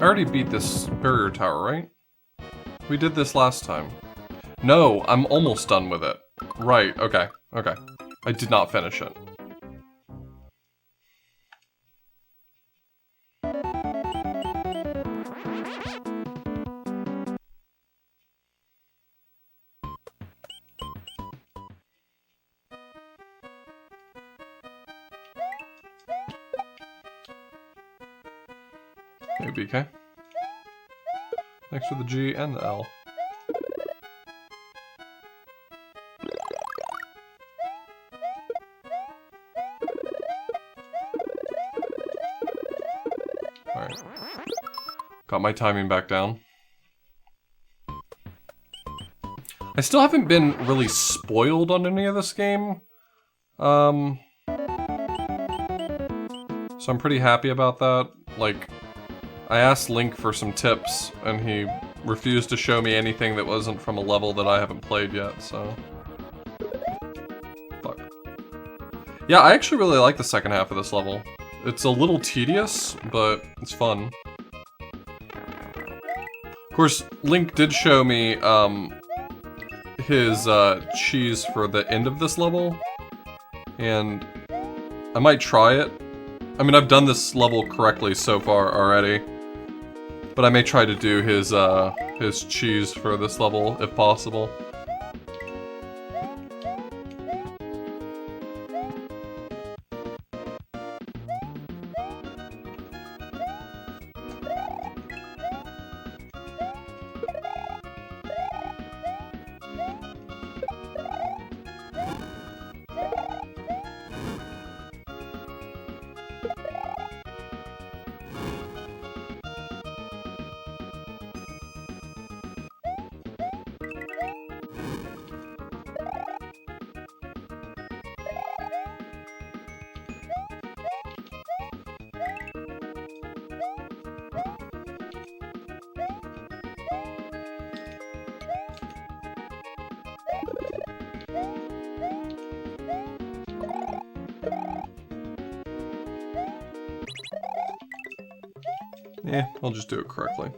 already beat this barrier tower, right? We did this last time. No, I'm almost done with it. Right, okay, okay. I did not finish it. Hey, BK. Thanks for the G and the L. Alright. Got my timing back down. I still haven't been really spoiled on any of this game. So I'm pretty happy about that. Like, I asked Link for some tips, and he refused to show me anything that wasn't from a level that I haven't played yet, so... Fuck. Yeah, I actually really like the second half of this level. It's a little tedious, but it's fun. Of course, Link did show me, his, cheese for the end of this level, and I might try it. I mean, I've done this level correctly so far already, but I may try to do his cheese for this level, if possible. Yeah, I'll just do it correctly.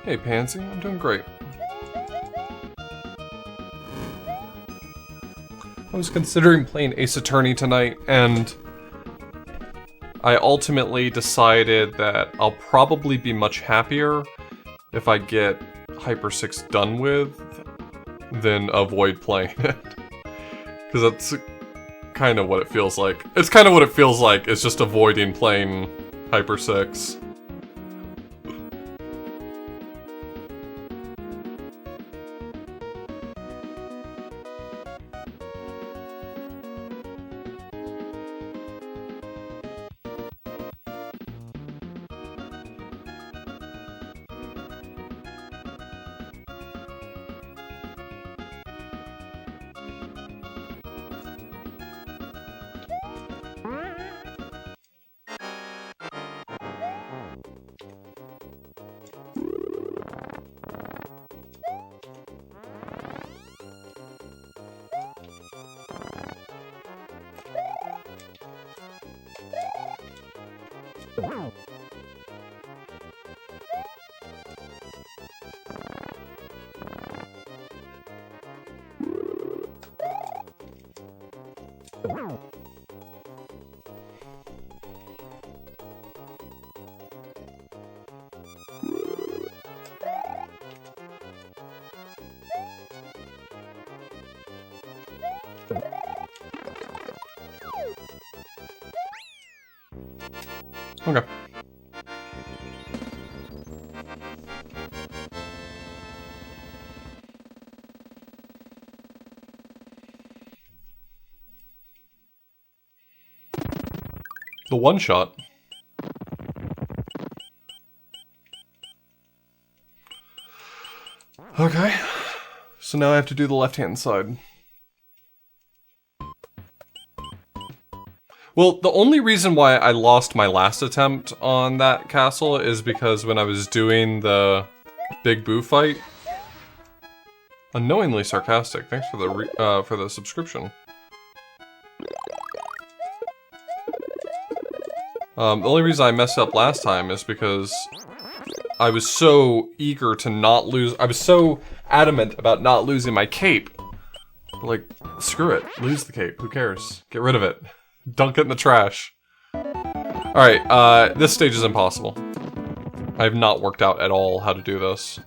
Hey, Pansy, I'm doing great. I was considering playing Ace Attorney tonight, and I ultimately decided that I'll probably be much happier if I get Hyper 6 done with than avoid playing it. Because kind of what it feels like. It's kind of what it feels like. It's just avoiding playing Hyper 6. Okay. The one shot. Okay. So now I have to do the left-hand side. Well, the only reason why I lost my last attempt on that castle is because when I was doing the Big Boo fight... Unknowingly sarcastic. Thanks for the subscription. The only reason I messed up last time is because I was so eager to not lose... I was so adamant about not losing my cape. Like, screw it. Lose the cape. Who cares? Get rid of it. Dunk it in the trash. Alright, this stage is impossible. I have not worked out at all how to do this.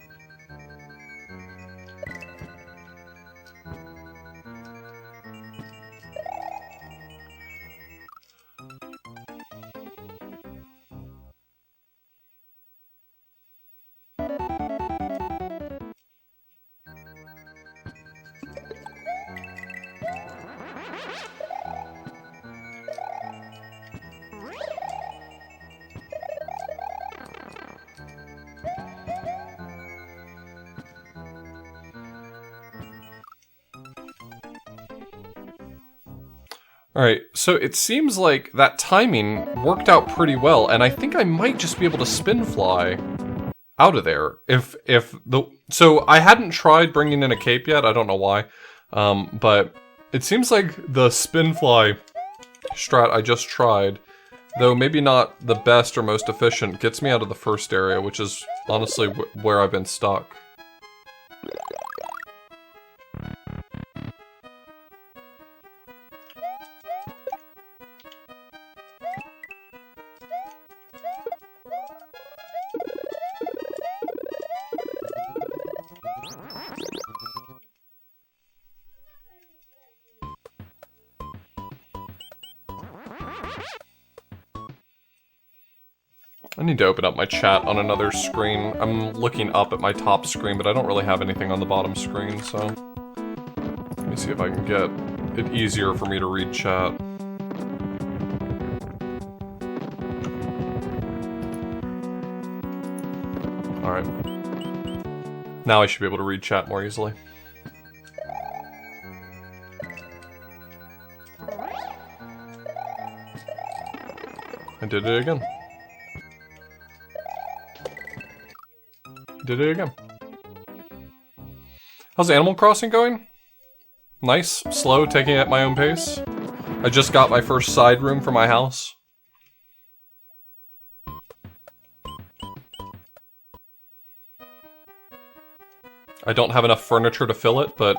Alright, so it seems like that timing worked out pretty well, and I think I might just be able to spin fly out of there. So I hadn't tried bringing in a cape yet, I don't know why, but it seems like the spin fly strat I just tried, though maybe not the best or most efficient, gets me out of the first area, which is honestly where I've been stuck. I need to open up my chat on another screen. I'm looking up at my top screen, but I don't really have anything on the bottom screen, so... Let me see if I can get it easier for me to read chat. Alright. Now I should be able to read chat more easily. I did it again. Did it again. How's Animal Crossing going? Nice, slow, taking it at my own pace. I just got my first side room for my house. I don't have enough furniture to fill it, but...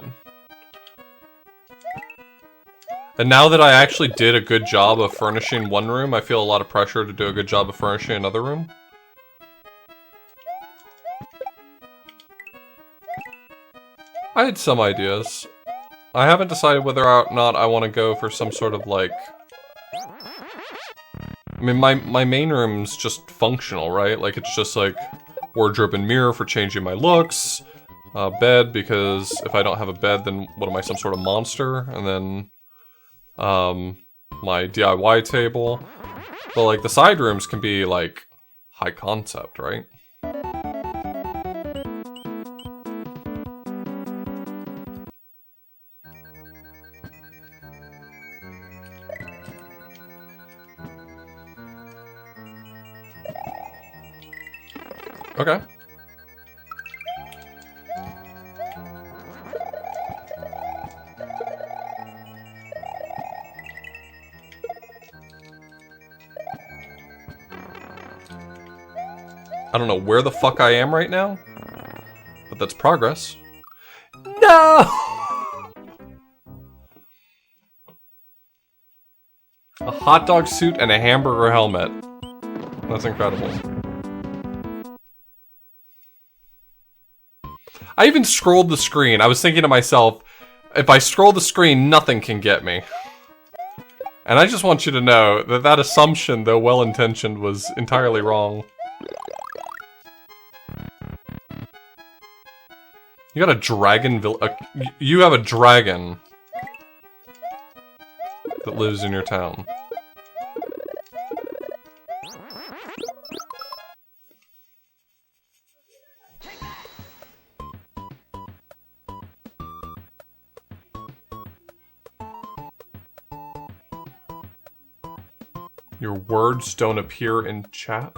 And now that I actually did a good job of furnishing one room, I feel a lot of pressure to do a good job of furnishing another room. I had some ideas. I haven't decided whether or not I want to go for some sort of, like... I mean, my main room's just functional, right? Like, it's just, like, wardrobe and mirror for changing my looks. Bed, because if I don't have a bed, then what am I, some sort of monster? And then, my DIY table. But, like, the side rooms can be, like, high concept, right? Okay. I don't know where the fuck I am right now, but that's progress. No! A hot dog suit and a hamburger helmet. That's incredible. I even scrolled the screen. I was thinking to myself, if I scroll the screen, nothing can get me. And I just want you to know that that assumption, though well-intentioned, was entirely wrong. You got a dragon you have a dragon that lives in your town. Your words don't appear in chat?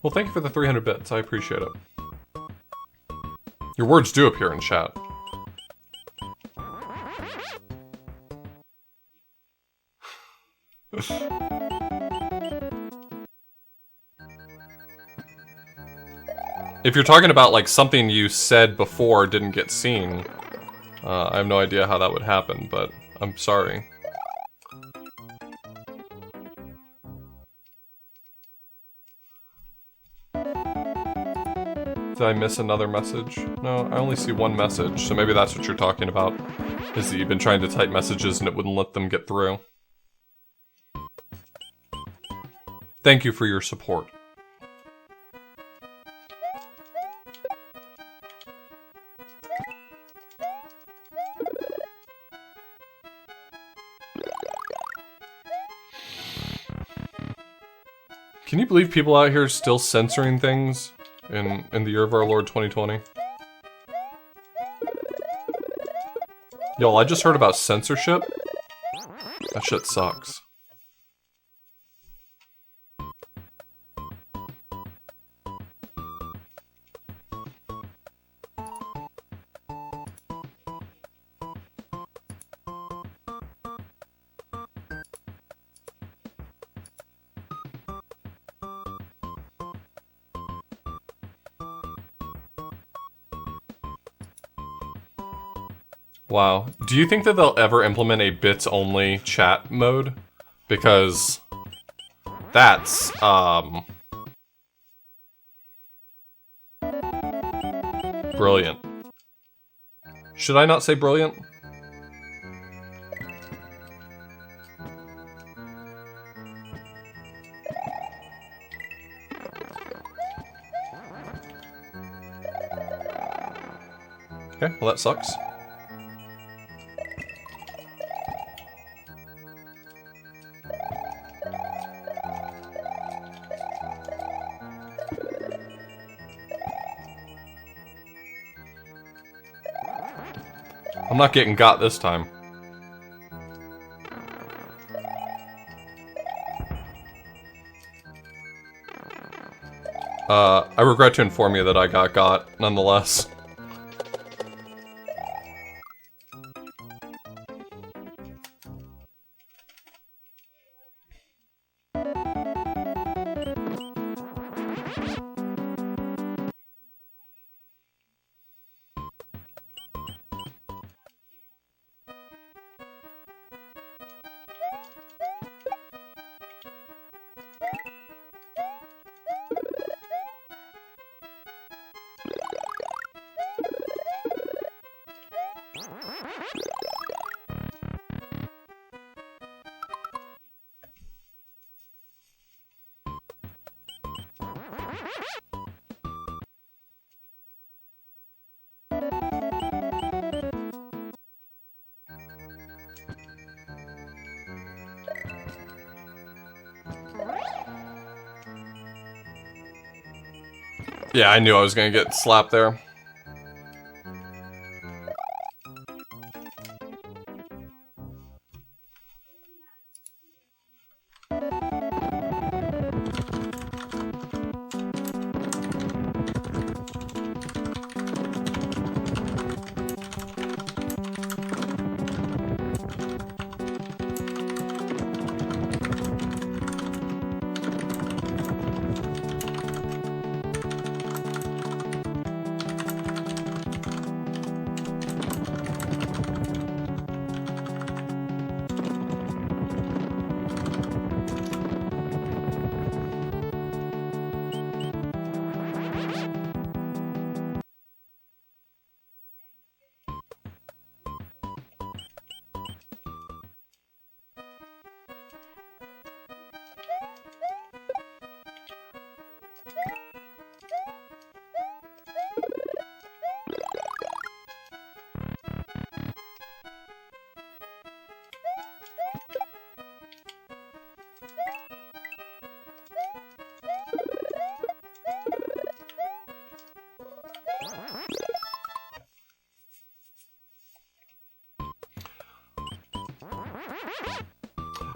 Well, thank you for the 300 bits. I appreciate it. Your words do appear in chat. If you're talking about, like, something you said before didn't get seen, I have no idea how that would happen, but I'm sorry. Did I miss another message? No, I only see one message, so maybe that's what you're talking about. Is that you've been trying to type messages and it wouldn't let them get through. Thank you for your support. Can you believe people out here still censoring things in the year of our Lord 2020? Y'all, I just heard about censorship. That shit sucks. Wow. Do you think that they'll ever implement a bits-only chat mode? Because that's, brilliant. Should I not say brilliant? Okay, well that sucks. I'm not getting got this time. I regret to inform you that I got, nonetheless. Yeah, I knew I was gonna get slapped there.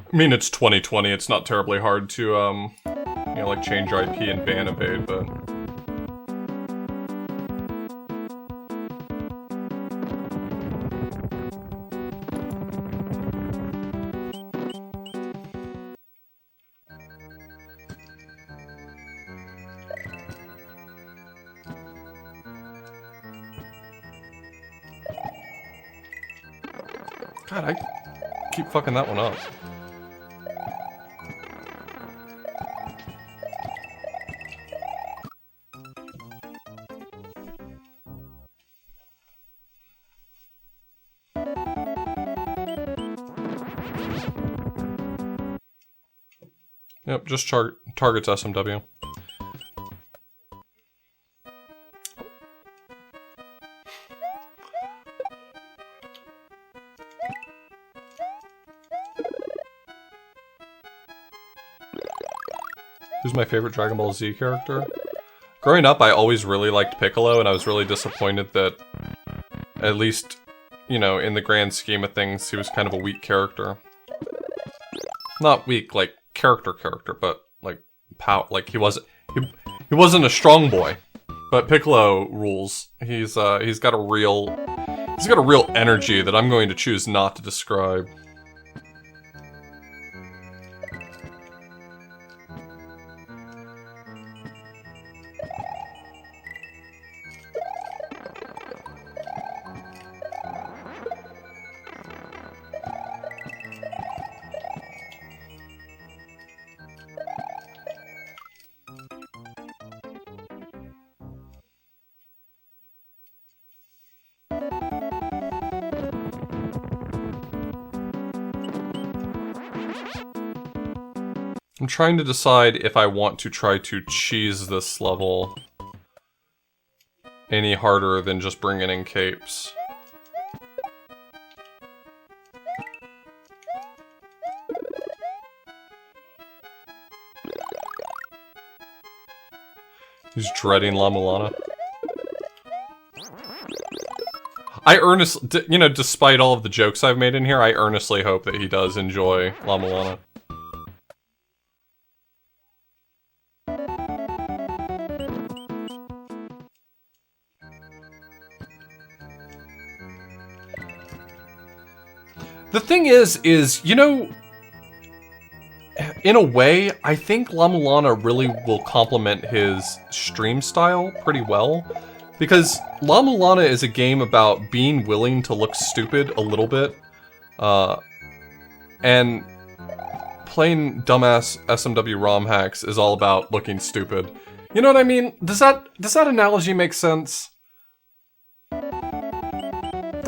I mean, it's 2020, it's not terribly hard to, you know, like, change your IP and ban evade, but... God, I keep fucking that one up. Yep, just targets SMW. Who's my favorite Dragon Ball Z character? Growing up, I always really liked Piccolo, and I was really disappointed that, at least, you know, in the grand scheme of things, he was kind of a weak character. Not weak, like, character, but, like, like, he wasn't a strong boy. But Piccolo rules. He's got a real energy that I'm going to choose not to describe. I'm trying to decide if I want to try to cheese this level any harder than just bringing in capes. He's dreading La Mulana. I earnestly, you know, despite all of the jokes I've made in here, I earnestly hope that he does enjoy La Mulana. The thing is, you know, in a way, I think La Mulana really will complement his stream style pretty well. Because La Mulana is a game about being willing to look stupid a little bit. And playing dumbass SMW ROM hacks is all about looking stupid. You know what I mean? Does that analogy make sense?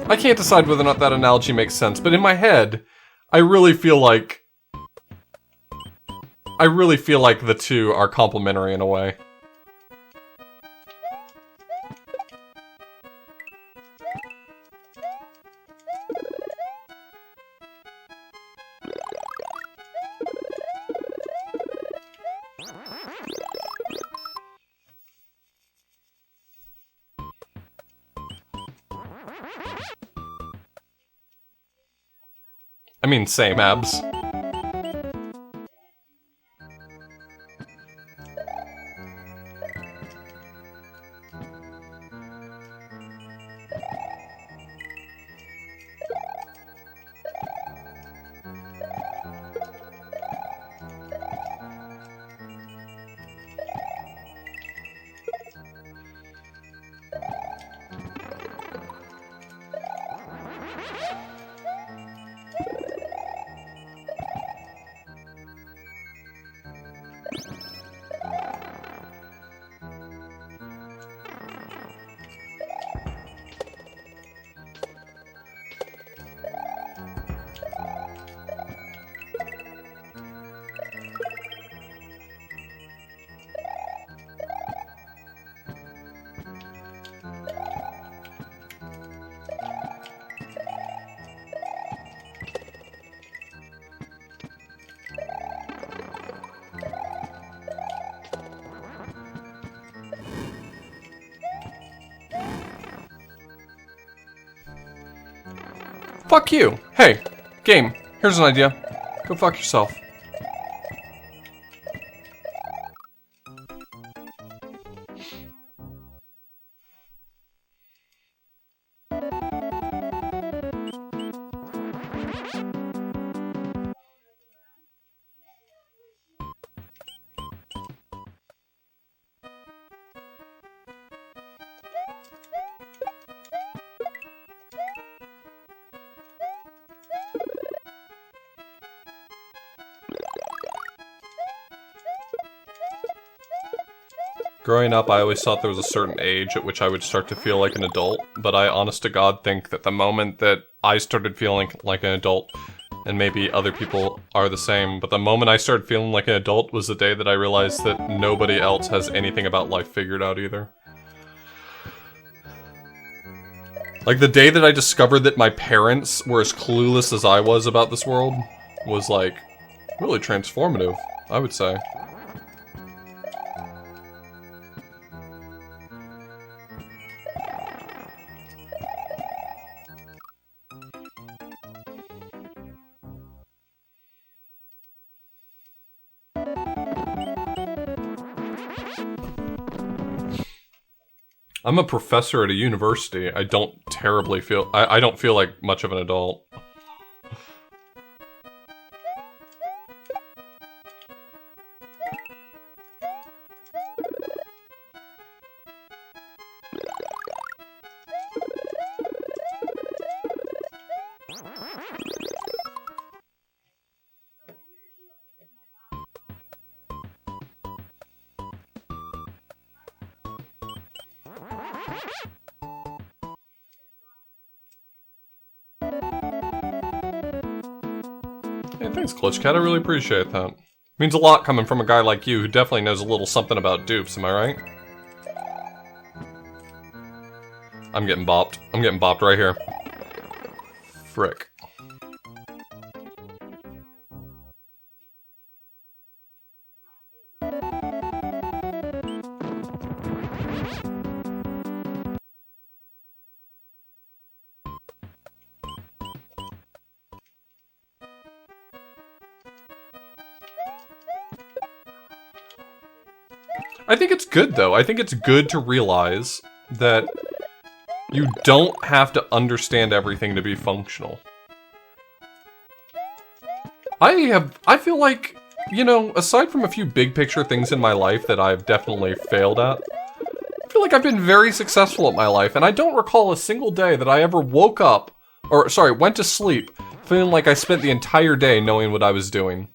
I can't decide whether or not that analogy makes sense, but in my head, I really feel like the two are complementary in a way. I mean, same abs. Fuck you! Hey, game, here's an idea. Go fuck yourself. Growing up, I always thought there was a certain age at which I would start to feel like an adult, but I honest to God think that the moment that I started feeling like an adult, and maybe other people are the same, but the moment I started feeling like an adult was the day that I realized that nobody else has anything about life figured out either. Like, the day that I discovered that my parents were as clueless as I was about this world was, like, really transformative, I would say. I'm a professor at a university. I don't terribly feel... I don't feel like much of an adult. Hey, thanks, Glitchcat. I really appreciate that. Means a lot coming from a guy like you who definitely knows a little something about dupes, am I right? I'm getting bopped. I'm getting bopped right here. Frick. I think it's good, though. I think it's good to realize that you don't have to understand everything to be functional. I feel like, you know, aside from a few big picture things in my life that I've definitely failed at, I feel like I've been very successful at my life, and I don't recall a single day that I ever woke up, or sorry, went to sleep, feeling like I spent the entire day knowing what I was doing.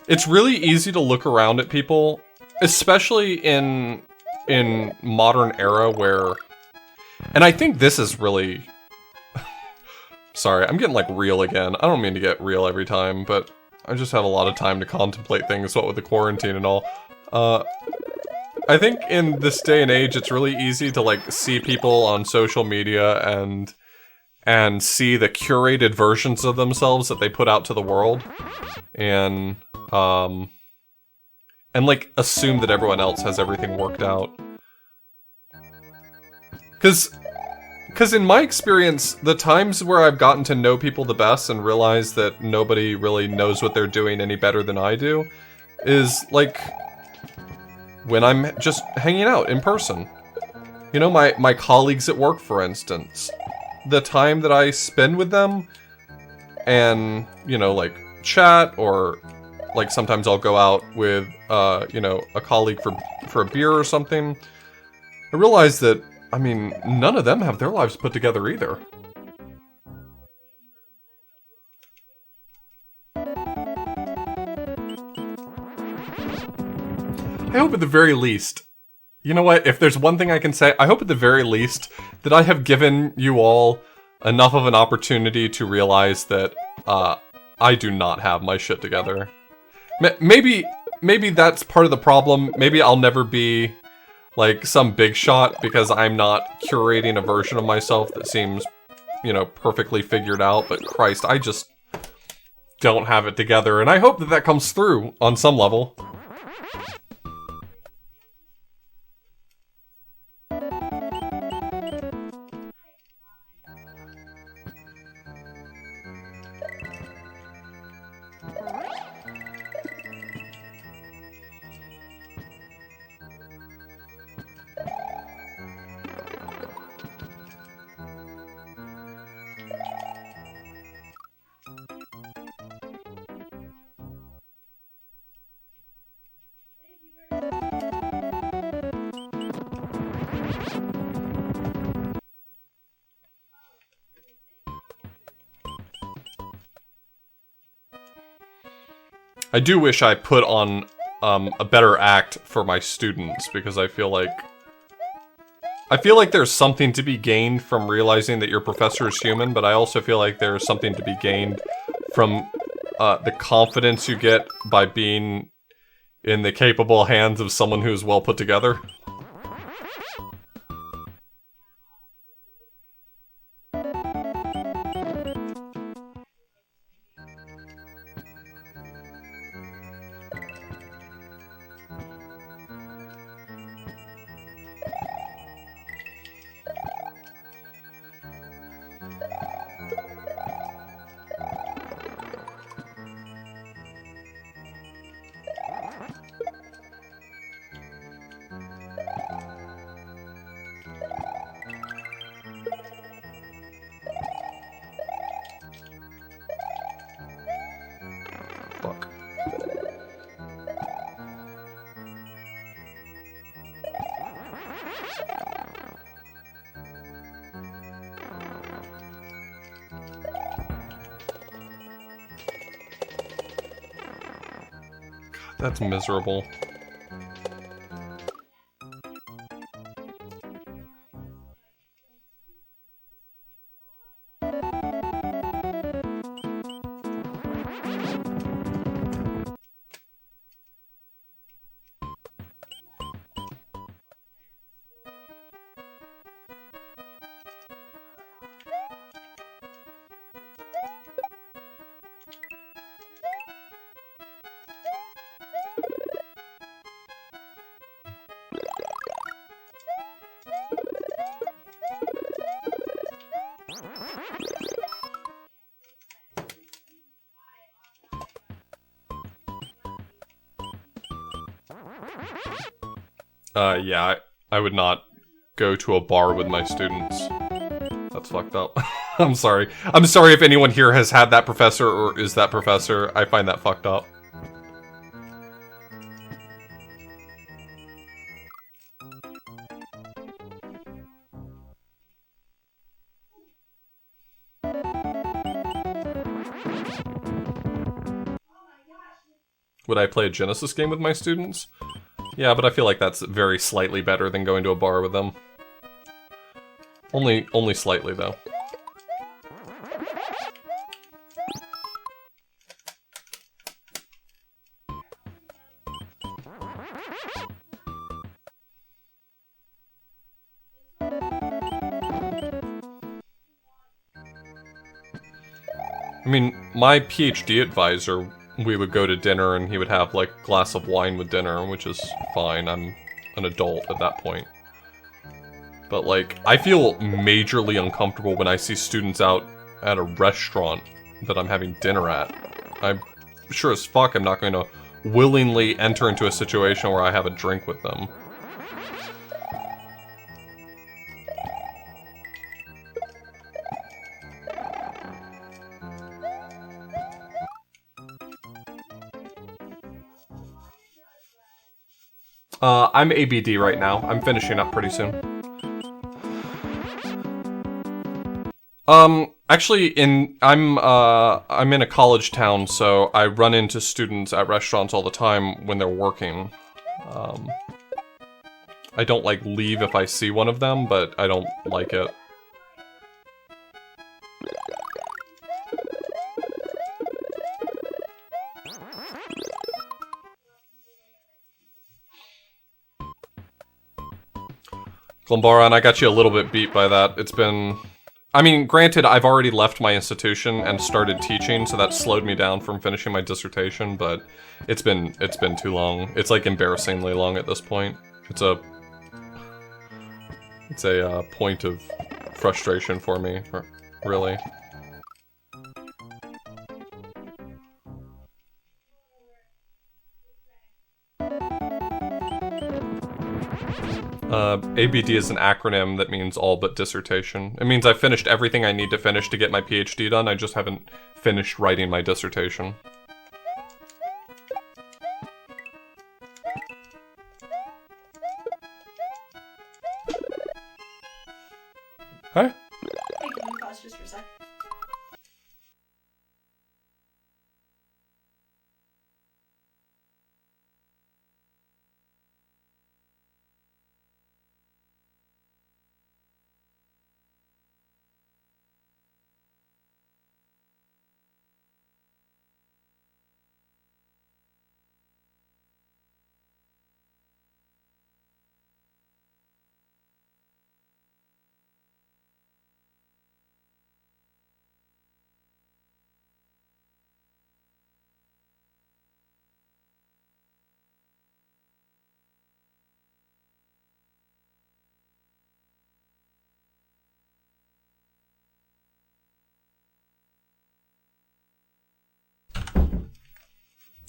It's really easy to look around at people, especially in modern era where, and I think this is really, sorry, I'm getting like real again. I don't mean to get real every time, but I just have a lot of time to contemplate things, what with the quarantine and all. I think in this day and age, it's really easy to like see people on social media and see the curated versions of themselves that they put out to the world, and like assume that everyone else has everything worked out. Because in my experience, the times where I've gotten to know people the best and realize that nobody really knows what they're doing any better than I do is like when I'm just hanging out in person. You know, my colleagues at work, for instance. The time that I spend with them and, you know, like chat, or like sometimes I'll go out with, you know, a colleague for a beer or something. I realize that, I mean, none of them have their lives put together either. I hope at the very least, you know what, if there's one thing I can say, I hope at the very least that I have given you all enough of an opportunity to realize that, I do not have my shit together. Maybe that's part of the problem. Maybe I'll never be like some big shot because I'm not curating a version of myself that seems, you know, perfectly figured out, but Christ, I just don't have it together, and I hope that that comes through on some level. I do wish I put on a better act for my students, because I feel like there's something to be gained from realizing that your professor is human, but I also feel like there's something to be gained from the confidence you get by being in the capable hands of someone who's well put together. Fuck. God, that's miserable. Yeah, I would not go to a bar with my students. That's fucked up. I'm sorry. I'm sorry if anyone here has had that professor or is that professor. I find that fucked up. would I play a Genesis game with my students? Yeah, but I feel like that's very slightly better than going to a bar with them. Only slightly, though. I mean, my PhD advisor, we would go to dinner and he would have, like, a glass of wine with dinner, which is fine. I'm an adult at that point. But, like, I feel majorly uncomfortable when I see students out at a restaurant that I'm having dinner at. I'm sure as fuck I'm not going to willingly enter into a situation where I have a drink with them. I'm ABD right now. I'm finishing up pretty soon. Actually, I'm in a college town, so I run into students at restaurants all the time when they're working. I don't, like, leave if I see one of them, but I don't like it. Glumbaran, I got you a little bit beat by that. It's been... I mean, granted, I've already left my institution and started teaching, so that slowed me down from finishing my dissertation, but it's been too long. It's, like, embarrassingly long at this point. It's a point of frustration for me, really. ABD is an acronym that means all but dissertation. It means I've finished everything I need to finish to get my PhD done, I just haven't finished writing my dissertation. Hi. Hey, can you pause just for a sec?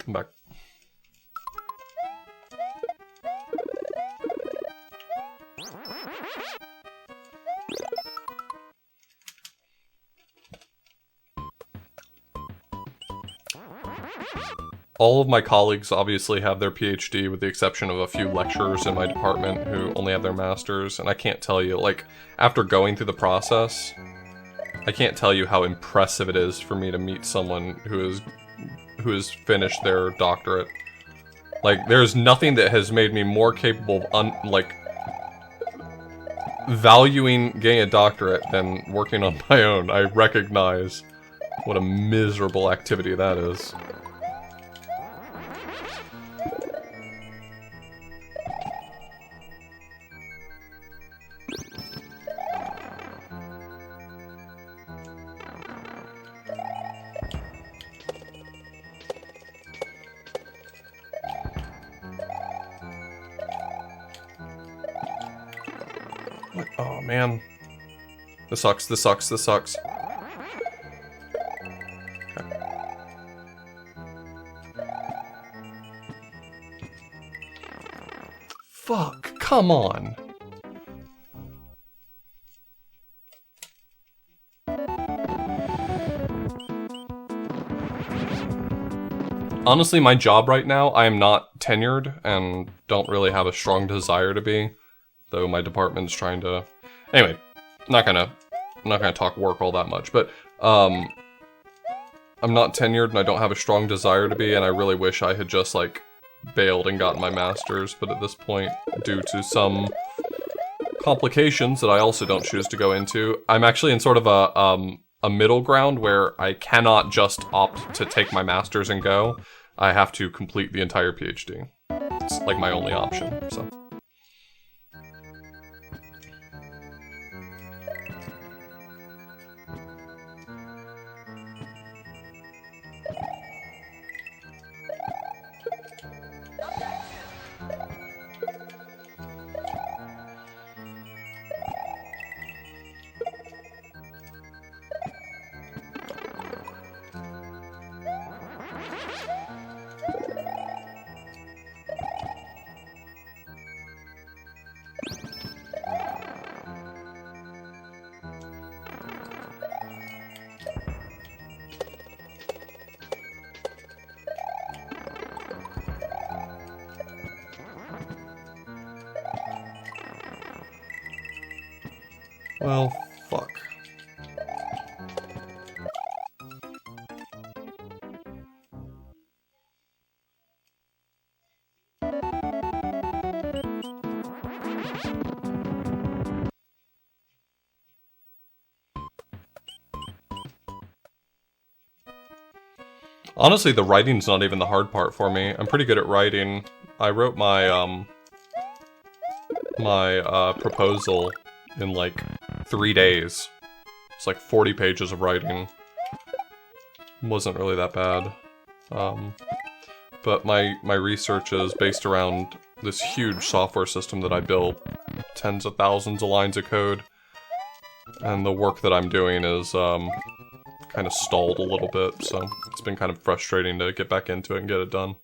I'm back. All of my colleagues obviously have their PhD, with the exception of a few lecturers in my department who only have their masters, and I can't tell you, like, after going through the process, I can't tell you how impressive it is for me to meet someone who has finished their doctorate. Like, there's nothing that has made me more capable of, valuing getting a doctorate than working on my own. I recognize what a miserable activity that is. Oh man. This sucks, this sucks, this sucks. Okay. Fuck, come on. Honestly, my job right now, I am not tenured and don't really have a strong desire to be. Though my department's trying to... Anyway, I'm not gonna talk work all that much, but, I'm not tenured and I don't have a strong desire to be, and I really wish I had just, like, bailed and gotten my master's, but at this point, due to some complications that I also don't choose to go into, I'm actually in sort of a middle ground where I cannot just opt to take my master's and go. I have to complete the entire PhD. It's like my only option, so. Well, fuck. Honestly, the writing's not even the hard part for me. I'm pretty good at writing. I wrote my, proposal in, like, 3 days. It's like 40 pages of writing. Wasn't really that bad. But my research is based around this huge software system that I built. Tens of thousands of lines of code. And the work that I'm doing is, kind of stalled a little bit, so it's been kind of frustrating to get back into it and get it done.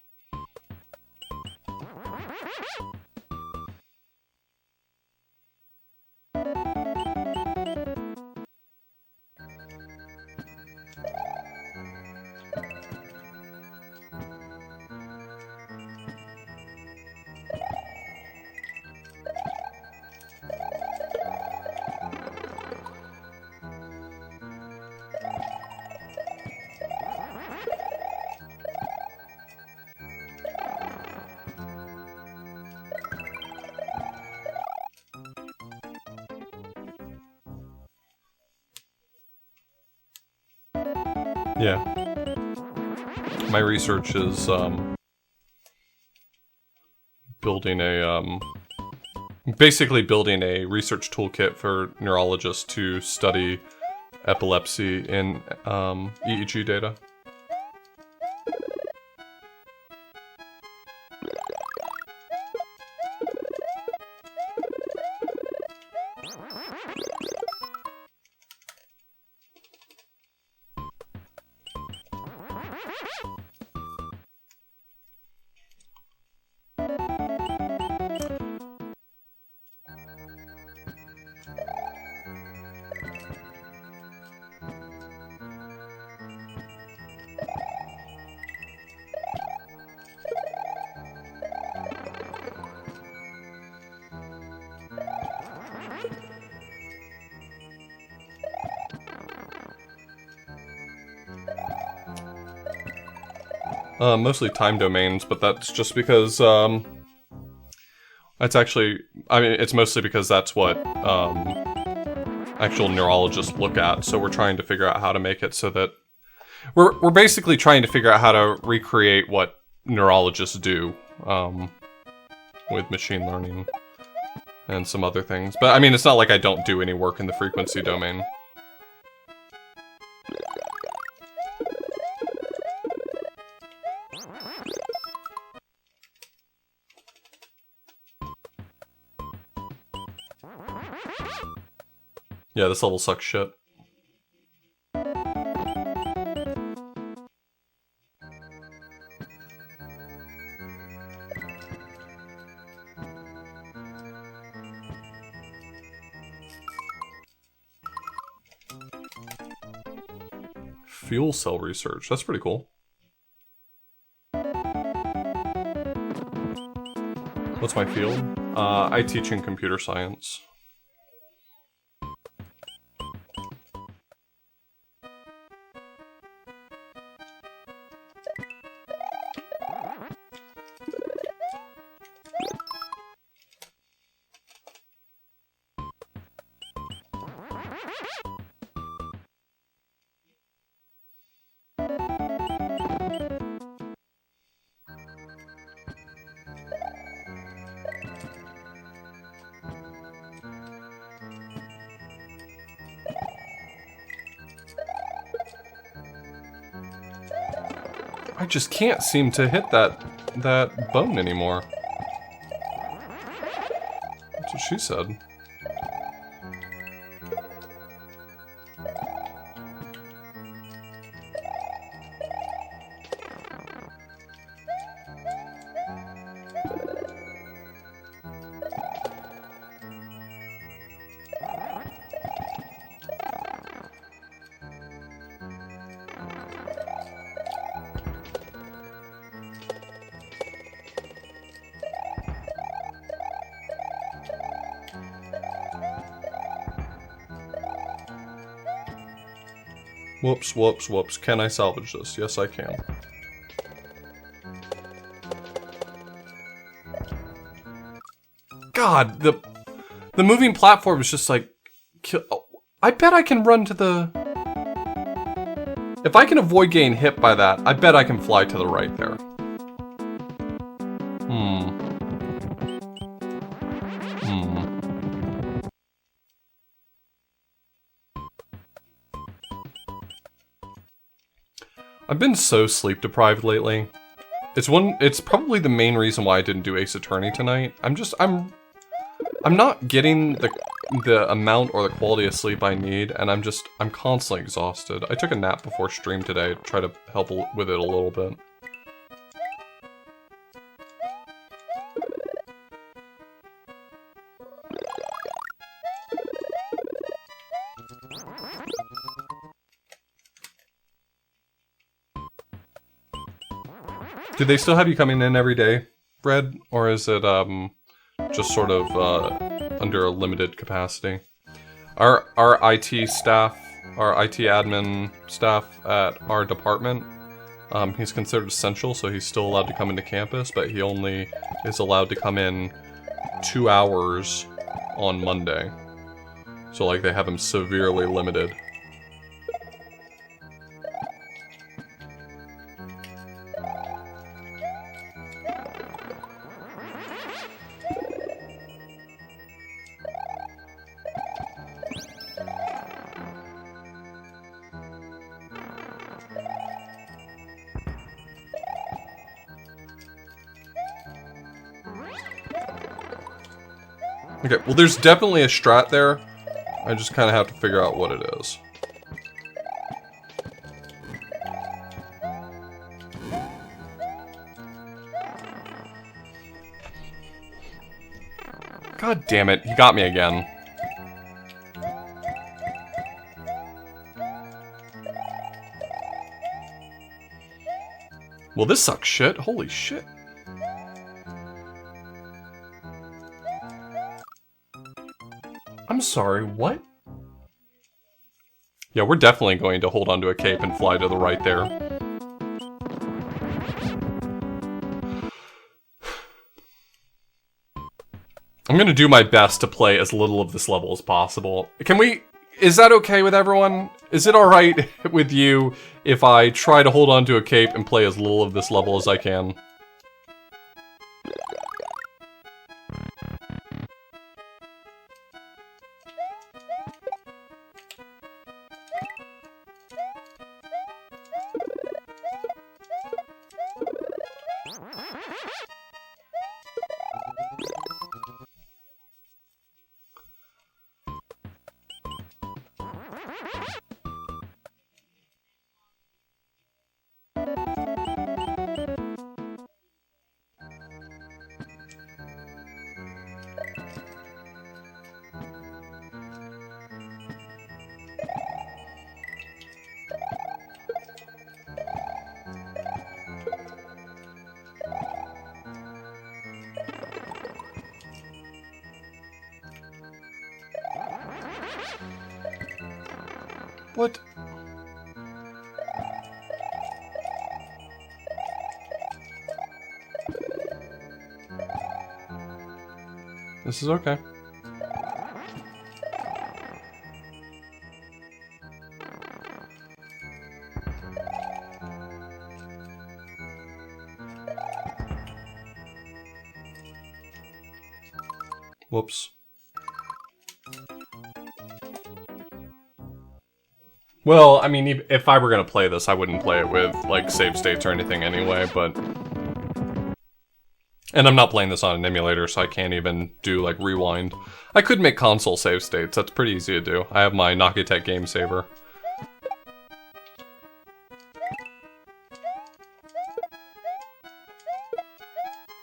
Yeah. My research is, building a, basically building a research toolkit for neurologists to study epilepsy in, EEG data. Mostly time domains, but that's just because, that's actually, I mean, it's mostly because that's what, actual neurologists look at, so we're trying to figure out how to make it so that, we're basically trying to figure out how to recreate what neurologists do, with machine learning and some other things. But, I mean, it's not like I don't do any work in the frequency domain. Yeah, this level sucks shit. Fuel cell research, that's pretty cool. What's my field? I teach in computer science. just can't seem to hit that bone anymore. That's what she said. Whoops, whoops, whoops. Can I salvage this? Yes, I can. God, the moving platform is just like... I bet I can run to the... If I can avoid getting hit by that, I bet I can fly to the right there. I've been so sleep deprived lately. It's probably the main reason why I didn't do Ace Attorney tonight. I'm not getting the amount or the quality of sleep I need, and I'm constantly exhausted. I took a nap before stream today to try to help with it a little bit. Do they still have you coming in every day, Fred? Or is it just sort of under a limited capacity? Our IT staff, our IT admin staff at our department, he's considered essential, so he's still allowed to come into campus, but he only is allowed to come in 2 hours on Monday. So like they have him severely limited. Okay, well there's definitely a strat there. I just kind of have to figure out what it is. God damn it, he got me again. Well, this sucks shit. Holy shit. I'm sorry, what? Yeah, we're definitely going to hold onto a cape and fly to the right there. I'm gonna do my best to play as little of this level as possible. Is that okay with everyone? Is it alright with you if I try to hold onto a cape and play as little of this level as I can? What? This is okay. Whoops. Well, I mean, if I were gonna play this, I wouldn't play it with, like, save states or anything anyway, but... And I'm not playing this on an emulator, so I can't even do, like, rewind. I could make console save states, that's pretty easy to do. I have my Nakitech Game Saver.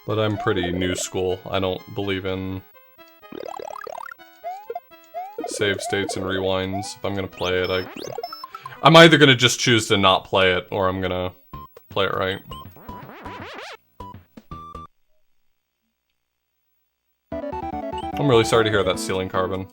But I'm pretty new school. I don't believe in save states and rewinds. If I'm gonna play it, I'm either gonna just choose to not play it, or I'm gonna play it right. I'm really sorry to hear that, Ceiling Carbon.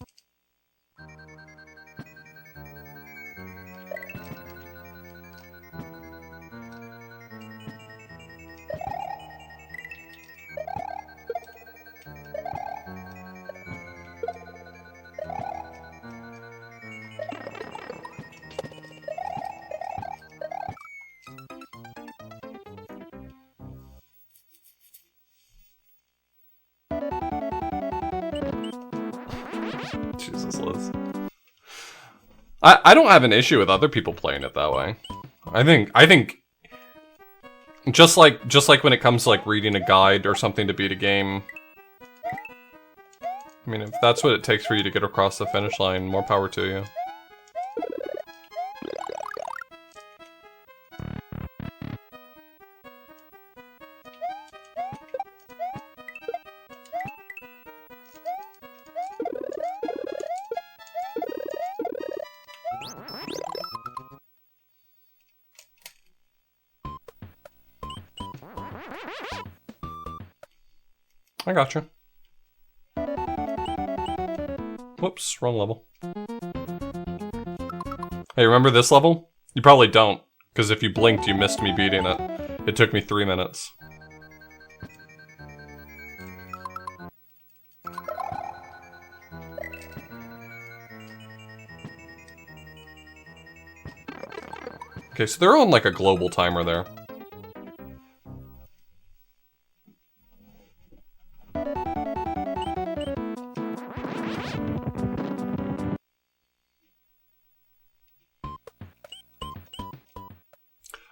Jesus, Liz. I don't have an issue with other people playing it that way. I think just like when it comes to like reading a guide or something to beat a game. I mean, if that's what it takes for you to get across the finish line, more power to you. I gotcha. Whoops, wrong level. Hey, remember this level? You probably don't, because if you blinked, you missed me beating it. It took me 3 minutes. Okay, so they're on like a global timer there.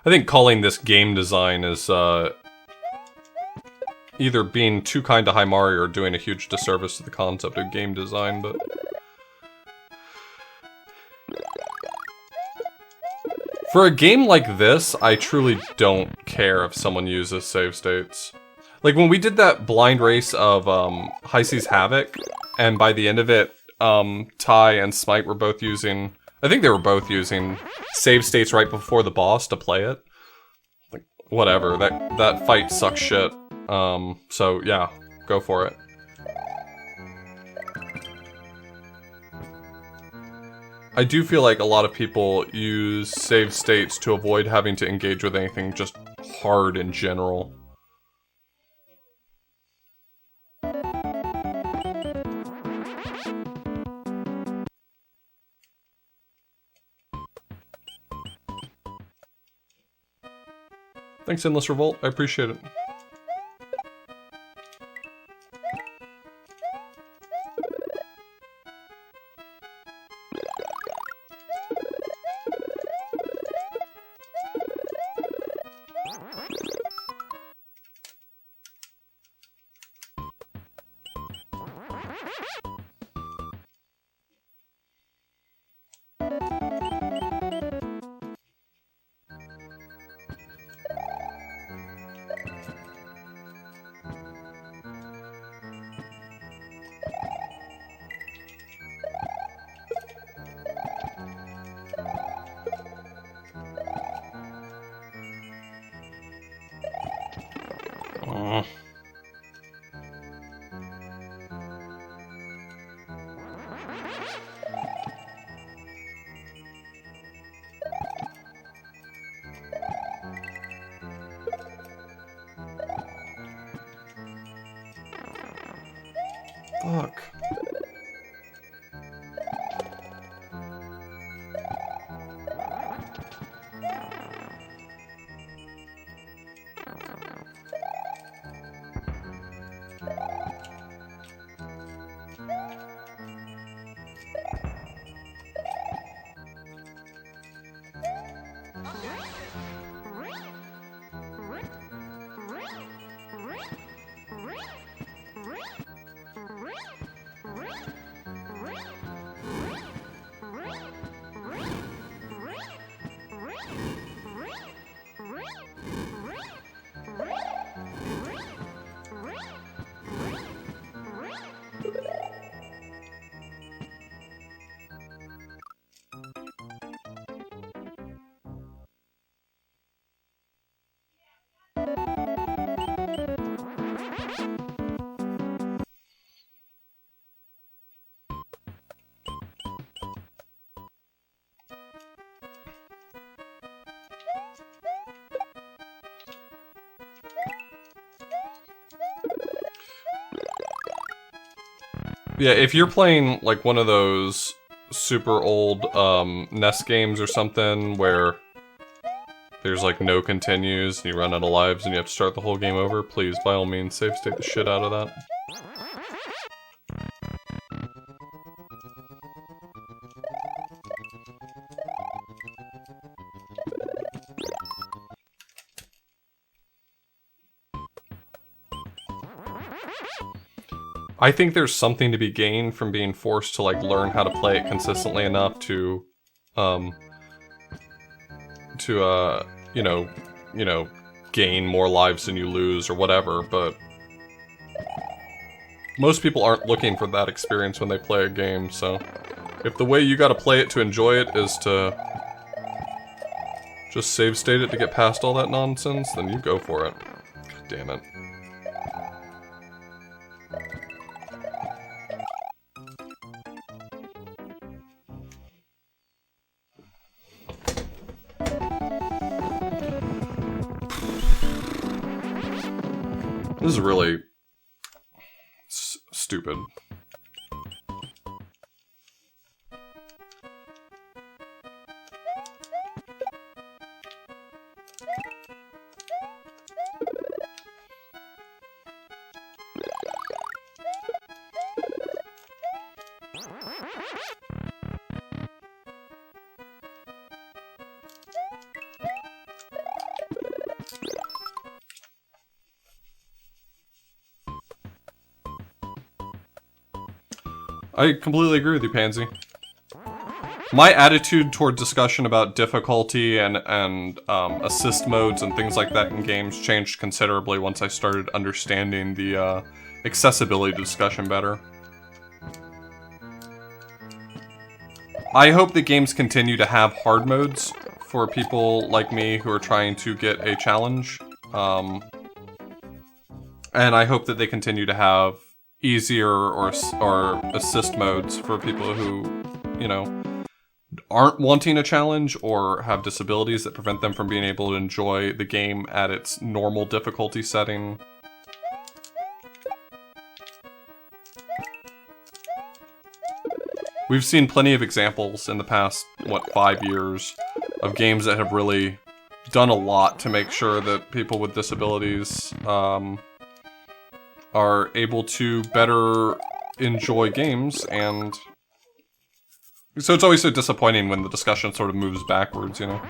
I think calling this game design is either being too kind to Himari or doing a huge disservice to the concept of game design, but... For a game like this, I truly don't care if someone uses save states. Like, when we did that blind race of High Seas Havoc, and by the end of it, Ty and Smite were both using... I think they were both using save states right before the boss to play it. Like, whatever, that fight sucks shit. So yeah, go for it. I do feel like a lot of people use save states to avoid having to engage with anything just hard in general. Thanks, Endless Revolt. I appreciate it. Fuck. Yeah, if you're playing like one of those super old NES games or something where there's like no continues and you run out of lives and you have to start the whole game over, please, by all means, save state the shit out of that. I think there's something to be gained from being forced to like learn how to play it consistently enough to you know, gain more lives than you lose or whatever, but most people aren't looking for that experience when they play a game, so if the way you gotta play it to enjoy it is to just save state it to get past all that nonsense, then you go for it. God damn it. This is really stupid. I completely agree with you, Pansy. My attitude toward discussion about difficulty and assist modes and things like that in games changed considerably once I started understanding the accessibility discussion better. I hope that games continue to have hard modes for people like me who are trying to get a challenge. And I hope that they continue to have easier or assist modes for people who, you know, aren't wanting a challenge or have disabilities that prevent them from being able to enjoy the game at its normal difficulty setting. We've seen plenty of examples in the past, 5 years, of games that have really done a lot to make sure that people with disabilities, are able to better enjoy games, and so it's always so disappointing when the discussion sort of moves backwards, you know?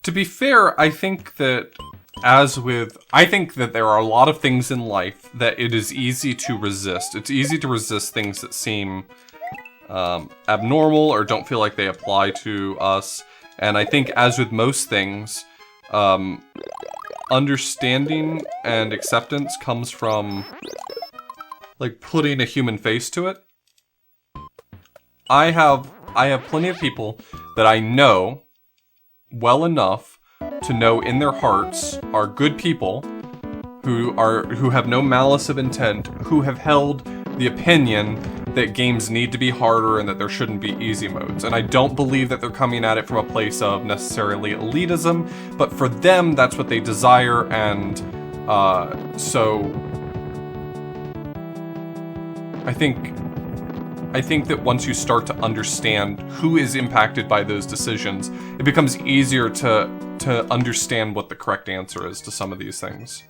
To be fair, I think that there are a lot of things in life that it is easy to resist. It's easy to resist things that seem abnormal or don't feel like they apply to us. And I think, as with most things, understanding and acceptance comes from, like, putting a human face to it. I have plenty of people that I know well enough to know in their hearts are good people who have no malice of intent, who have held the opinion that games need to be harder and that there shouldn't be easy modes. And I don't believe that they're coming at it from a place of necessarily elitism, but for them, that's what they desire, and so I think that once you start to understand who is impacted by those decisions, it becomes easier to understand what the correct answer is to some of these things.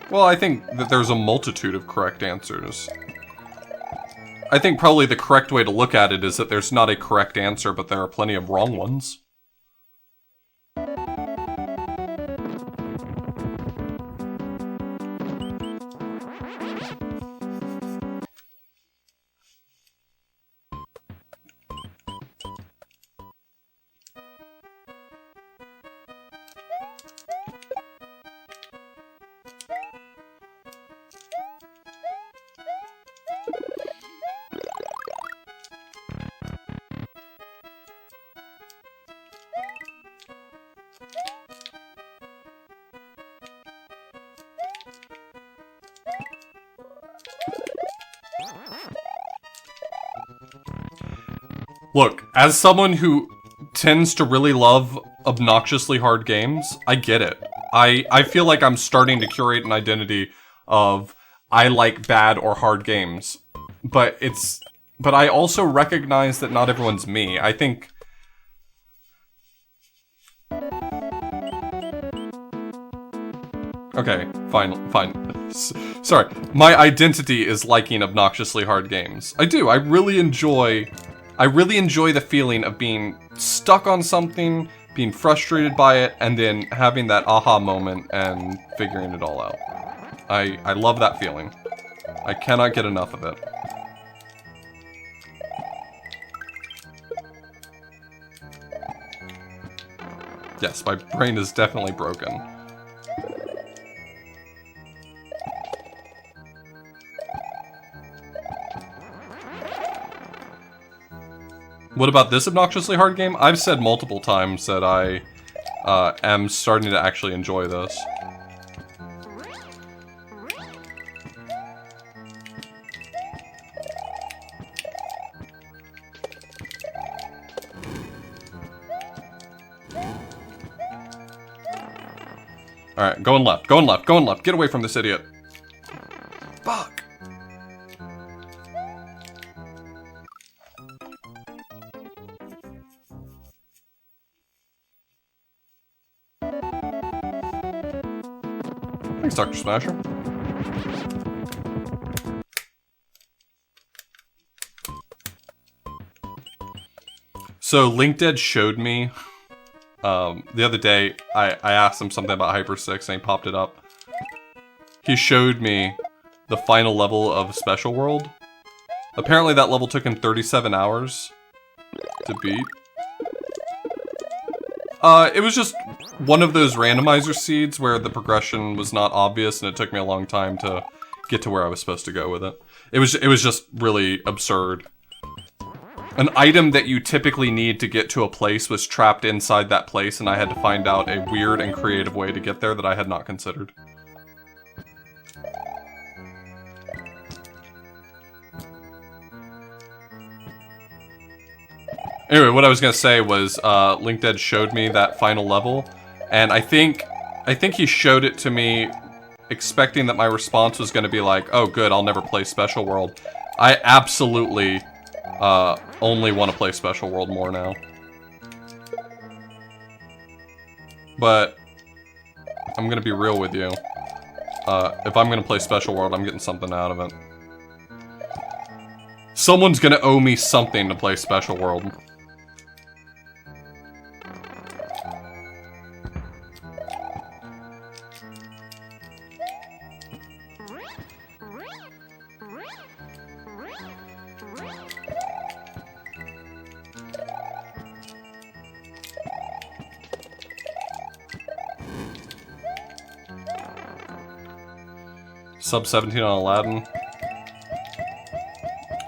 Well, I think that there's a multitude of correct answers. I think probably the correct way to look at it is that there's not a correct answer, but there are plenty of wrong ones. Look, as someone who tends to really love obnoxiously hard games, I get it. I feel like I'm starting to curate an identity of I like bad or hard games. But I also recognize that not everyone's me. I think okay, fine. Sorry. My identity is liking obnoxiously hard games. I do. I really enjoy the feeling of being stuck on something, being frustrated by it, and then having that aha moment and figuring it all out. I love that feeling. I cannot get enough of it. Yes, my brain is definitely broken. What about this obnoxiously hard game? I've said multiple times that I am starting to actually enjoy this. Alright, going left, going left, going left. Get away from this idiot. Fuck. Thanks, Dr. Smasher. So, LinkDead showed me, the other day, I asked him something about Hyper 6 and he popped it up. He showed me the final level of Special World. Apparently that level took him 37 hours to beat. It was just one of those randomizer seeds where the progression was not obvious and it took me a long time to get to where I was supposed to go with it. It was just really absurd. An item that you typically need to get to a place was trapped inside that place, and I had to find out a weird and creative way to get there that I had not considered. Anyway, what I was gonna say was, LinkDead showed me that final level, and I think he showed it to me expecting that my response was gonna be like, oh good, I'll never play Special World. I absolutely, only want to play Special World more now. But I'm gonna be real with you. If I'm gonna play Special World, I'm getting something out of it. Someone's gonna owe me something to play Special World. Sub 17 on Aladdin.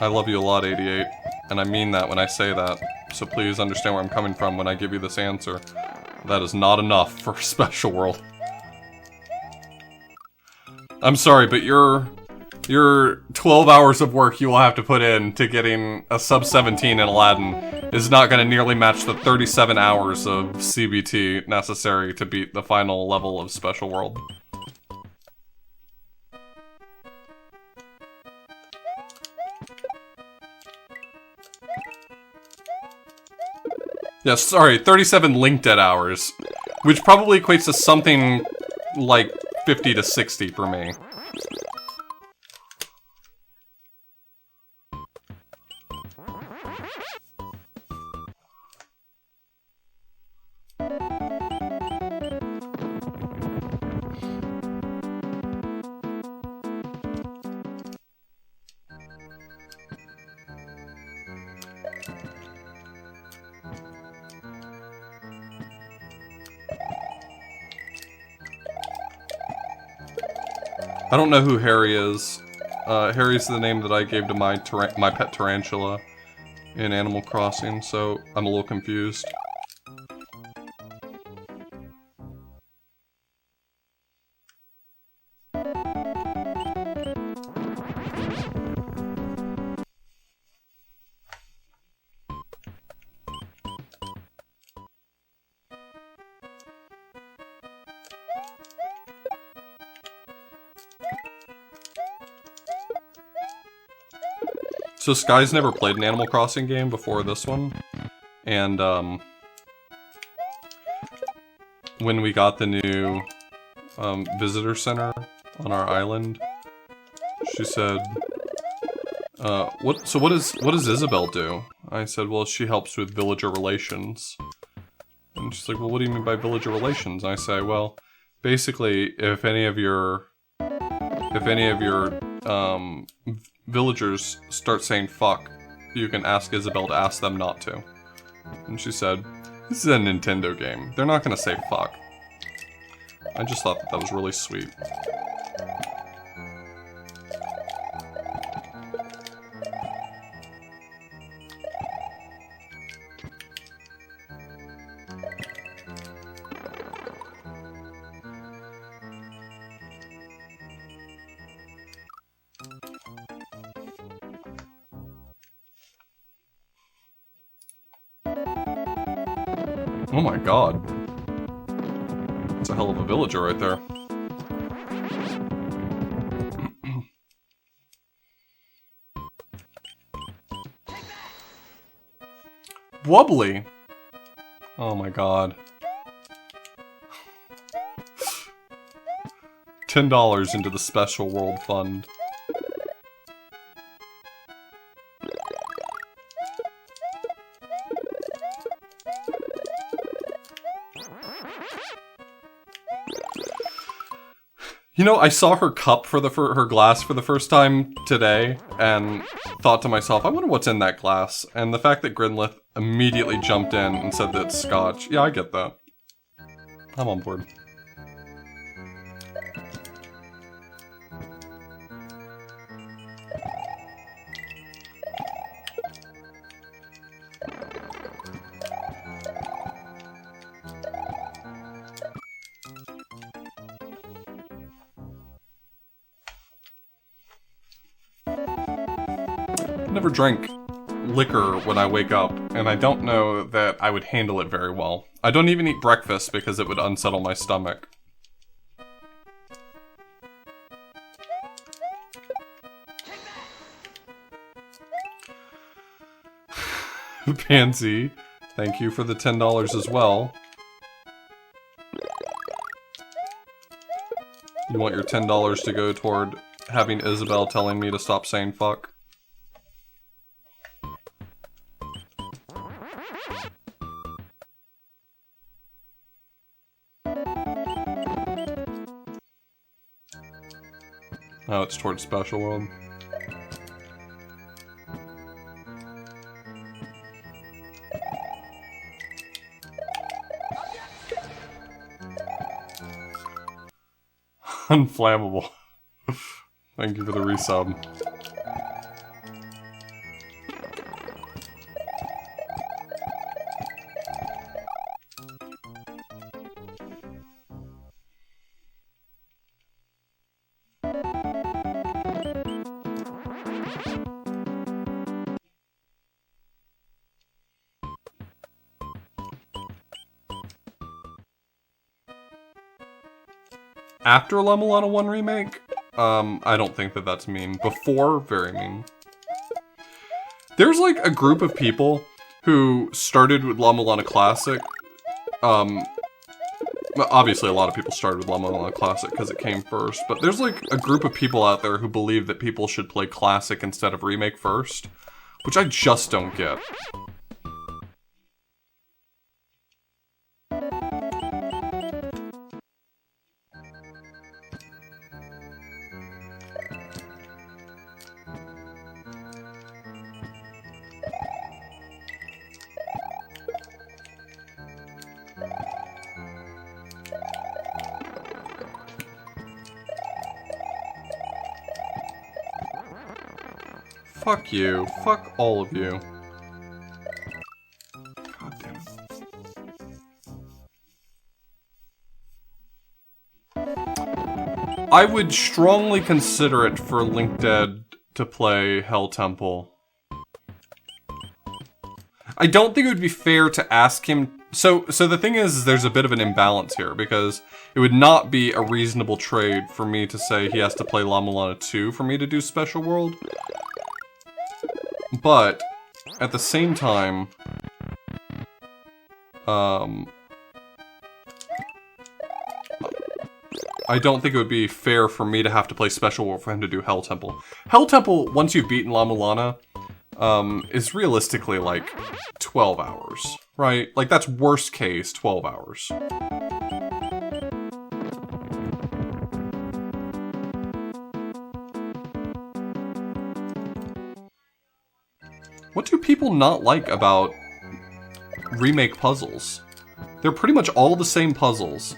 I love you a lot, 88. And I mean that when I say that. So please understand where I'm coming from when I give you this answer. That is not enough for Special World. I'm sorry, but your 12 hours of work you will have to put in to getting a sub 17 in Aladdin is not going to nearly match the 37 hours of CBT necessary to beat the final level of Special World. Yeah, sorry, 37 Link Dead hours, which probably equates to something like 50 to 60 for me. I don't know who Harry is. Harry's the name that I gave to my pet tarantula in Animal Crossing, so I'm a little confused. So Sky's never played an Animal Crossing game before this one, and when we got the new visitor center on our island, she said, what does Isabelle do? I said, well, she helps with villager relations. And she's like, well, what do you mean by villager relations? And I say, well, basically, if any of your villagers start saying fuck, you can ask Isabelle to ask them not to. And she said, this is a Nintendo game. They're not gonna say fuck. I just thought that was really sweet. Oh my god. That's a hell of a villager right there. Wobbly! Oh my god. $10 into the Special World Fund. You know, I saw her cup for her glass for the first time today, and thought to myself, I wonder what's in that glass. And the fact that Grinlith immediately jumped in and said that it's scotch. Yeah, I get that. I'm on board. Never drank liquor when I wake up, and I don't know that I would handle it very well. I don't even eat breakfast because it would unsettle my stomach. Pansy, thank you for the $10 as well. You want your $10 to go toward having Isabelle telling me to stop saying fuck? Oh, it's towards Special World. Unflammable. Thank you for the resub. After Lemelana 1 remake? I don't think that that's mean. Before, very mean. There's like a group of people who started with Lemelana Classic. Obviously a lot of people started with Lemelana Classic because it came first, but there's like a group of people out there who believe that people should play Classic instead of Remake first, which I just don't get. Fuck you. Fuck all of you. God damn it. I would strongly consider it for Link Dead to play Hell Temple. I don't think it would be fair to ask him... So the thing is there's a bit of an imbalance here, because it would not be a reasonable trade for me to say he has to play Lemelana 2 for me to do Special World. But, at the same time, I don't think it would be fair for me to have to play Special World for him to do Hell Temple. Hell Temple, once you've beaten Lemelana, is realistically like 12 hours, right? Like, that's worst case 12 hours. What do people not like about remake puzzles? They're pretty much all the same puzzles,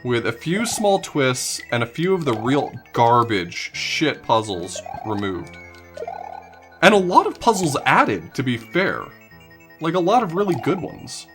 with a few small twists and a few of the real garbage shit puzzles removed. And a lot of puzzles added, to be fair. Like, a lot of really good ones.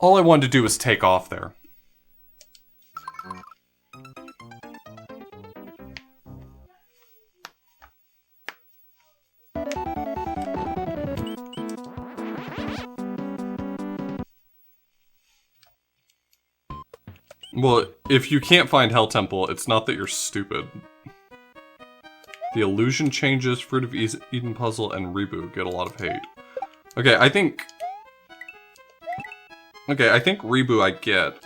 All I wanted to do was take off there. Well, if you can't find Hell Temple, it's not that you're stupid. The Illusion Changes, Fruit of Eden Puzzle, and Reboot get a lot of hate. Okay, I think Reboot I get.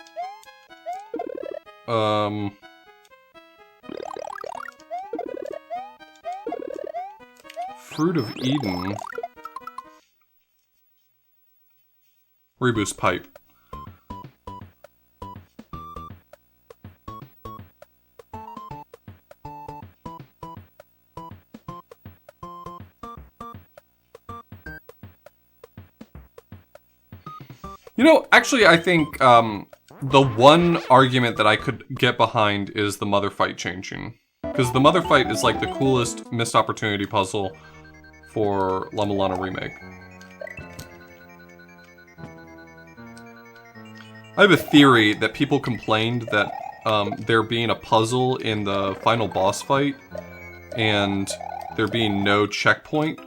Fruit of Eden. Reboot's Pipe. You know, actually, I think the one argument that I could get behind is the Mother Fight changing. Because the Mother Fight is like the coolest missed opportunity puzzle for Lemelana Remake. I have a theory that people complained that there being a puzzle in the final boss fight and there being no checkpoint.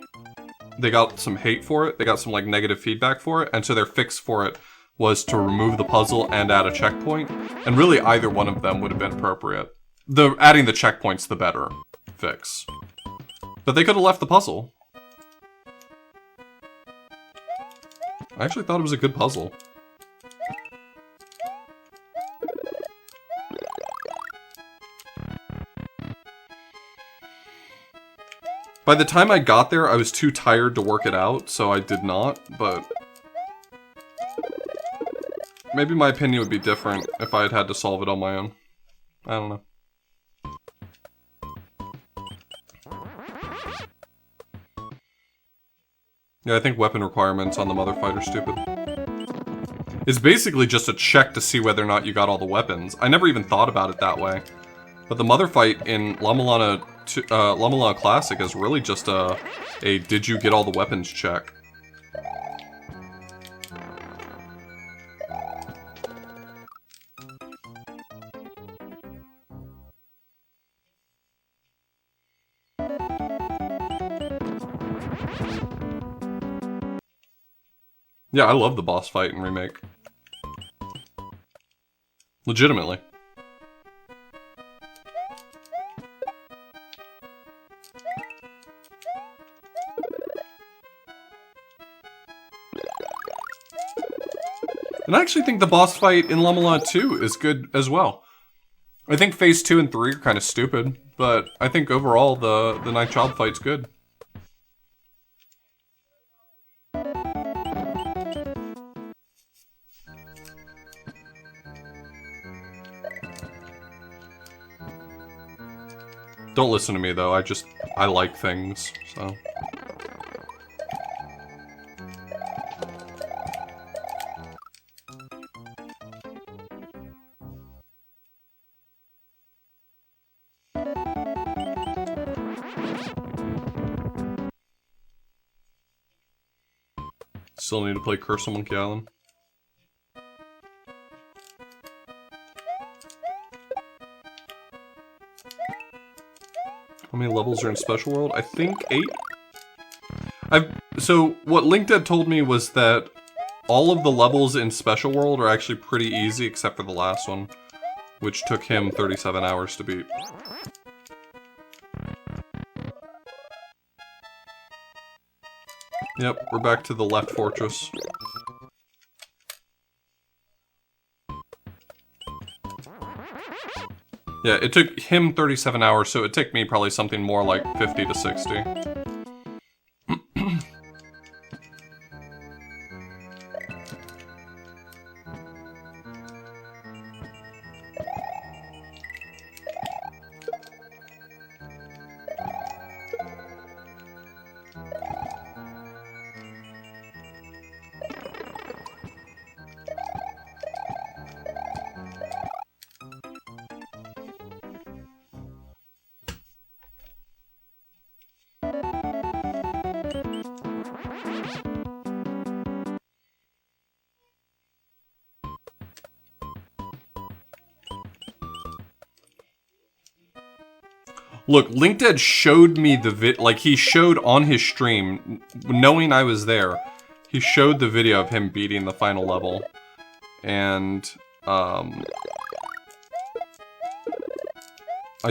They got some hate for it. They got some like negative feedback for it, and so their fix for it was to remove the puzzle and add a checkpoint, and really either one of them would have been appropriate. Adding the checkpoint's the better fix. But they could have left the puzzle. I actually thought it was a good puzzle. By the time I got there, I was too tired to work it out, so I did not, but... maybe my opinion would be different if I had had to solve it on my own. I don't know. Yeah, I think weapon requirements on the Mother Fight are stupid. It's basically just a check to see whether or not you got all the weapons. I never even thought about it that way. But the Mother Fight in Lamalana Classic is really just a did you get all the weapons check. Yeah, I love the boss fight in Remake. Legitimately. And I actually think the boss fight in Lamalana 2 is good as well. I think Phase 2 and 3 are kind of stupid, but I think overall the Ninth Child fight's good. Don't listen to me though, I like things, so... Still need to play Curse on Monkey Island. How many levels are in Special World? I think 8? So, what LinkDead told me was that all of the levels in Special World are actually pretty easy, except for the last one, which took him 37 hours to beat. Yep, we're back to the left fortress. Yeah, it took him 37 hours, so it'd take me probably something more like 50 to 60. Look, LinkDead showed me the like, he showed on his stream, knowing I was there, he showed the video of him beating the final level. And, I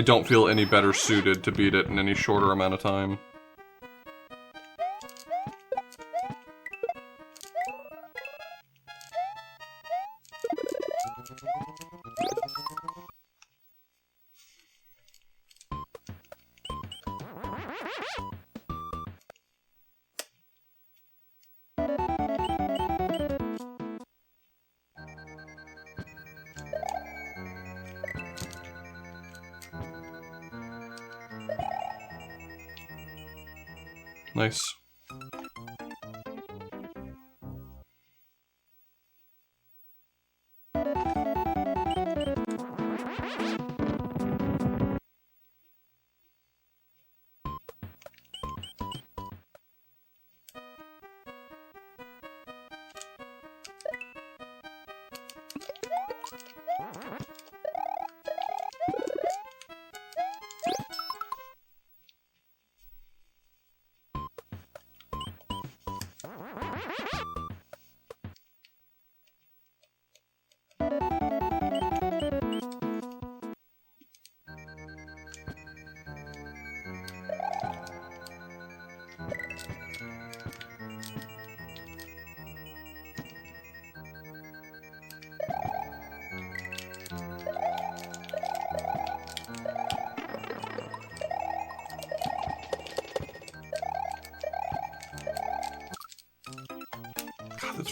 don't feel any better suited to beat it in any shorter amount of time. Nice.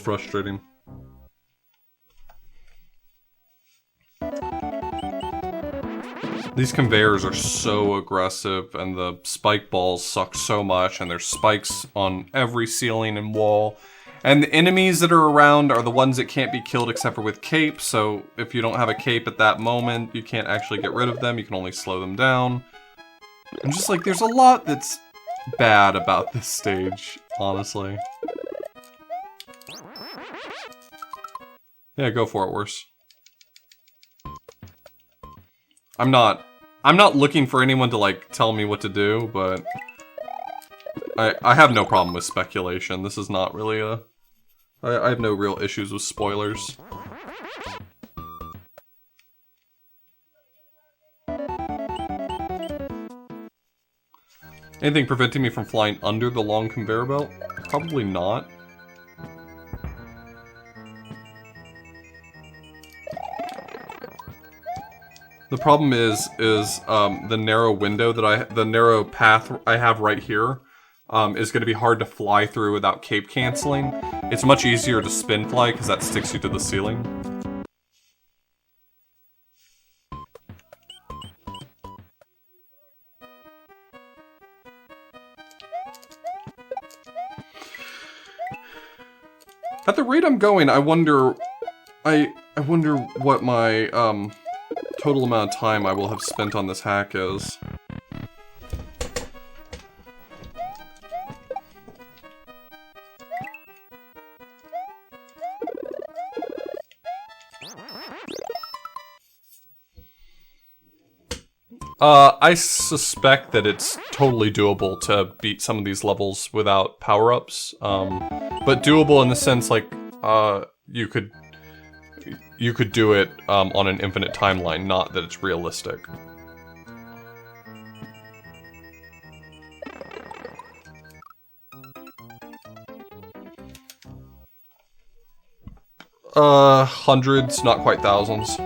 frustrating. These conveyors are so aggressive, and the spike balls suck so much, and there's spikes on every ceiling and wall. And the enemies that are around are the ones that can't be killed except for with cape, so if you don't have a cape at that moment, you can't actually get rid of them, you can only slow them down. I'm just like, there's a lot that's bad about this stage, honestly. Yeah, go for it, worse. I'm not looking for anyone to, like, tell me what to do, but I have no problem with speculation. This is not really a... I have no real issues with spoilers. Anything preventing me from flying under the long conveyor belt? Probably not. The problem is the narrow window that the narrow path I have right here is going to be hard to fly through without cape canceling. It's much easier to spin fly because that sticks you to the ceiling. At the rate I'm going, I wonder what my total amount of time I will have spent on this hack is. I suspect that it's totally doable to beat some of these levels without power-ups, but doable in the sense, like, you could do it on an infinite timeline, not that it's realistic. Hundreds, not quite thousands.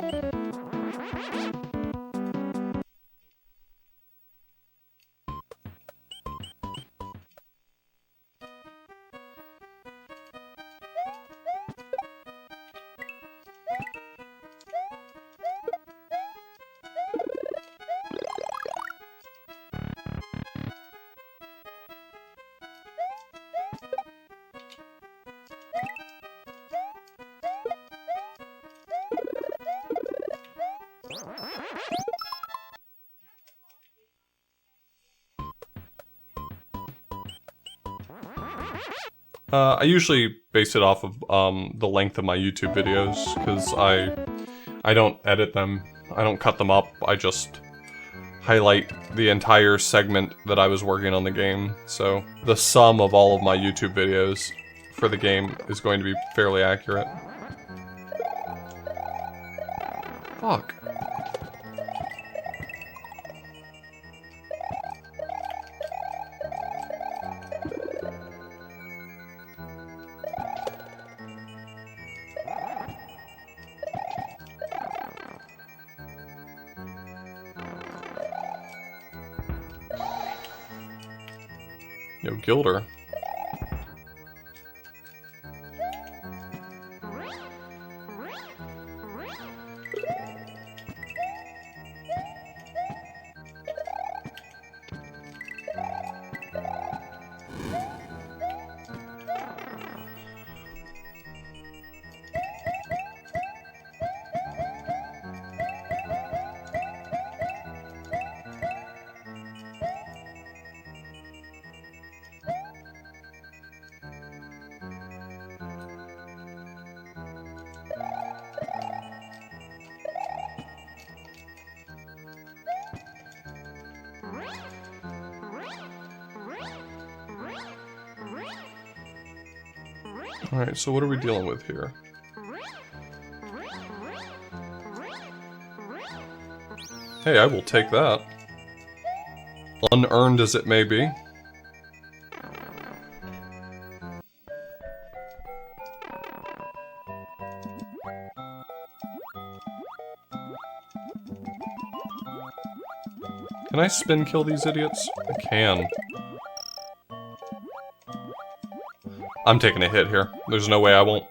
I usually base it off of the length of my YouTube videos, because I don't edit them, I don't cut them up, I just highlight the entire segment that I was working on the game, so the sum of all of my YouTube videos for the game is going to be fairly accurate. Fuck. Yo, Gilder. Alright, so what are we dealing with here? Hey, I will take that. Unearned as it may be. Can I spin kill these idiots? I can. I'm taking a hit here. There's no way I won't.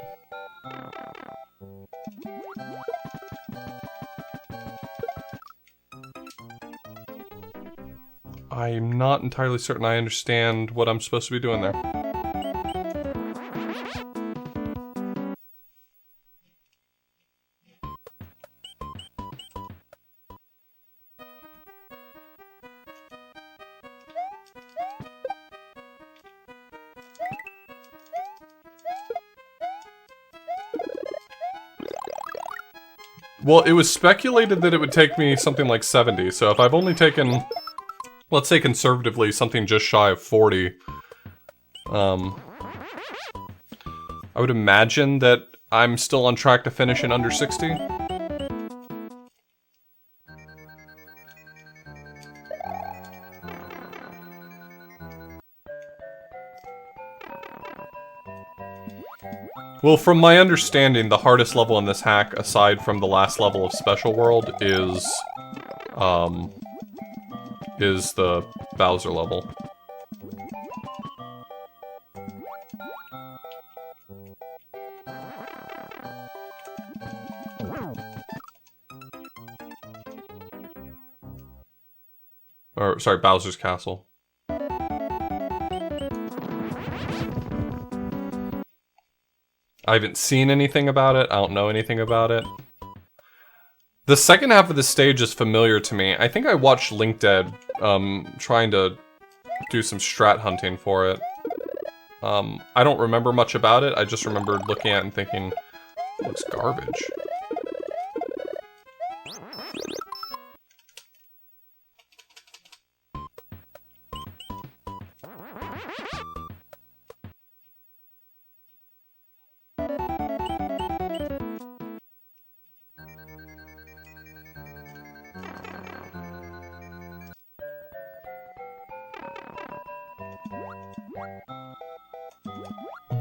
I'm not entirely certain I understand what I'm supposed to be doing there. Well, it was speculated that it would take me something like 70, so if I've only taken, let's say conservatively, something just shy of 40, I would imagine that I'm still on track to finish in under 60. Well, from my understanding, the hardest level in this hack, aside from the last level of Special World, is the Bowser level. Or, sorry, Bowser's Castle. I haven't seen anything about it. I don't know anything about it. The second half of the stage is familiar to me. I think I watched LinkDead trying to do some strat hunting for it. I don't remember much about it. I just remember looking at it and thinking, it looks garbage.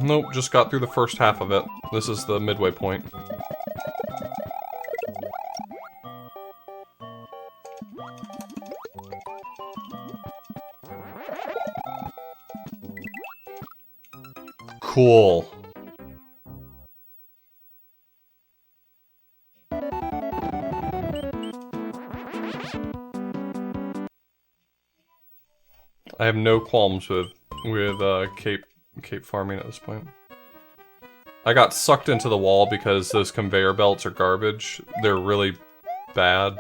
Nope, just got through the first half of it. This is the midway point. Cool. I have no qualms with cape farming at this point. I got sucked into the wall because those conveyor belts are garbage. They're really bad.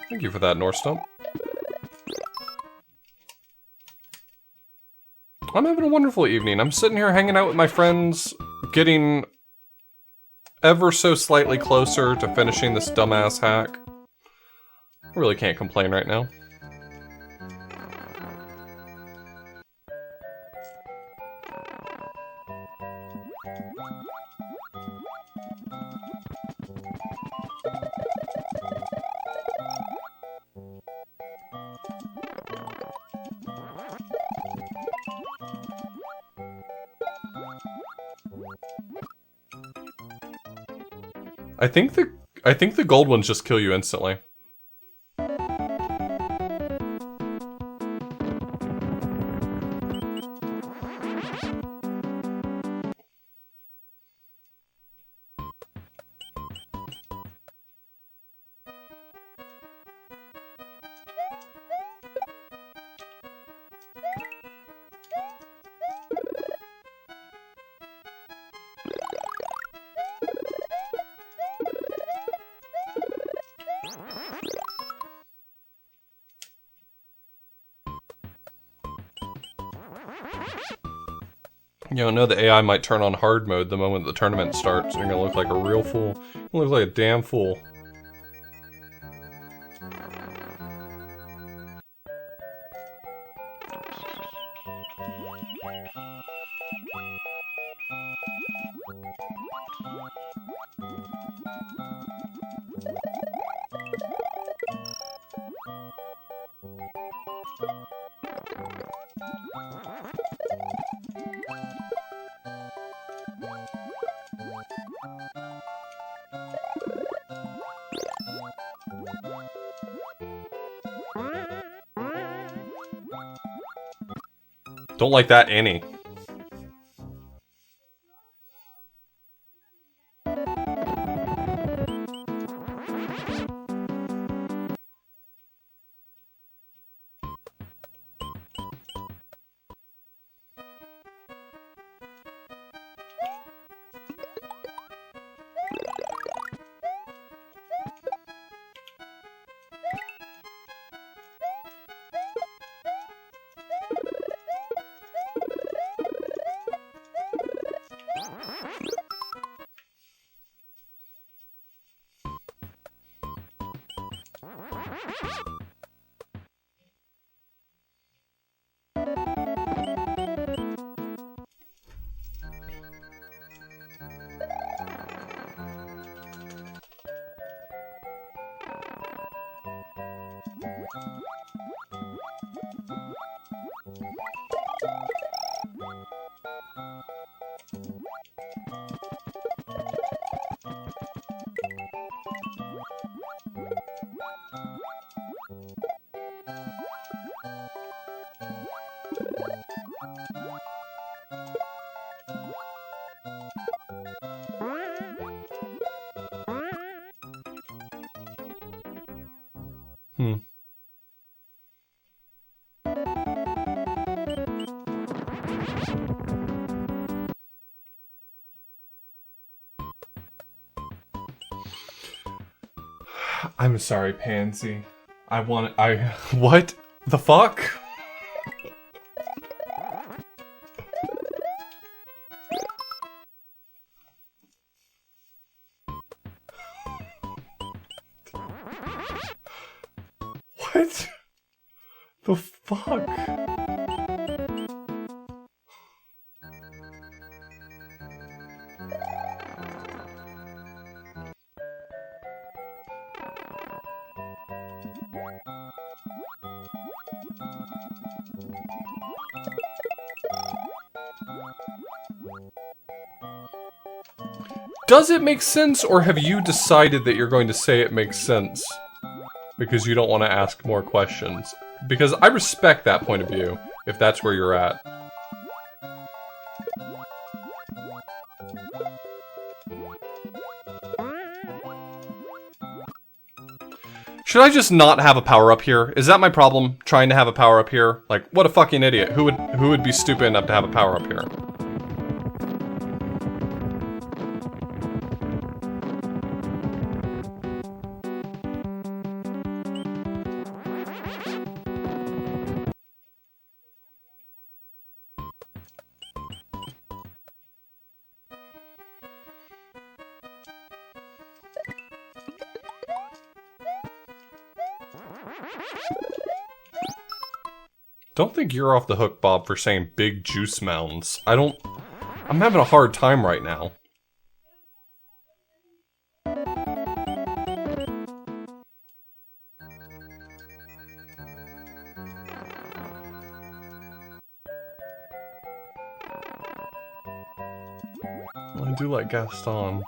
Thank you for that, North Stump. I'm having a wonderful evening. I'm sitting here hanging out with my friends, getting ever so slightly closer to finishing this dumbass hack. I really can't complain right now. I think the gold ones just kill you instantly. You don't know, the AI might turn on hard mode the moment the tournament starts. You're gonna look like a real fool. You look like a damn fool. Don't like that any. I'm sorry, Pansy. What the fuck? What the fuck? Does it make sense, or have you decided that you're going to say it makes sense? Because you don't want to ask more questions. Because I respect that point of view, if that's where you're at. Should I just not have a power-up here? Is that my problem, trying to have a power-up here? Like, what a fucking idiot. Who would be stupid enough to have a power-up here? Don't think you're off the hook, Bob, for saying big juice mounds. I'm having a hard time right now. I do like Gaston.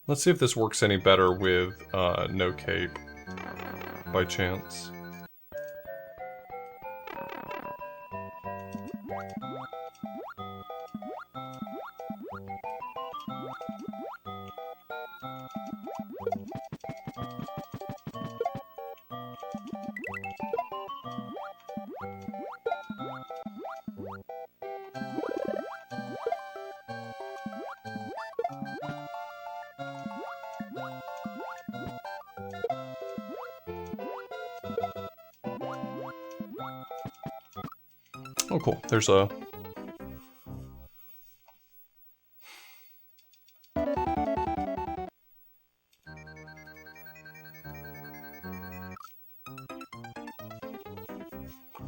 Let's see if this works any better with no cape, by chance. Oh, cool. There's a...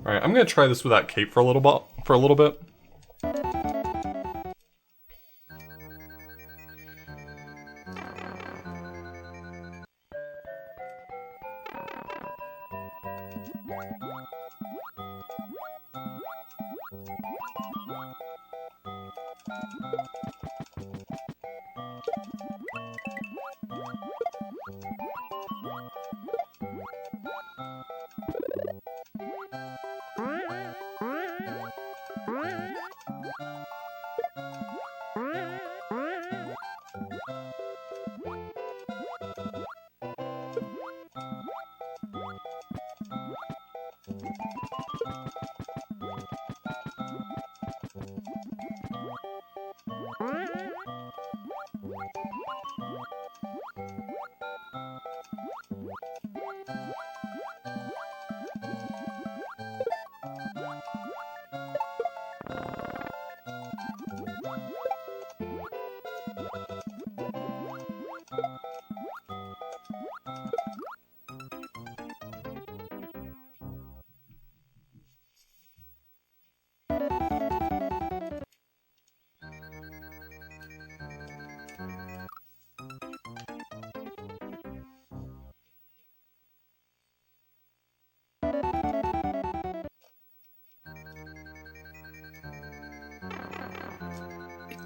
Alright, I'm gonna try this without cape for a little bit.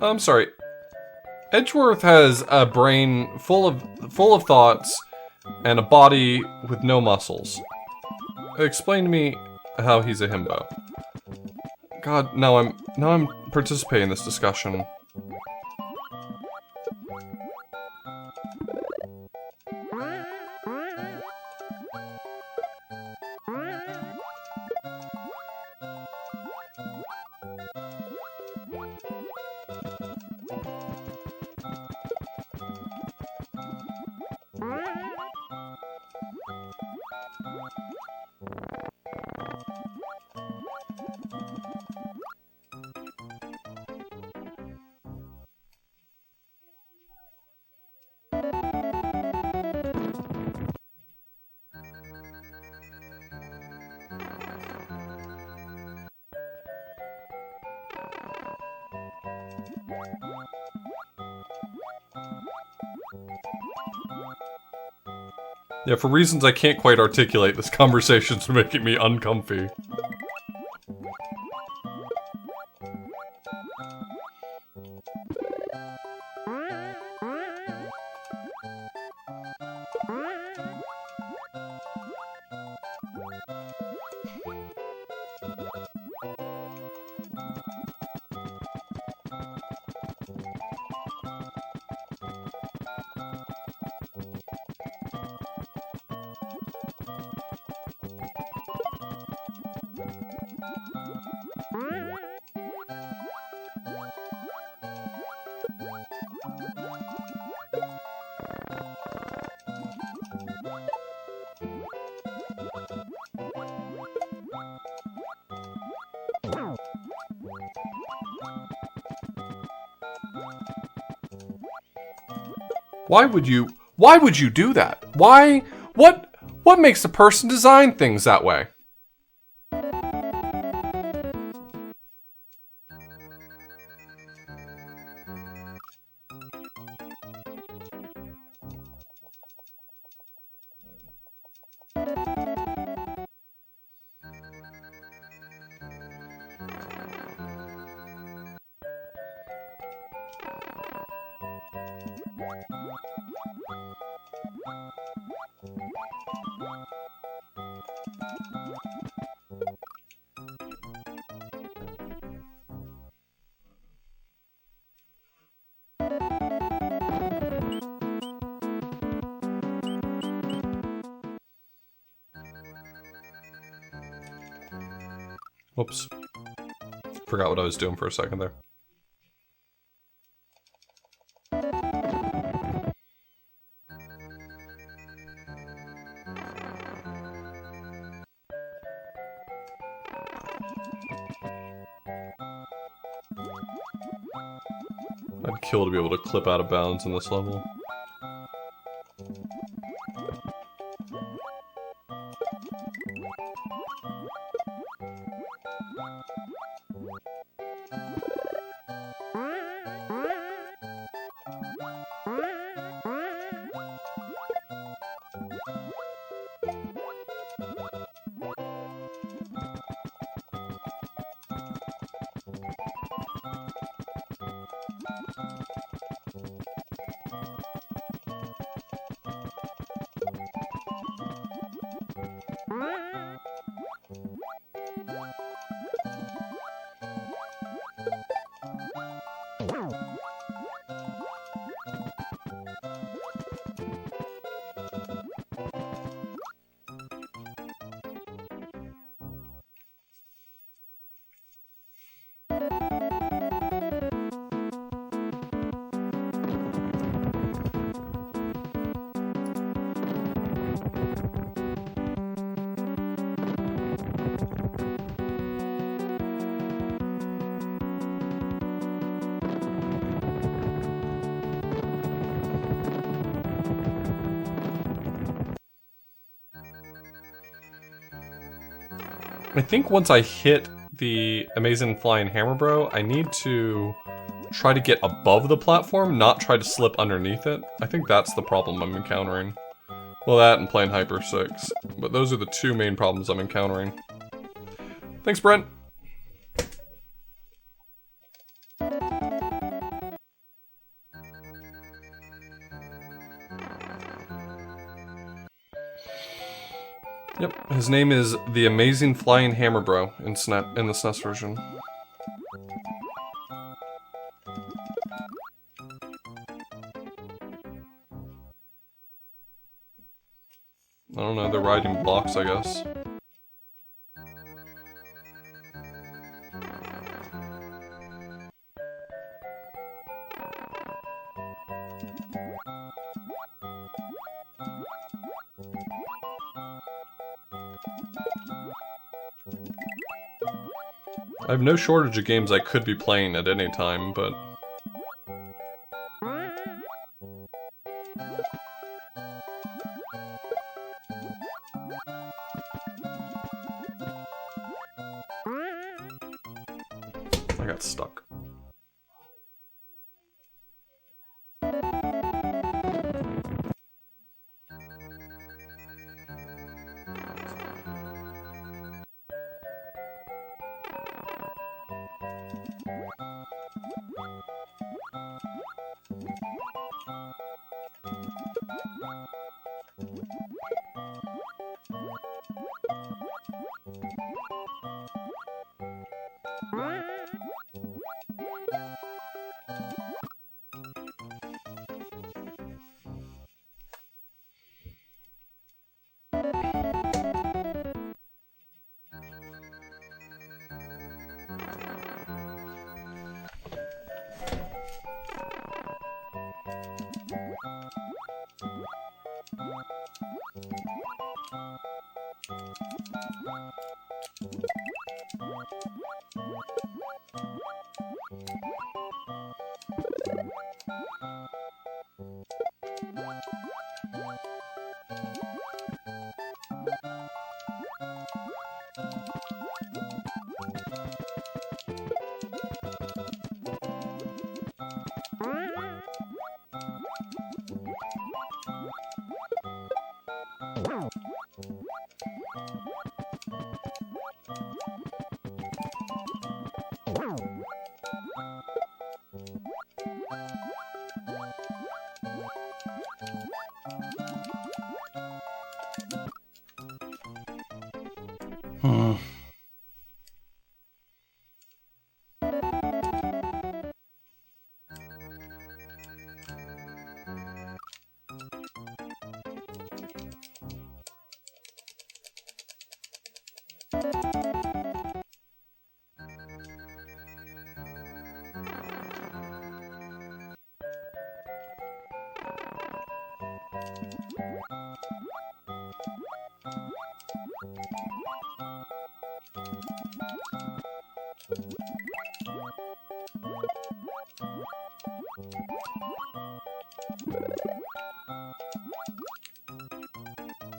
I'm sorry. Edgeworth has a brain full of thoughts and a body with no muscles. Explain to me how he's a himbo. God, now I'm participating in this discussion. Yeah, for reasons I can't quite articulate, this conversation's making me uncomfy. Why would you do that? What makes a person design things that way? Whoops. Forgot what I was doing for a second there. I'd kill to be able to clip out of bounds in this level. I think once I hit the Amazing Flying Hammer Bro, I need to try to get above the platform, not try to slip underneath it. I think that's the problem I'm encountering. Well, that and playing Hyper 6. But those are the two main problems I'm encountering. Thanks, Brent! Yep, his name is the Amazing Flying Hammer Bro in the SNES version. I don't know, they're riding blocks, I guess. I have no shortage of games I could be playing at any time, but... I got stuck.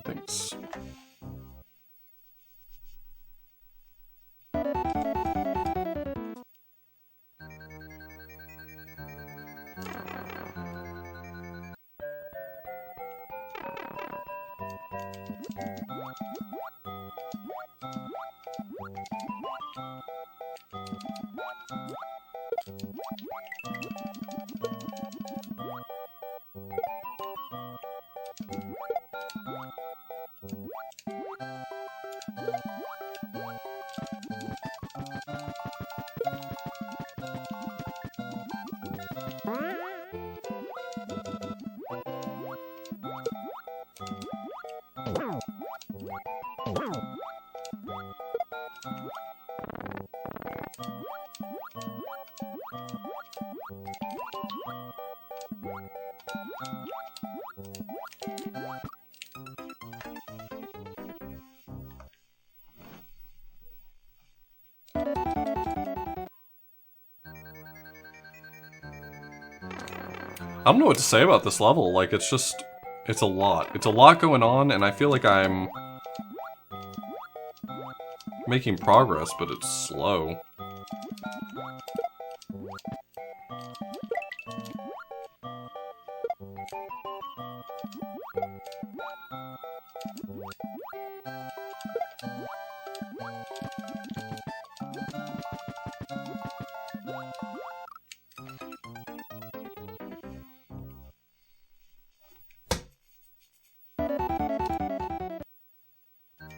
Thanks. I don't know what to say about this level, like, it's just... It's a lot. It's a lot going on, and I feel like I'm... making progress, but it's slow.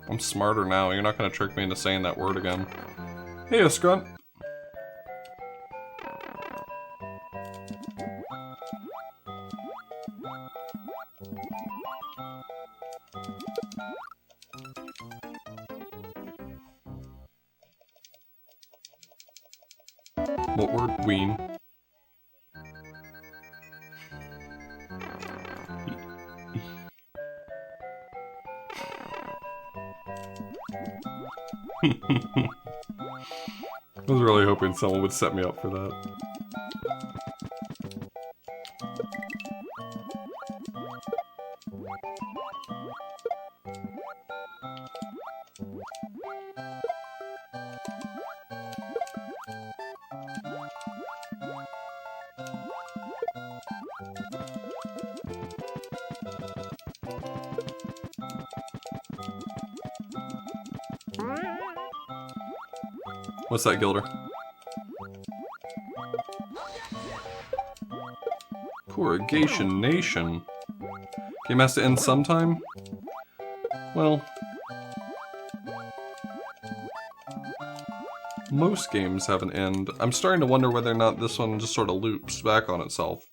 I'm smarter now. You're not gonna trick me into saying that word again. Hey, Skrunt. What word? Ween. I was really hoping someone would set me up for that. What's that, Gilder? Corrugation Nation. Game has to end sometime? Well, most games have an end. I'm starting to wonder whether or not this one just sort of loops back on itself.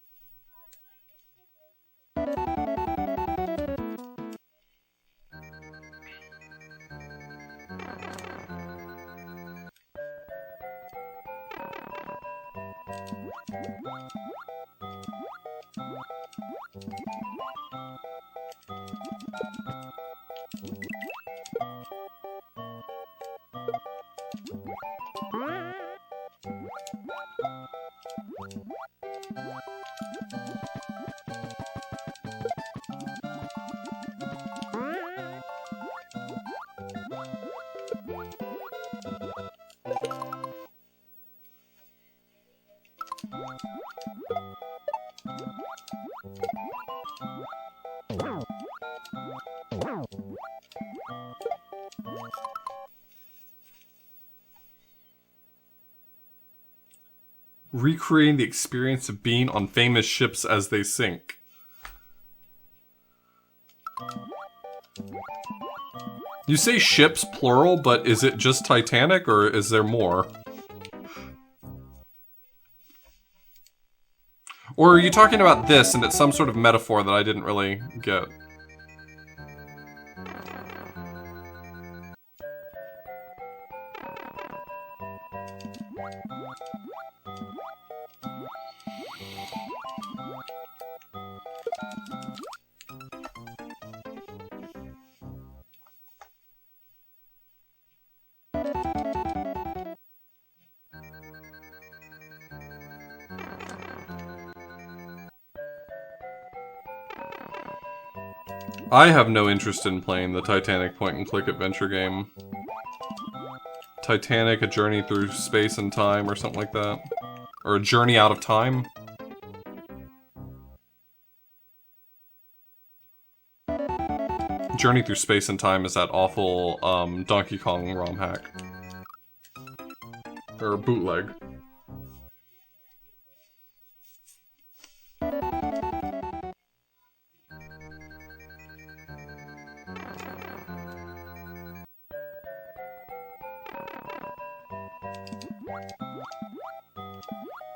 Recreating the experience of being on famous ships as they sink. You say ships plural, but is it just Titanic or is there more? Or are you talking about this and it's some sort of metaphor that I didn't really get? I have no interest in playing the Titanic point-and-click adventure game. Titanic, A Journey Through Space and Time, or something like that. Or A Journey Out of Time. Journey Through Space and Time is that awful Donkey Kong Romhack. Or bootleg.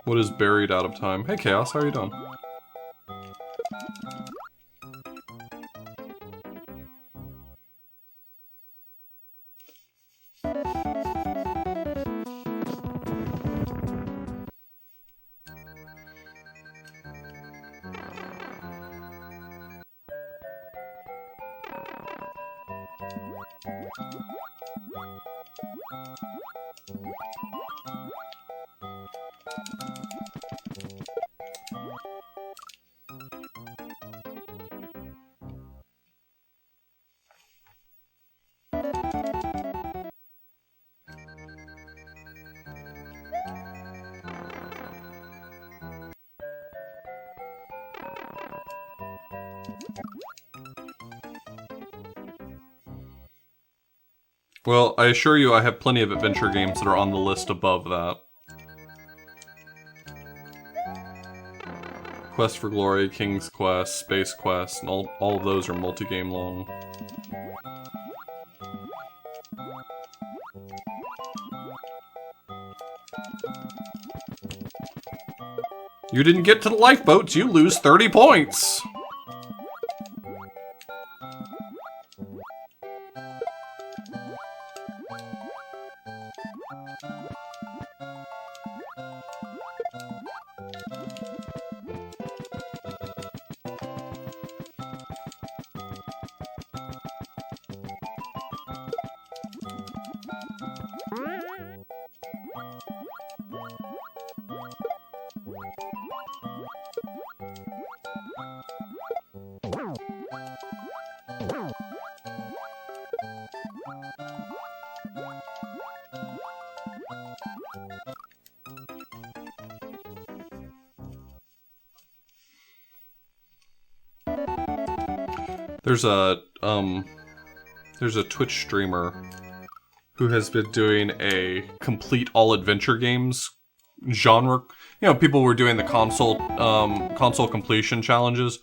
What is buried out of time? Hey Chaos, how are you doing? Well, I assure you I have plenty of adventure games that are on the list above that. Quest for Glory, King's Quest, Space Quest, and all of those are multi-game long. You didn't get to the lifeboats, you lose 30 points! There's a Twitch streamer who has been doing a complete all adventure games genre. You know, people were doing the console completion challenges.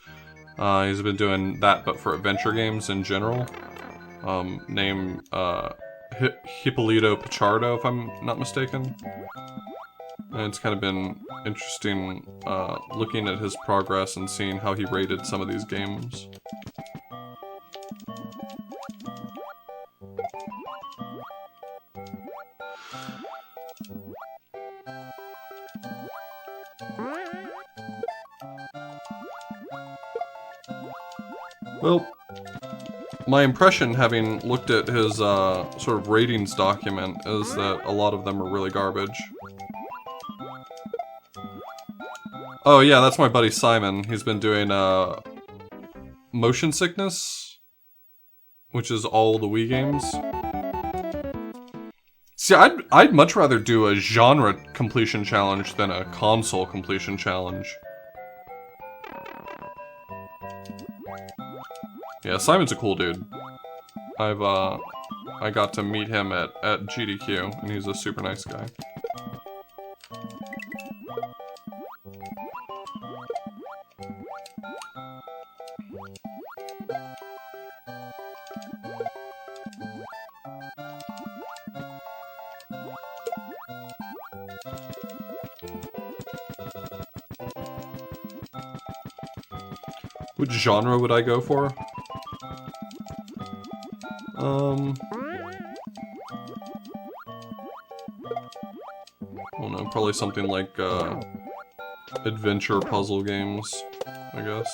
He's been doing that, but for adventure games in general. Named Hippolito Pichardo, if I'm not mistaken. And it's kind of been interesting looking at his progress and seeing how he rated some of these games. Well, my impression, having looked at his sort of ratings document, is that a lot of them are really garbage. Oh yeah, that's my buddy Simon. He's been doing Motion Sickness, which is all the Wii games. See, I'd much rather do a genre completion challenge than a console completion challenge. Yeah, Simon's a cool dude. I got to meet him at GDQ, and he's a super nice guy. Which genre would I go for? I don't know, probably something like, adventure puzzle games, I guess.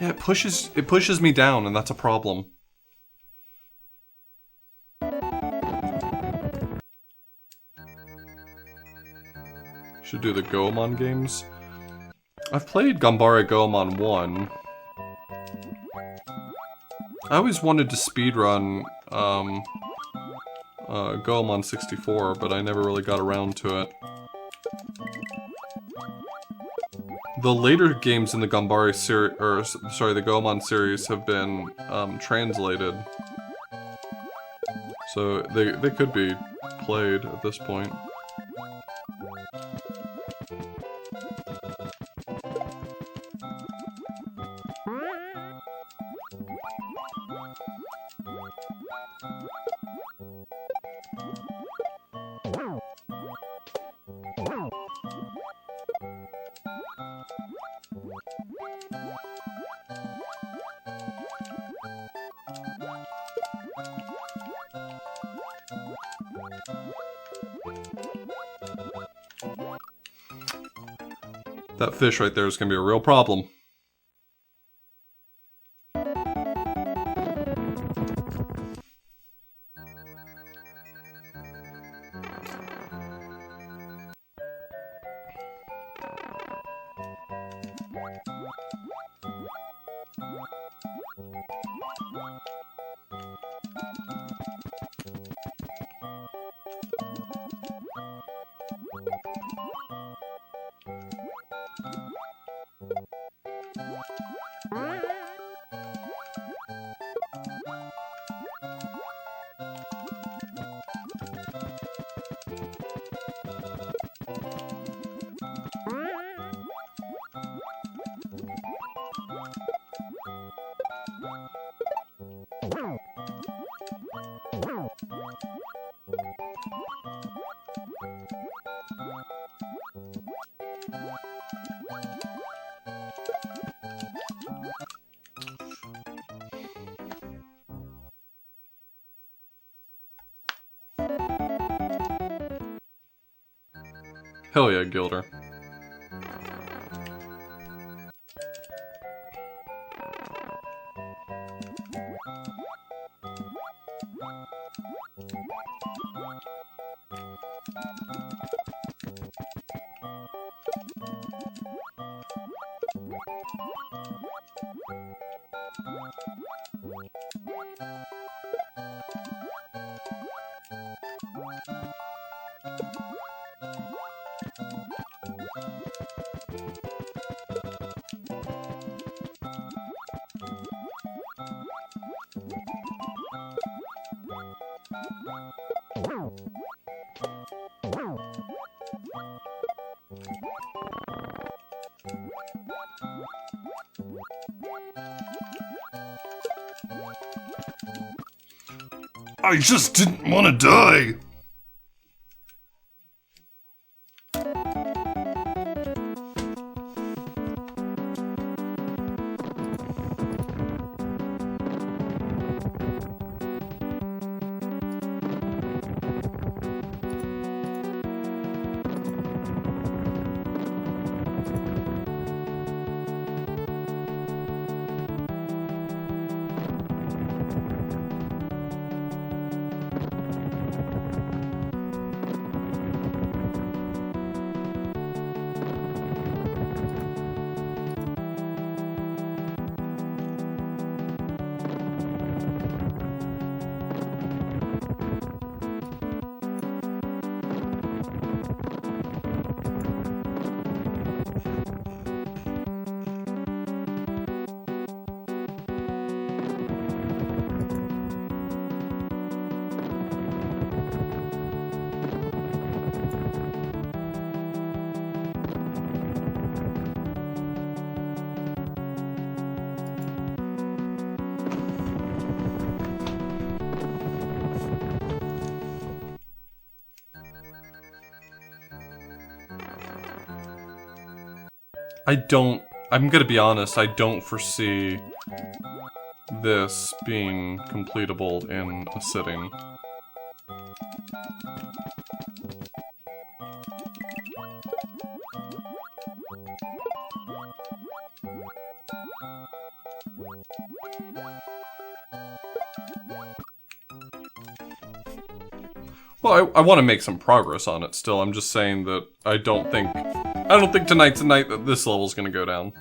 Yeah, it pushes me down, and that's a problem. Should do the Goemon games. I've played Gambare Goemon 1. I always wanted to speedrun Goemon 64, but I never really got around to it. The later games in the Gambare series, or sorry, the Goemon series have been translated, so they could be played at this point. That fish right there is going to be a real problem. Hell yeah, Gilder. I just didn't want to die! I'm gonna be honest, I don't foresee this being completable in a sitting. Well, I want to make some progress on it still. I'm just saying that I don't think tonight's the night that this level's gonna go down.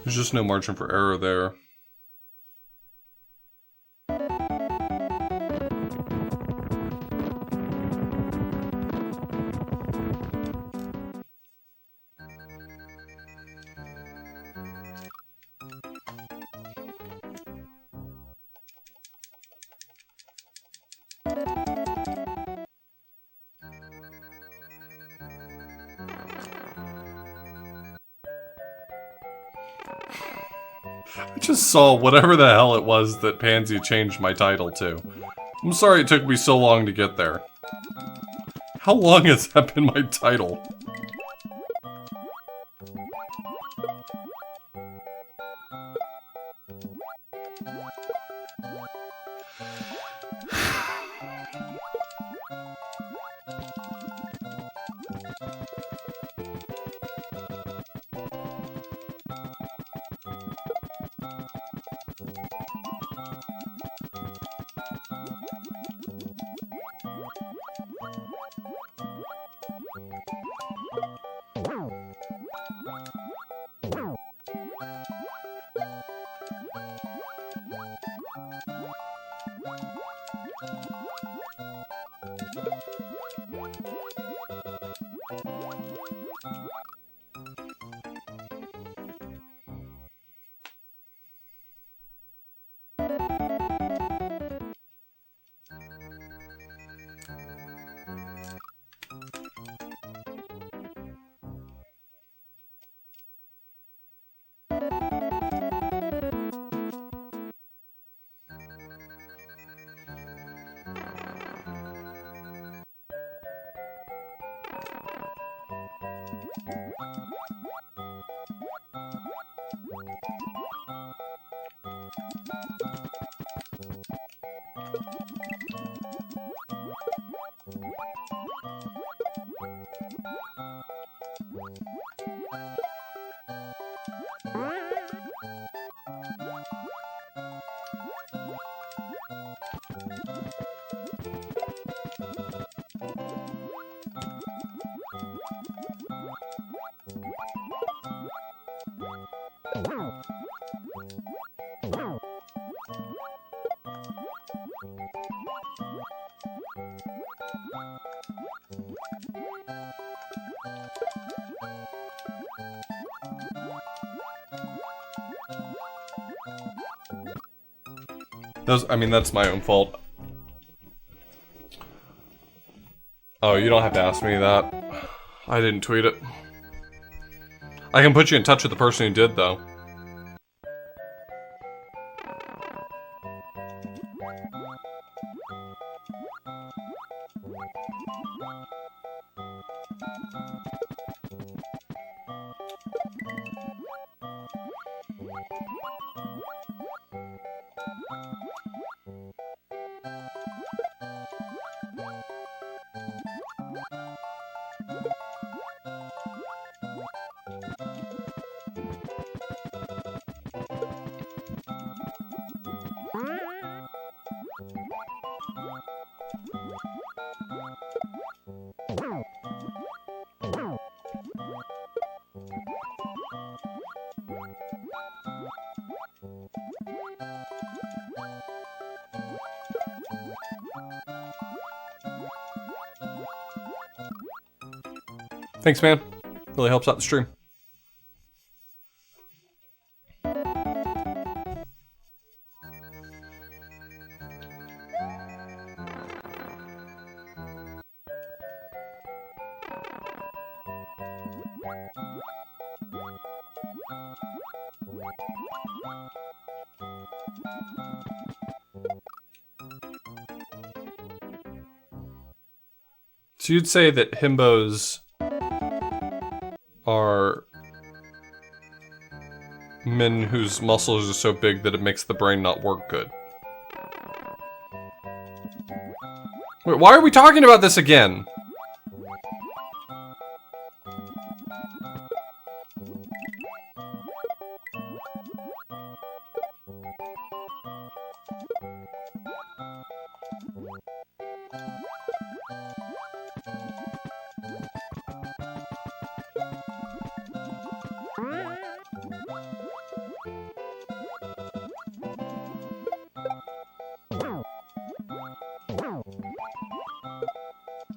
There's just no margin for error there. I just saw whatever the hell it was that Pansy changed my title to. I'm sorry it took me so long to get there. How long has that been my title? I mean, that's my own fault. Oh, you don't have to ask me that. I didn't tweet it. I can put you in touch with the person who did, though. Thanks, man. Really helps out the stream. So you'd say that himbos are men whose muscles are so big that it makes the brain not work good. Wait, why are we talking about this again?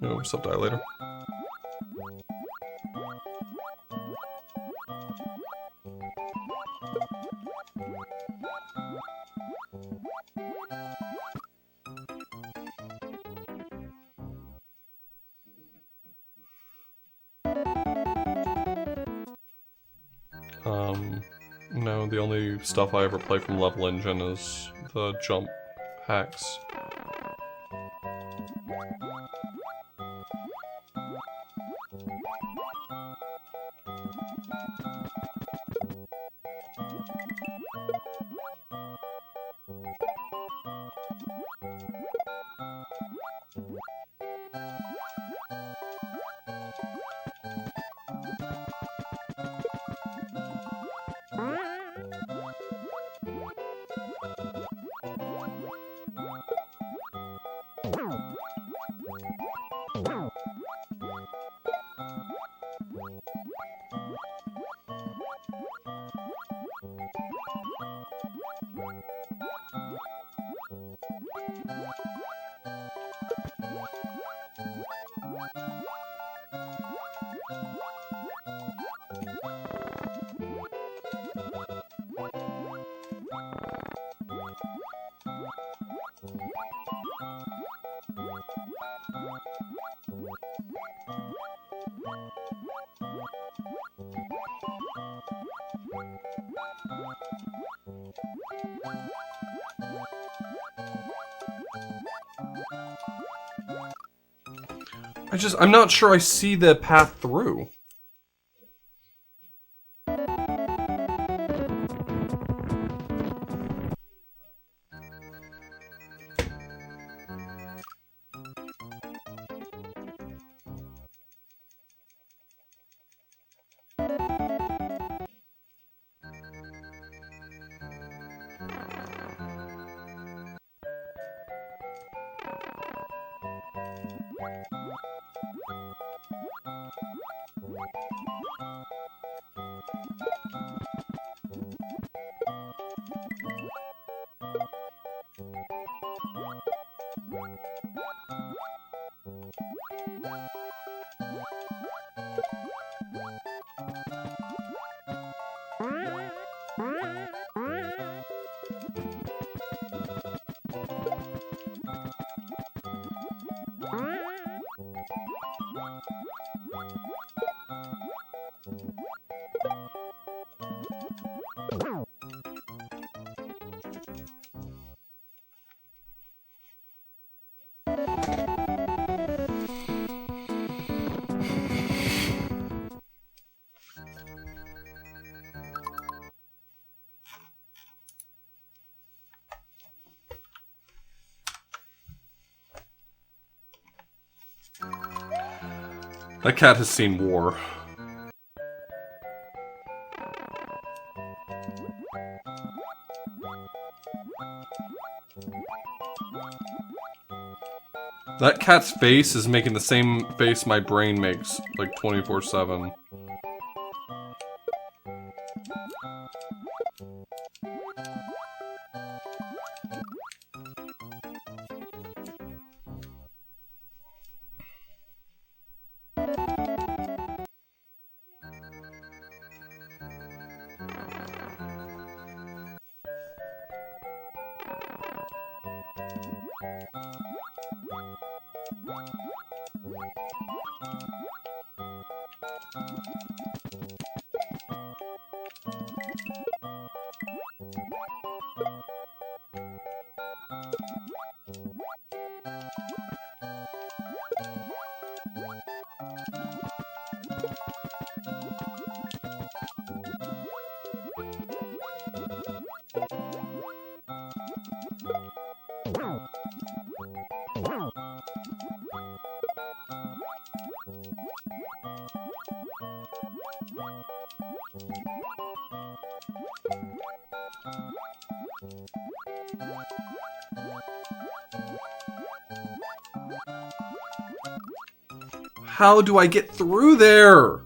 Oh, subdilator. No, the only stuff I ever play from Level Engine is the jump hacks. I'm not sure I see the path through. That cat has seen war. That cat's face is making the same face my brain makes, like 24/7. How do I get through there?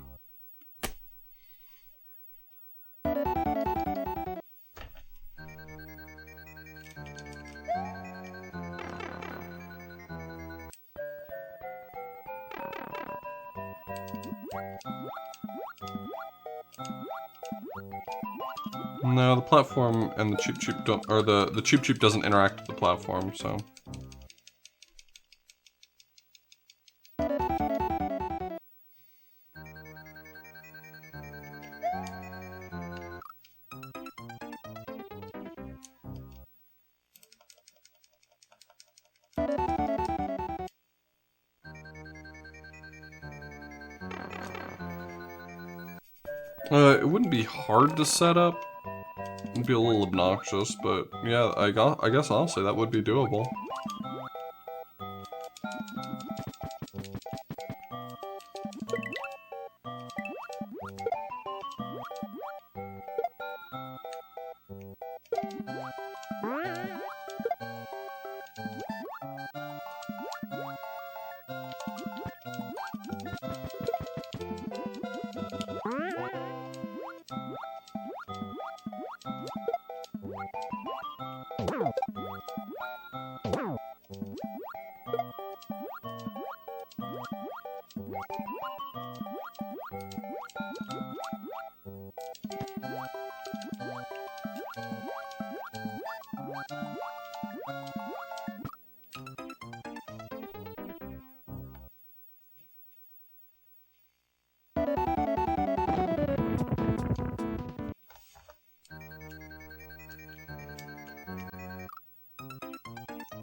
No, the platform and the Choop Choop don't, or the Choop Choop doesn't interact with the platform, so. It wouldn't be hard to set up. It'd be a little obnoxious, but yeah, I guess honestly that would be doable.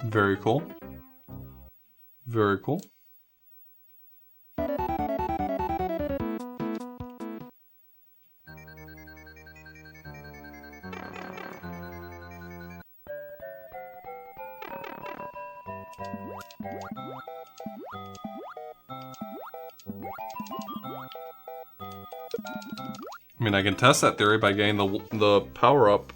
Very cool. Very cool. I mean, I can test that theory by getting the power up.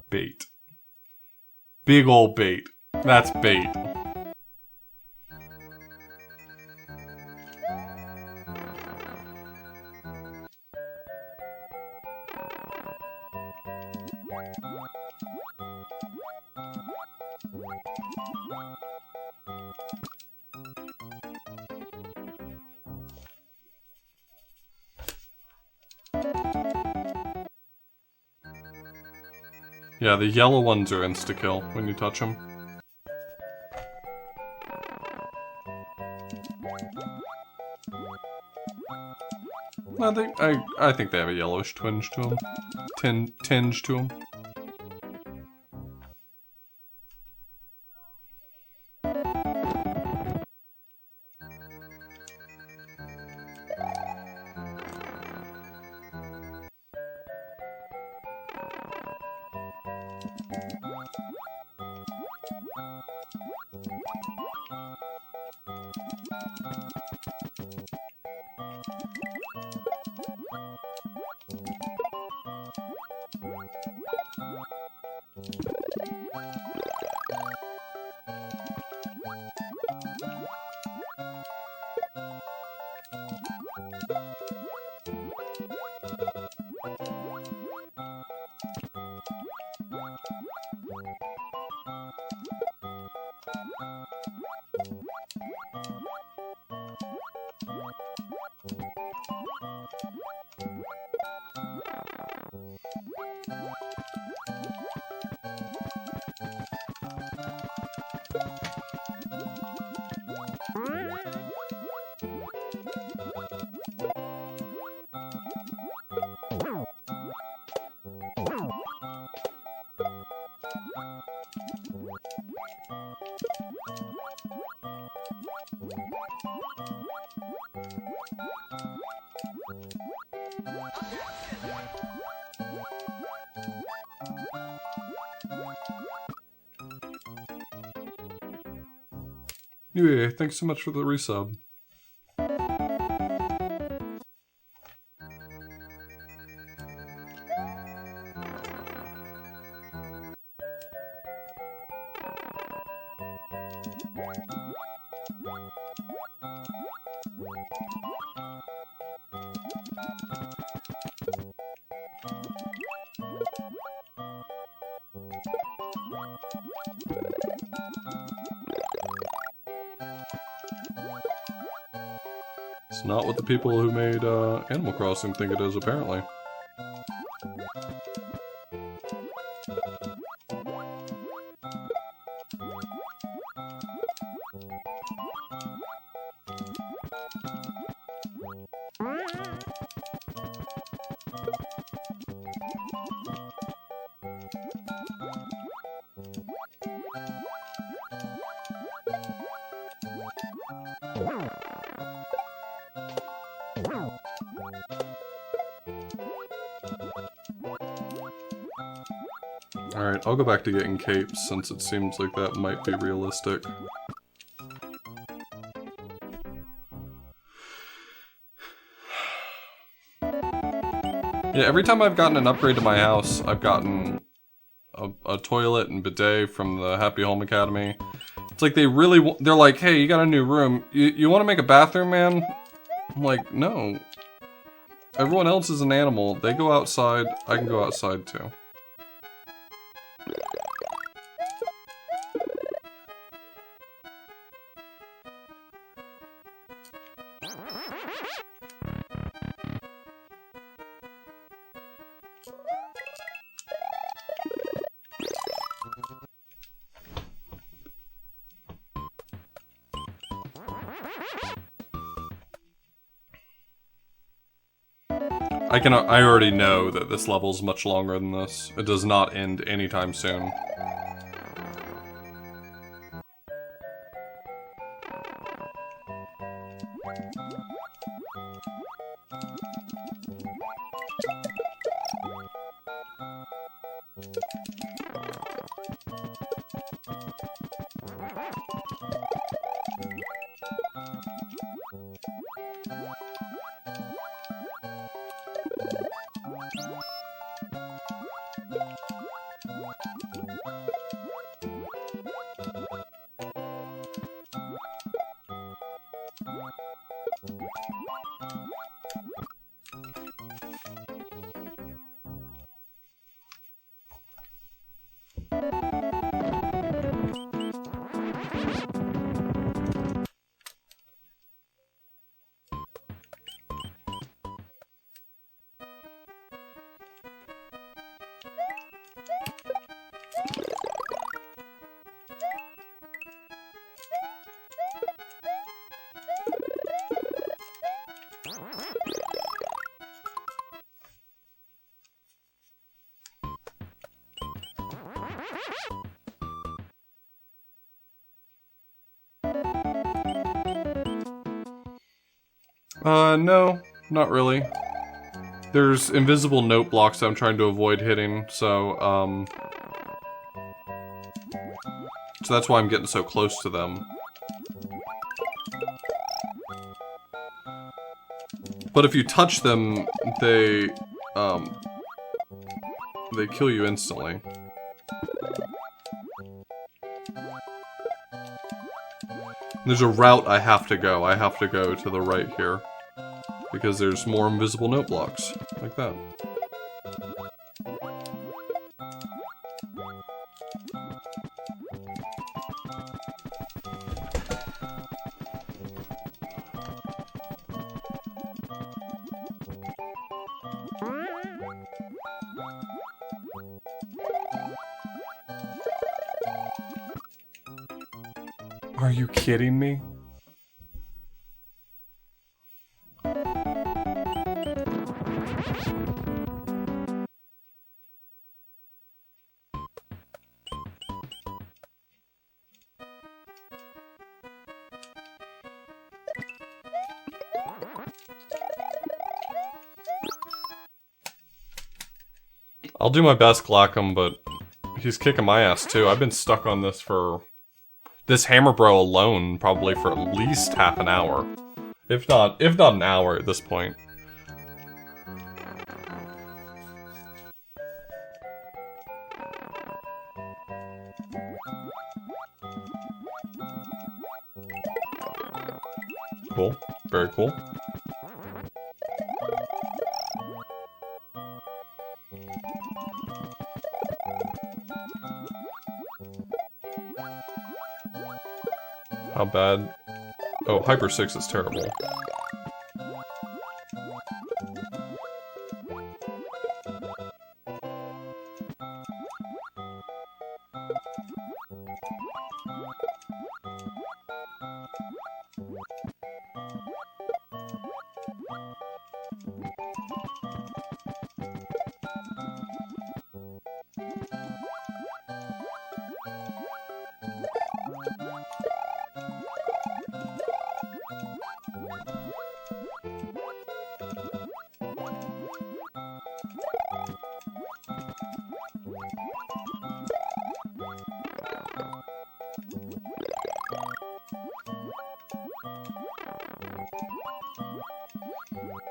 Bait. Big ol' bait. That's bait. Yeah, the yellow ones are insta-kill when you touch them. I think they have a yellowish twinge to them. Tinge to them. Yeah, thanks so much for the resub. It's not what the people who made Animal Crossing think it is, apparently. Alright, I'll go back to getting capes since it seems like that might be realistic. Yeah, every time I've gotten an upgrade to my house, I've gotten a toilet and bidet from the Happy Home Academy. It's like they really they're like, hey, you got a new room. You want to make a bathroom, man? I'm like, no. Everyone else is an animal. They go outside. I can go outside too. I already know that this level is much longer than this. It does not end anytime soon. No, not really. There's invisible note blocks I'm trying to avoid hitting, so that's why I'm getting so close to them. But if you touch them, they kill you instantly. There's a route I have to go. I have to go to the right here. Because there's more invisible note blocks. Like that. Are you kidding me? I'll do my best, Glackham, but he's kicking my ass too. I've been stuck on this for... this Hammer Bro alone, probably for at least half an hour. If not an hour at this point. Cool. Very cool. How bad? Oh, Hyper 6 is terrible.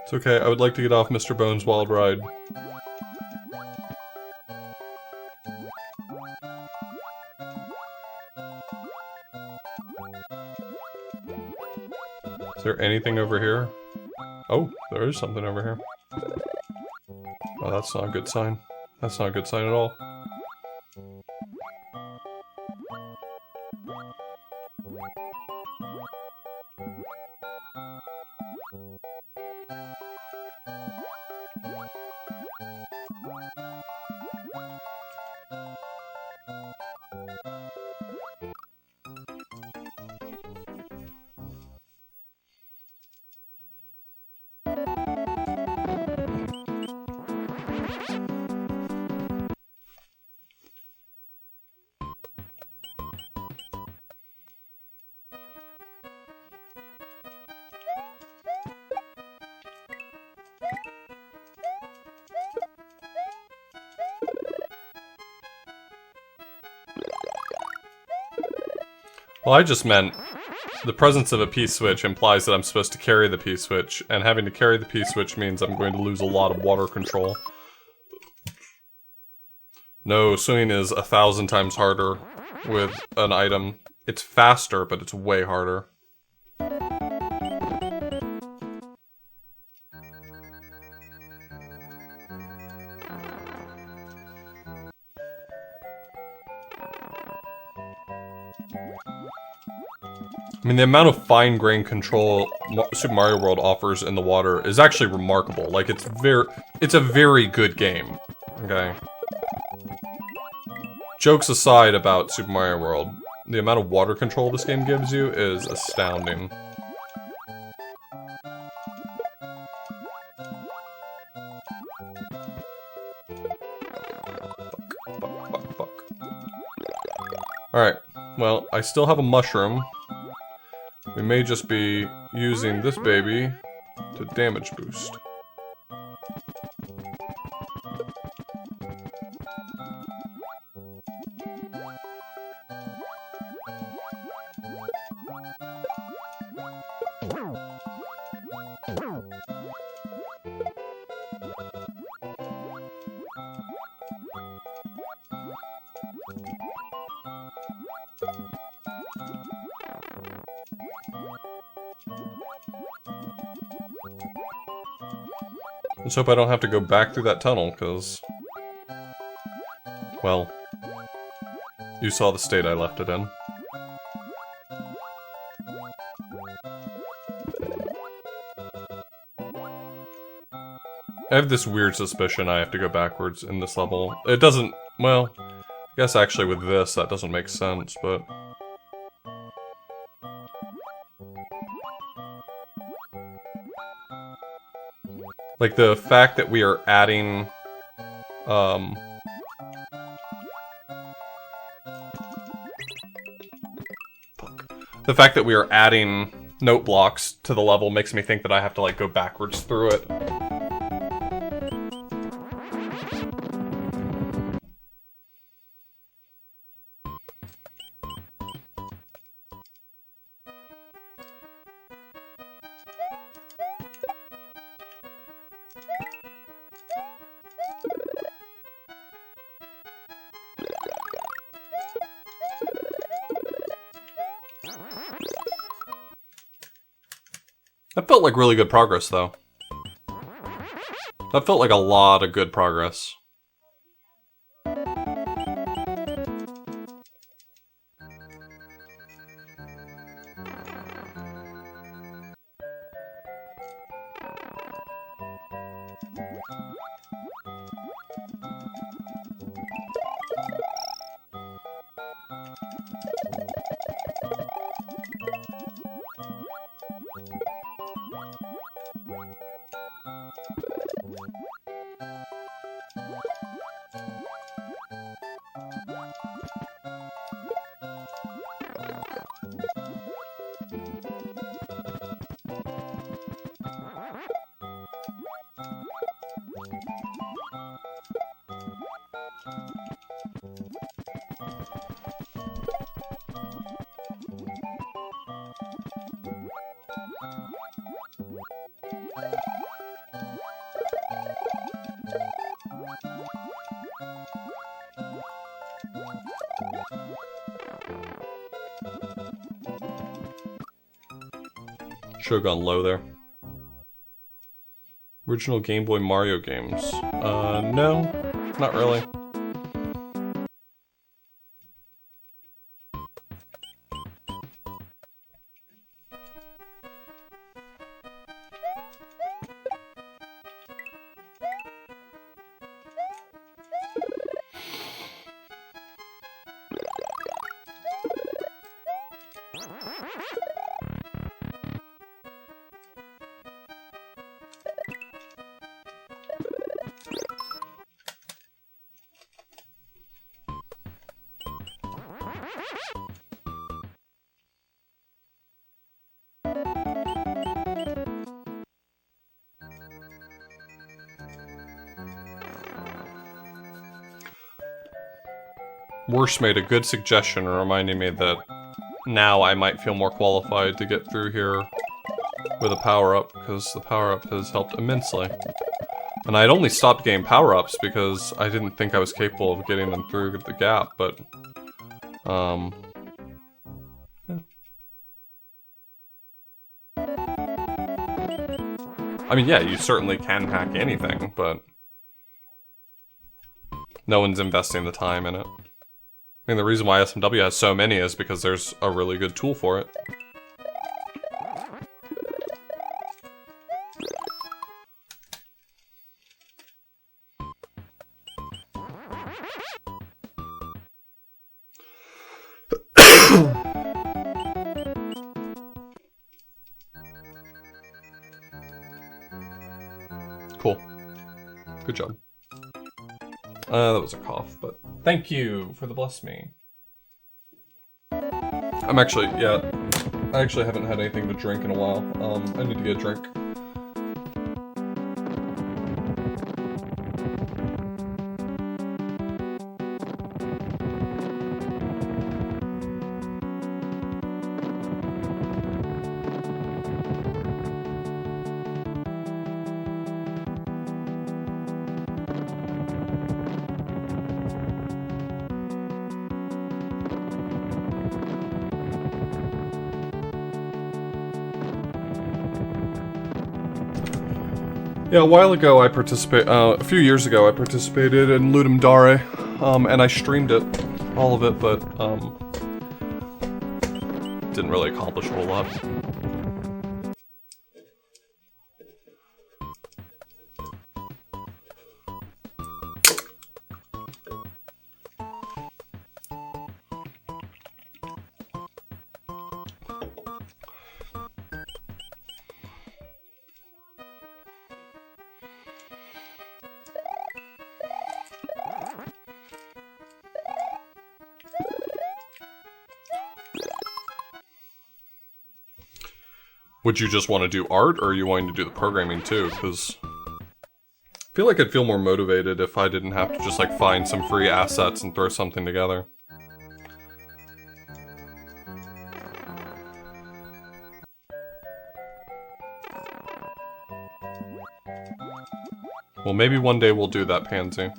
It's okay, I would like to get off Mr. Bones' wild ride. Is there anything over here? Oh, there is something over here. Oh, that's not a good sign. That's not a good sign at all. Well, I just meant the presence of a P-switch implies that I'm supposed to carry the P-switch, and having to carry the P-switch means I'm going to lose a lot of water control. No, swimming is 1,000 times harder with an item. It's faster, but it's way harder. I mean, the amount of fine-grained control Super Mario World offers in the water is actually remarkable. Like, it's a very good game. Okay? Jokes aside about Super Mario World, the amount of water control this game gives you is astounding. Fuck. Alright, well, I still have a mushroom. We may just be using this baby to damage boost. Let's hope I don't have to go back through that tunnel, because... well... you saw the state I left it in. I have this weird suspicion I have to go backwards in this level. It doesn't... well... I guess actually with this that doesn't make sense, but... like, the fact that we are adding, the fact that we are adding note blocks to the level makes me think that I have to, like, go backwards through it. That felt like really good progress, though. That felt like a lot of good progress. Should've gone low there. Original Game Boy Mario games. No, not really. Worse made a good suggestion reminding me that now I might feel more qualified to get through here with a power-up, because the power-up has helped immensely. And I'd only stopped getting power-ups because I didn't think I was capable of getting them through the gap, but... yeah. I mean, yeah, you certainly can hack anything, but... no one's investing the time in it. I mean, the reason why SMW has so many is because there's a really good tool for it. Cool. Good job. That was a cough, but thank you for the bless me. I'm actually, yeah, I actually haven't had anything to drink in a while. I need to get a drink. Yeah, a while ago a few years ago I participated in Ludum Dare, and I streamed it, all of it, but, didn't really accomplish a whole lot. Would you just want to do art, or are you wanting to do the programming too? Because I feel like I'd feel more motivated if I didn't have to just like find some free assets and throw something together. Well, maybe one day we'll do that, Pansy.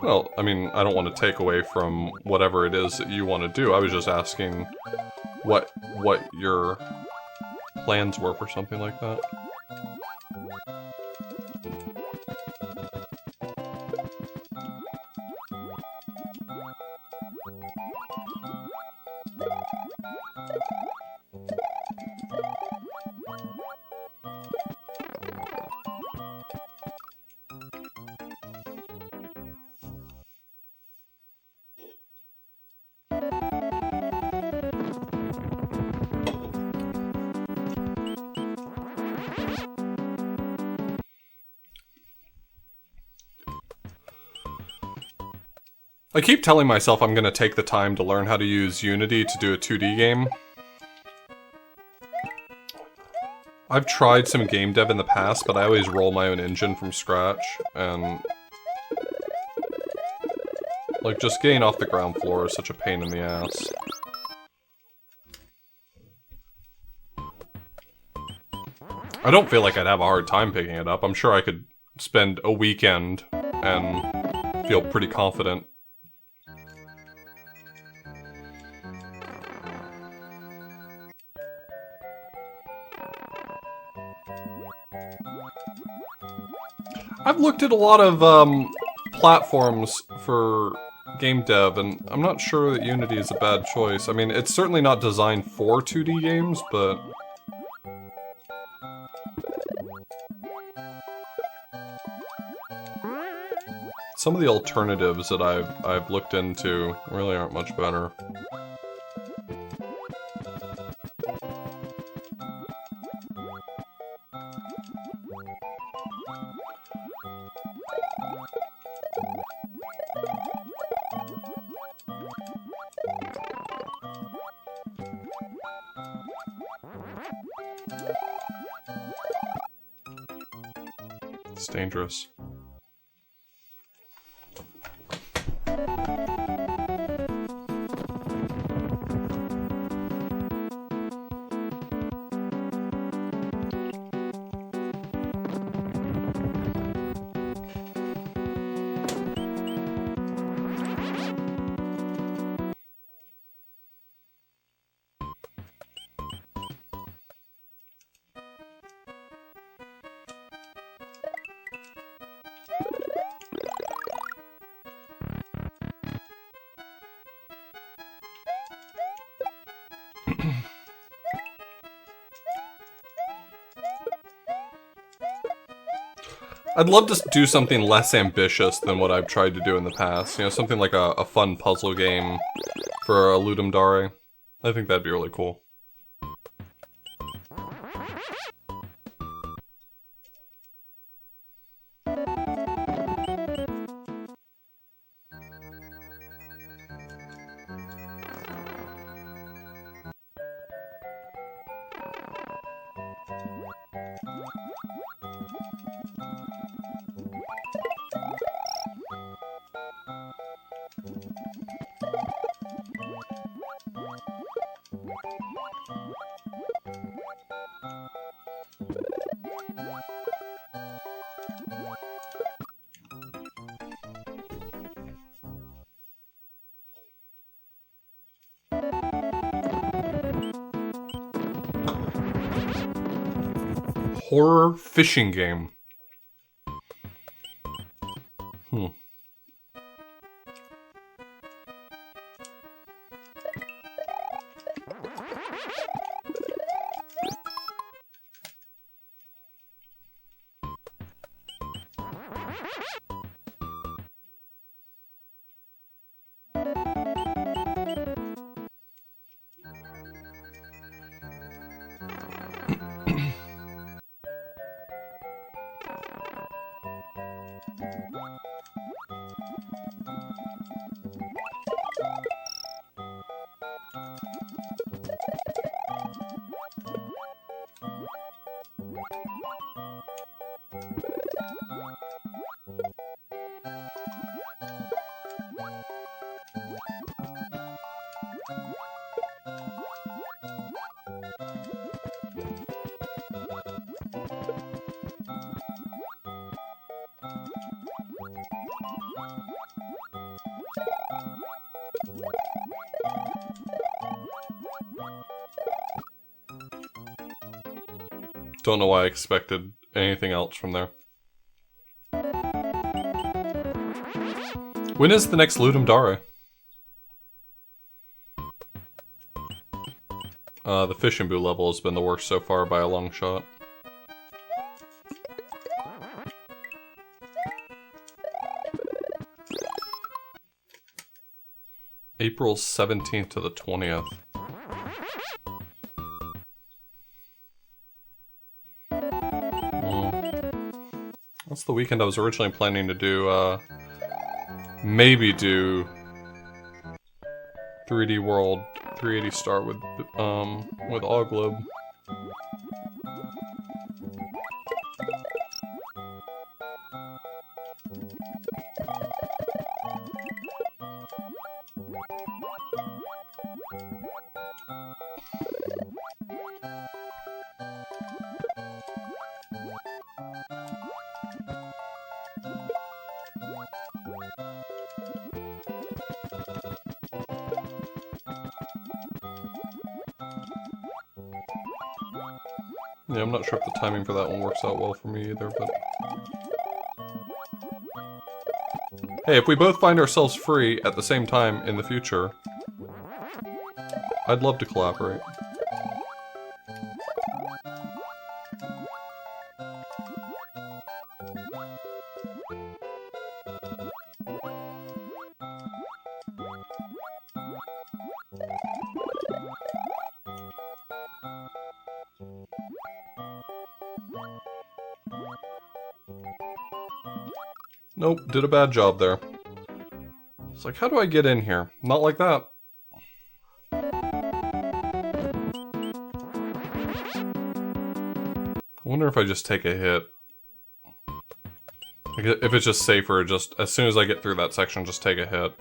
Well, I mean, I don't want to take away from whatever it is that you want to do. I was just asking what your plans were for something like that. I keep telling myself I'm gonna take the time to learn how to use Unity to do a 2D game. I've tried some game dev in the past, but I always roll my own engine from scratch, and... like, just getting off the ground floor is such a pain in the ass. I don't feel like I'd have a hard time picking it up. I'm sure I could spend a weekend and feel pretty confident. I've looked at a lot of platforms for game dev, and I'm not sure that Unity is a bad choice. I mean, it's certainly not designed for 2D games, but... some of the alternatives that I've looked into really aren't much better. It's dangerous. I'd love to do something less ambitious than what I've tried to do in the past. You know, something like a fun puzzle game for a Ludum Dare. I think that'd be really cool. Horror fishing game. Don't know why I expected anything else from there. When is the next Ludum Dare? The Fishing Boo level has been the worst so far by a long shot. April 17th to the 20th. That's the weekend I was originally planning to do, maybe do 3D World 380 Star with Oglobe. Yeah, I'm not sure if the timing for that one works out well for me either, but... Hey, if we both find ourselves free at the same time in the future, I'd love to collaborate. Nope, did a bad job there. It's like, how do I get in here? Not like that. I wonder if I just take a hit. Like, if it's just safer, just as soon as I get through that section, just take a hit.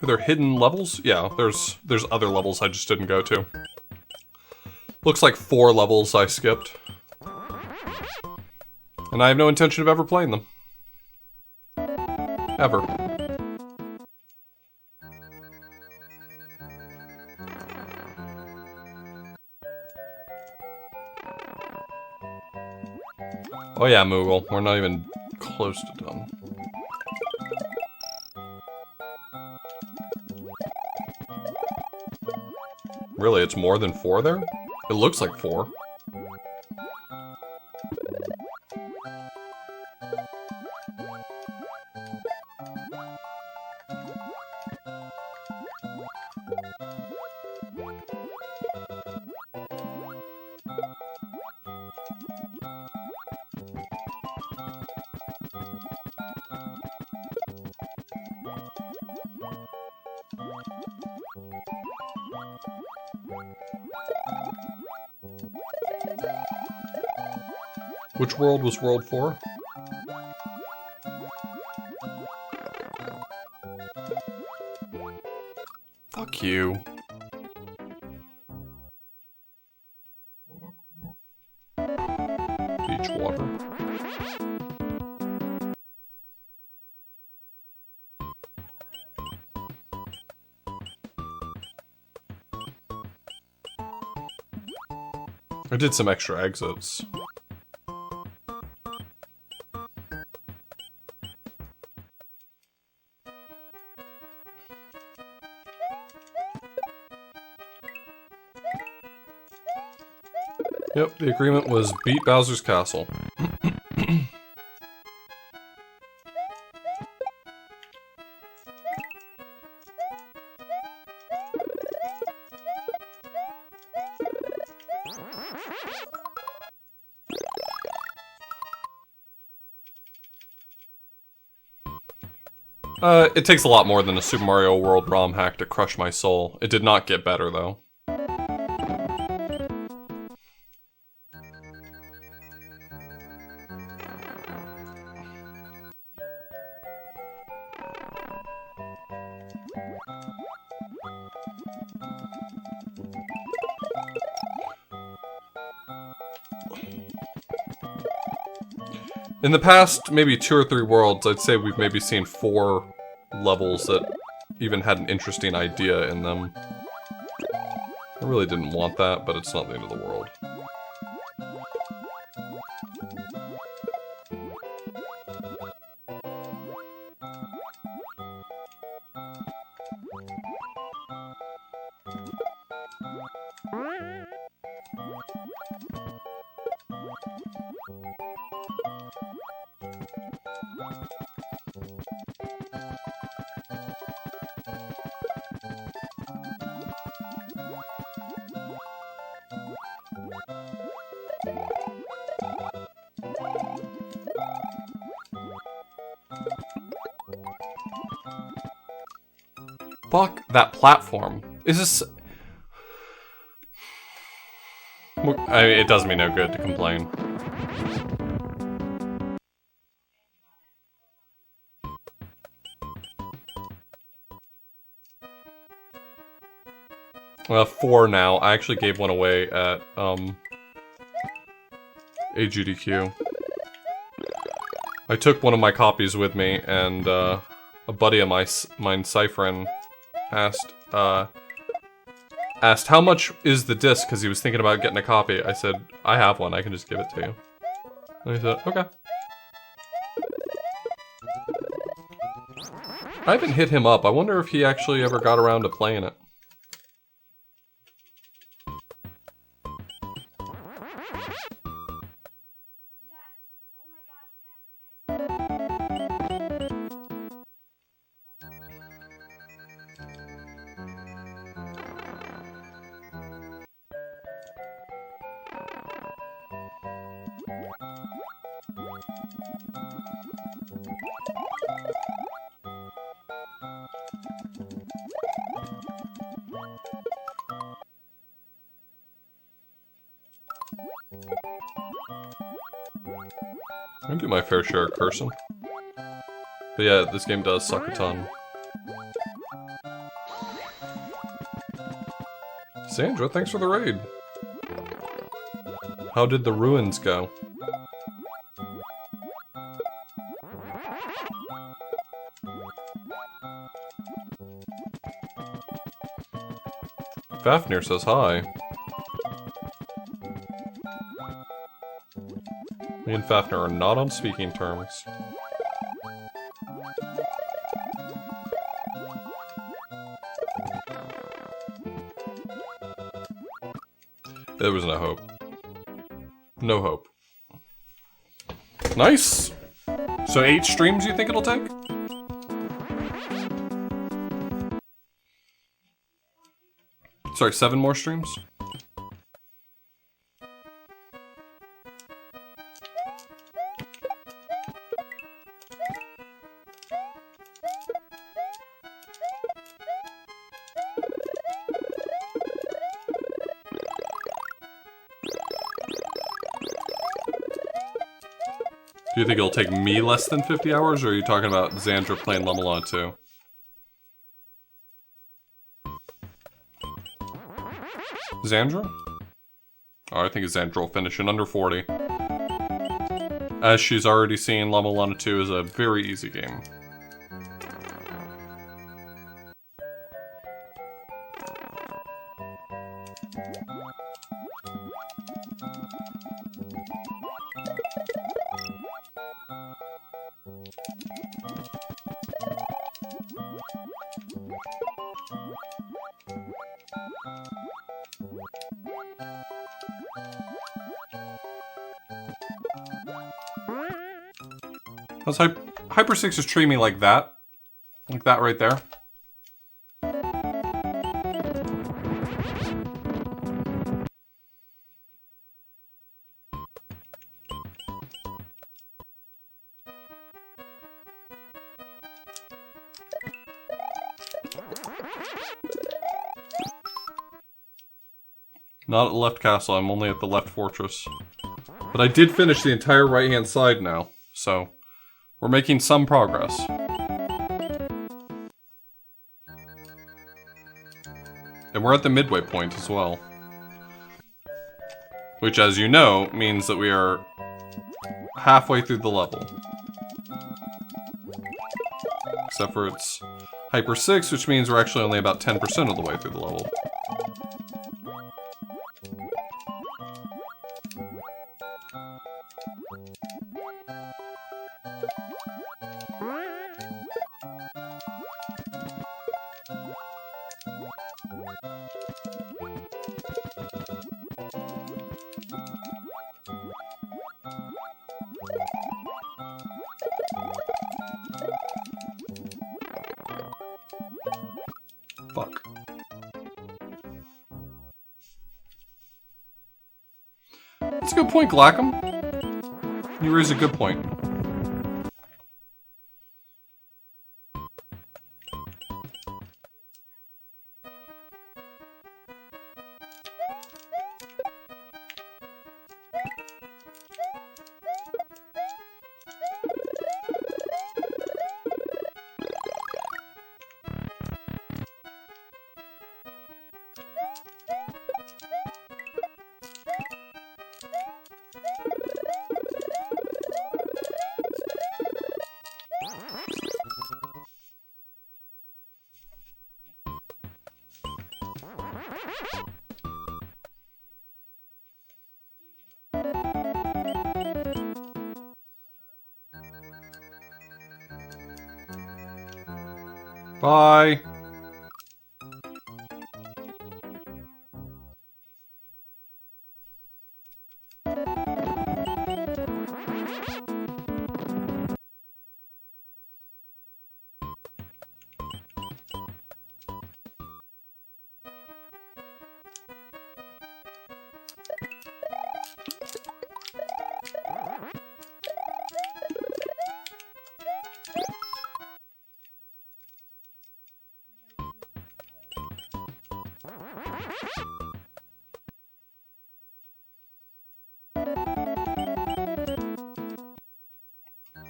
Are there hidden levels? Yeah, there's other levels I just didn't go to. Looks like 4 levels I skipped. And I have no intention of ever playing them. Ever. Oh yeah, Moogle. We're not even close to done. Really, it's more than 4 there? It looks like 4. Which world was World 4? Fuck you. Beach water. I did some extra exits. Yep, the agreement was beat Bowser's Castle. It takes a lot more than a Super Mario World ROM hack to crush my soul. It did not get better, though. In the past, maybe 2 or 3 worlds, I'd say we've maybe seen 4 levels that even had an interesting idea in them. I really didn't want that, but it's not the end of the world. Fuck that platform. Is this... It does me no good to complain. Well, 4 now. I actually gave one away at, AGDQ. I took one of my copies with me, and, a buddy of mine, Cypherin, asked how much is the disc, because he was thinking about getting a copy. I said, I have one, I can just give it to you. And he said, okay. I haven't hit him up. I wonder if he actually ever got around to playing it. I do my fair share of cursing. But yeah, this game does suck a ton. Sandra, thanks for the raid. How did the ruins go? Fafnir says hi. Me and Fafnir are not on speaking terms. There was no hope. No hope. Nice! So 8 streams you think it'll take? Sorry, 7 more streams? Do you think it'll take me less than 50 hours, or are you talking about Xandra playing Lemelon 2? Xandra? Oh, I think Xandra will finish in under 40. As she's already seen, Lemelon 2 is a very easy game. How's Hyper 6 is treating me like that? Like that right there? Not at the left castle, I'm only at the left fortress. But I did finish the entire right-hand side now, so we're making some progress. And we're at the midway point as well. Which, as you know, means that we are halfway through the level. Except for it's Hyper 6, which means we're actually only about 10% of the way through the level. Fuck. That's a good point, Glackham. You raise a good point. Bye.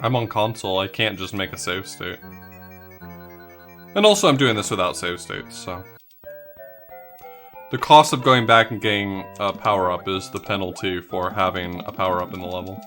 I'm on console, I can't just make a save state. And also I'm doing this without save states, so... The cost of going back and getting a power-up is the penalty for having a power-up in the level.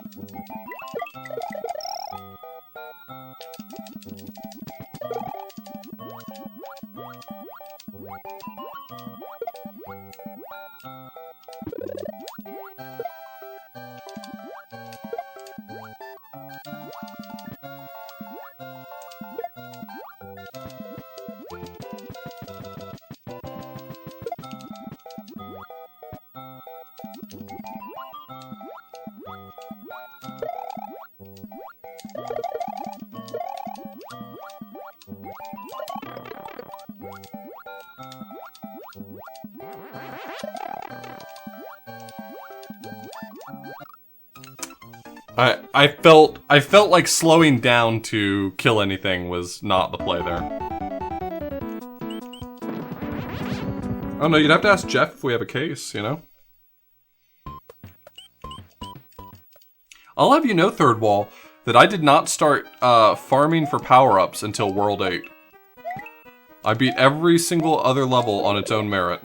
I felt like slowing down to kill anything was not the play there. Oh no, you'd have to ask Jeff if we have a case, you know? I'll have you know, Third Wall, that I did not start farming for power-ups until World 8. I beat every single other level on its own merit.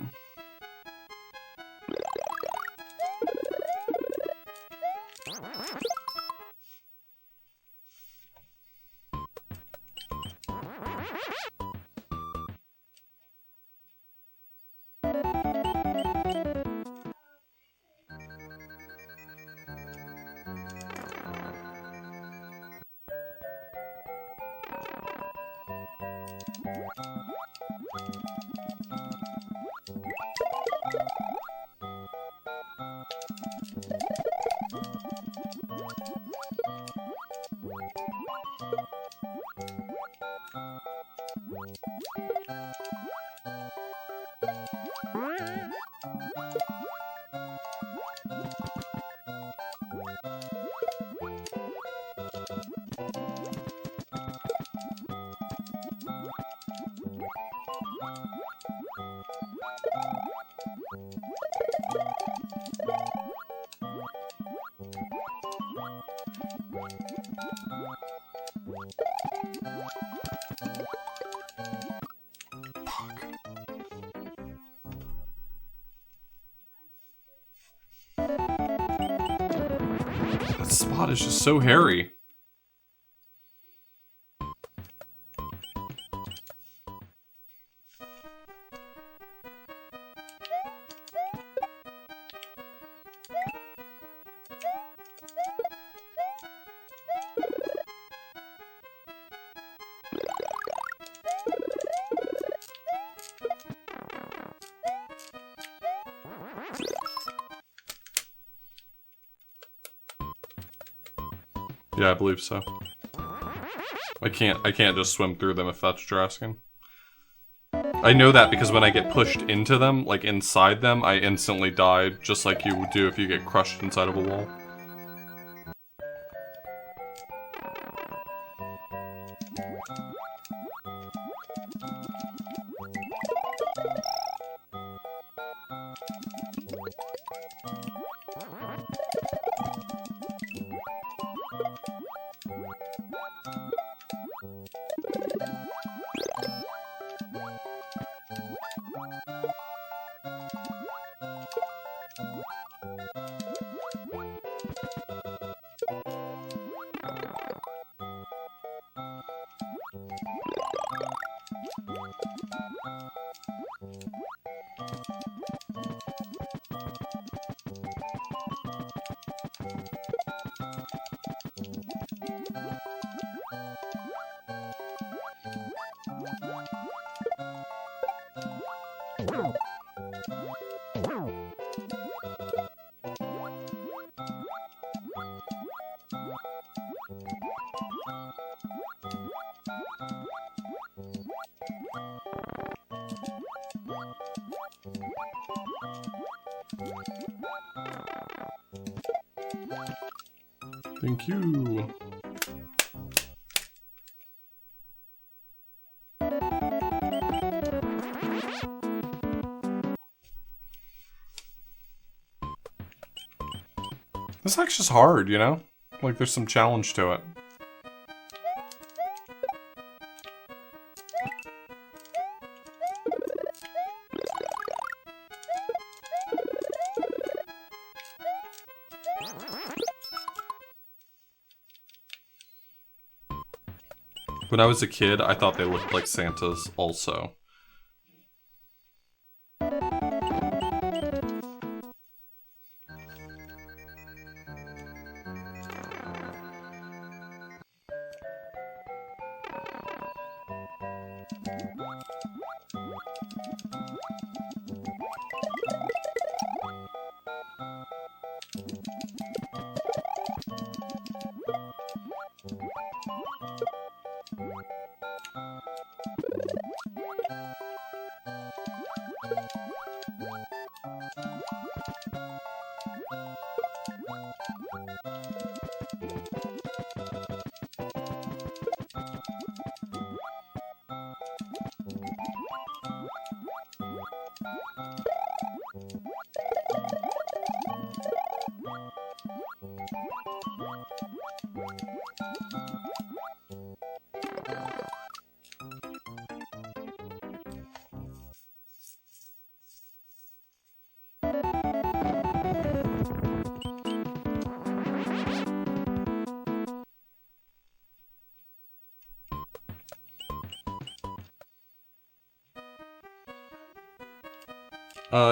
That spot is just so hairy. Yeah, I believe so. I can't just swim through them if that's what you're asking. I know that because when I get pushed into them, like inside them, I instantly die, just like you would do if you get crushed inside of a wall. Thank you. This actually is hard, you know? Like there's some challenge to it. When I was a kid, I thought they looked like Santas also.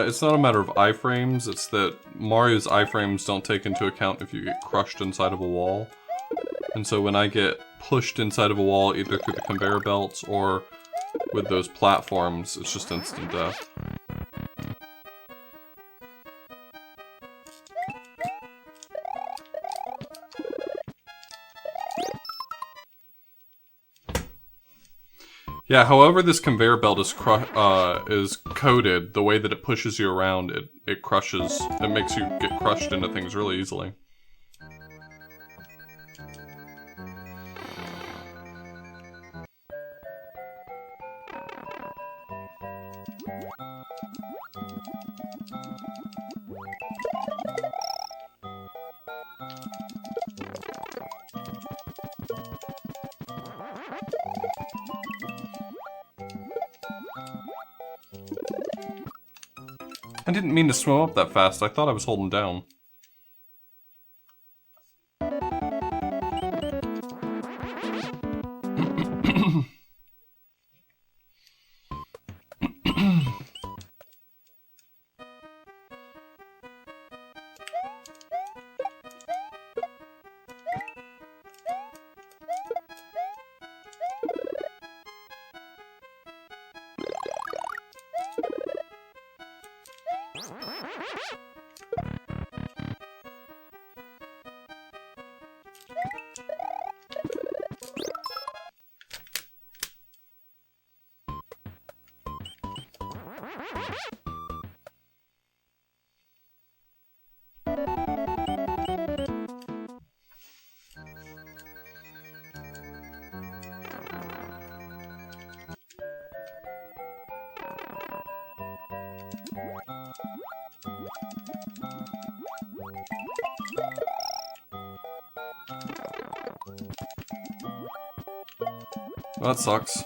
It's not a matter of iframes, it's that Mario's iframes don't take into account if you get crushed inside of a wall. And so when I get pushed inside of a wall, either through the conveyor belts or with those platforms, it's just instant death. Yeah, however this conveyor belt is coded, the way that it pushes you around, it crushes, it makes you get crushed into things really easily. I didn't mean to swim up that fast, I thought I was holding down. That sucks.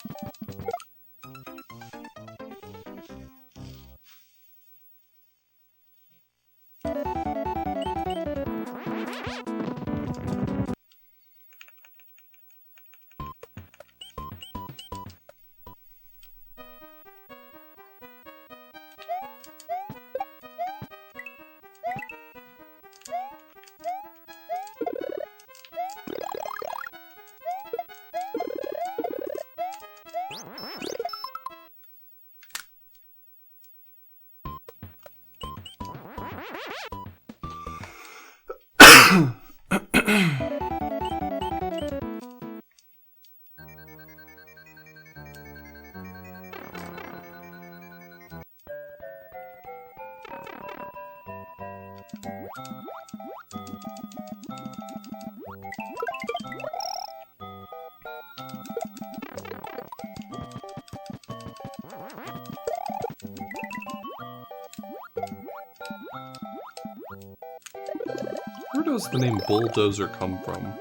Where does the name Bulldozer come from?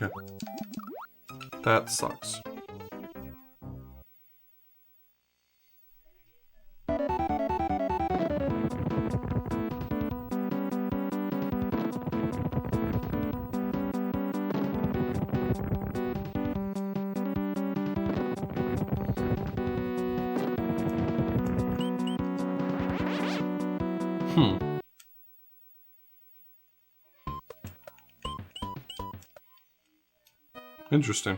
Okay. That sucks. Interesting.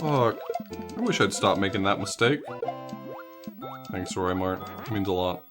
Fuck. I wish I'd stop making that mistake. Thanks, Roy Mart. It means a lot.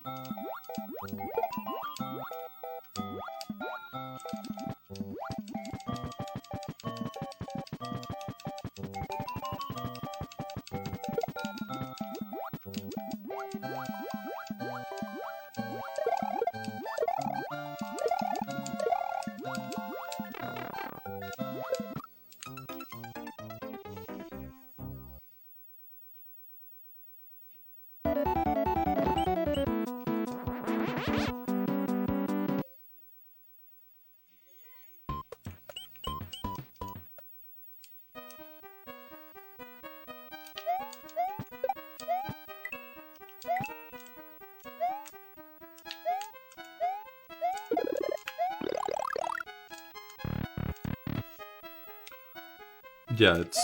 Yeah, it's...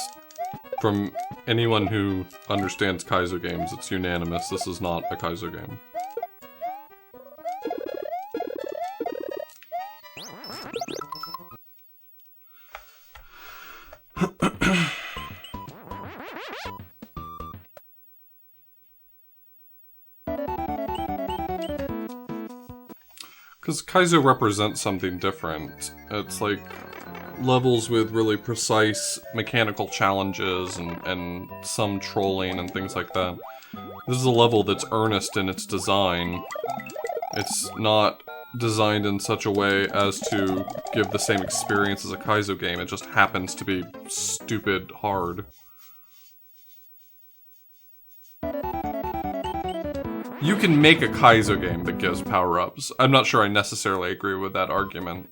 From anyone who understands Kaizo games, it's unanimous. This is not a Kaizo game. Because Kaizo represents something different. It's like levels with really precise mechanical challenges and some trolling and things like that. This is a level that's earnest in its design. It's not designed in such a way as to give the same experience as a Kaizo game. It just happens to be stupid hard. You can make a Kaizo game that gives power-ups. I'm not sure I necessarily agree with that argument.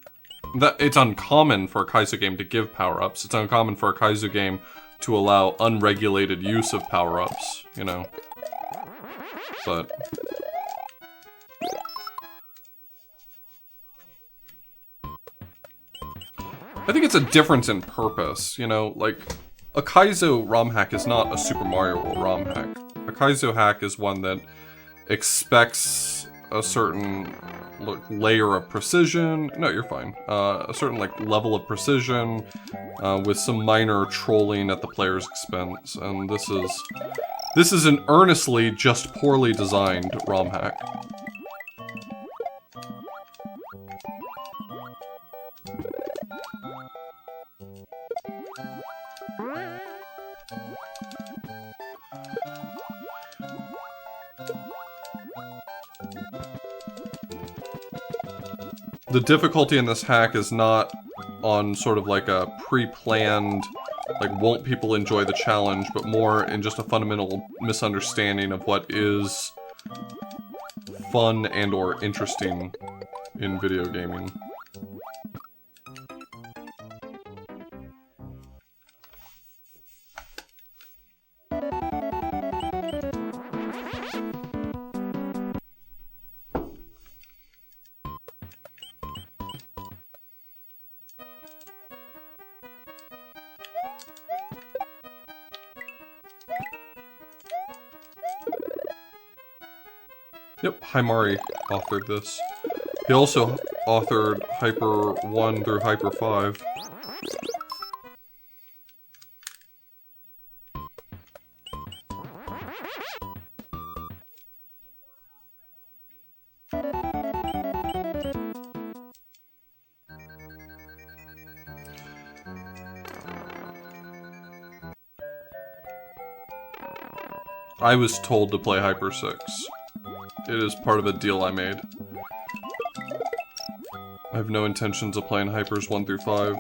that it's uncommon for a Kaizo game to give power-ups. It's uncommon for a Kaizo game to allow unregulated use of power-ups, you know. But I think it's a difference in purpose, you know, like a Kaizo ROM hack is not a Super Mario World ROM hack. A Kaizo hack is one that expects a certain layer of precision. No, you're fine. A certain like level of precision with some minor trolling at the player's expense, and this is an earnestly just poorly designed ROM hack. The difficulty in this hack is not on sort of like a pre-planned, like won't people enjoy the challenge, but more in just a fundamental misunderstanding of what is fun and or interesting in video gaming. Yep, Himari authored this. He also authored Hyper 1 through Hyper 5. I was told to play Hyper 6. It is part of a deal I made. I have no intentions of playing Hypers 1 through 5.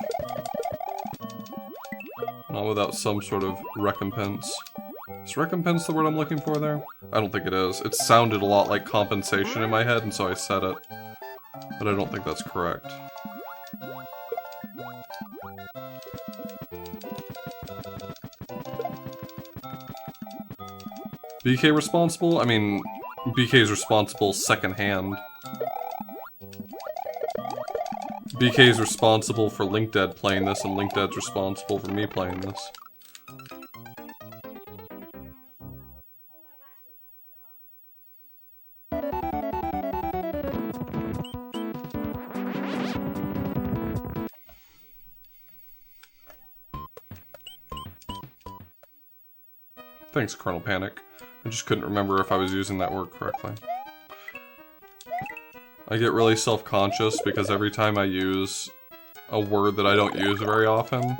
Not without some sort of recompense. Is recompense the word I'm looking for there? I don't think it is. It sounded a lot like compensation in my head, and so I said it. But I don't think that's correct. BK responsible? I mean, BK's responsible secondhand. BK's responsible for Link Dead playing this, and Link Dead's responsible for me playing this. Thanks, Colonel Panic. I just couldn't remember if I was using that word correctly. I get really self-conscious because every time I use a word that I don't use very often,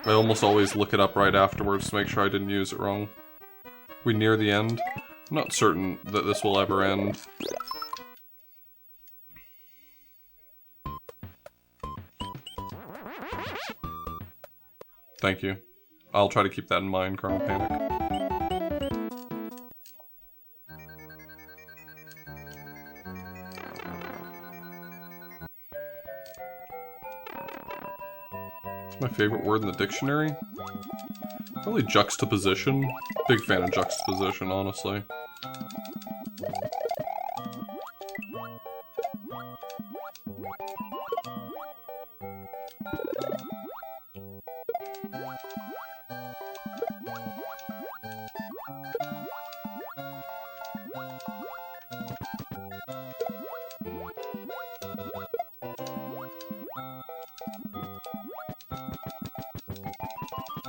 I almost always look it up right afterwards to make sure I didn't use it wrong. We near the end? I'm not certain that this will ever end. Thank you. I'll try to keep that in mind, Colonel Panic. What's my favorite word in the dictionary? Probably juxtaposition. Big fan of juxtaposition, honestly.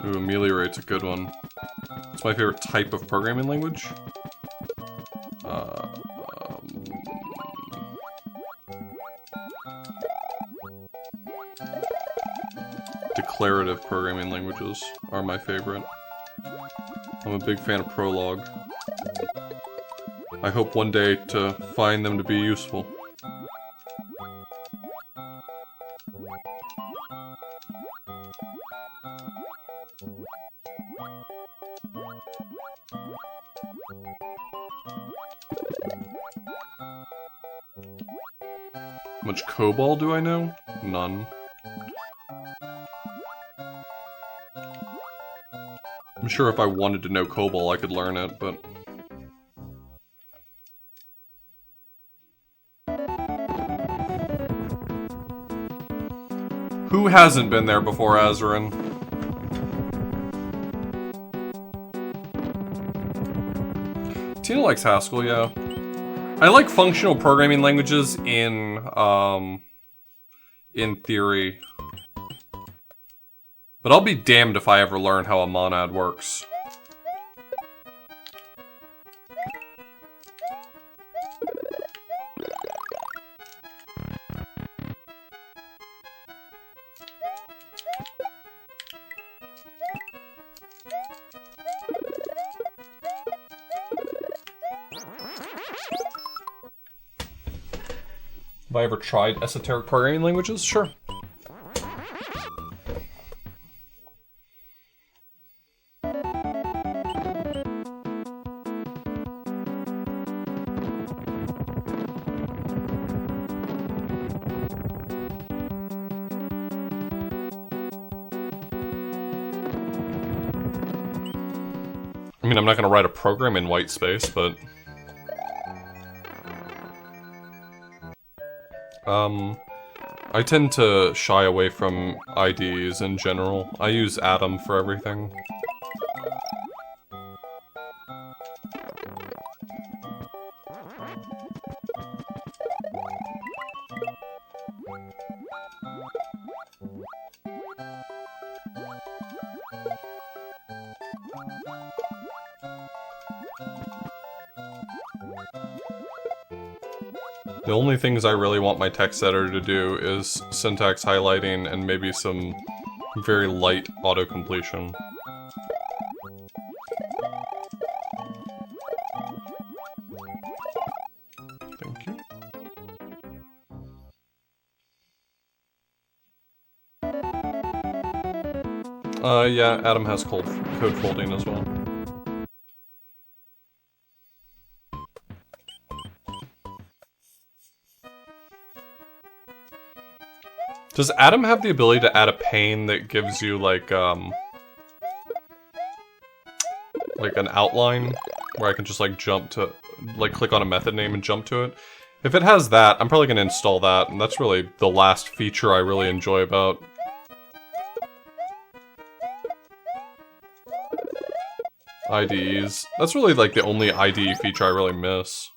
Ooh, ameliorate's a good one. It's my favorite type of programming language. Declarative programming languages are my favorite. I'm a big fan of Prolog. I hope one day to find them to be useful. How much COBOL do I know? None. I'm sure if I wanted to know COBOL, I could learn it, but... Who hasn't been there before, Azarin? Tina likes Haskell, yeah. I like functional programming languages in theory. But I'll be damned if I ever learn how a monad works. Have I ever tried esoteric programming languages? Sure. I mean, I'm not going to write a program in white space, but... I tend to shy away from IDEs in general. I use Atom for everything. The only things I really want my text editor to do is syntax highlighting and maybe some very light auto-completion. Thank you. Yeah, Atom has code folding as well. Does Atom have the ability to add a pane that gives you, like an outline? Where I can just, like, jump to... like, click on a method name and jump to it? If it has that, I'm probably gonna install that, and that's really the last feature I really enjoy about IDEs. That's really, like, the only IDE feature I really miss.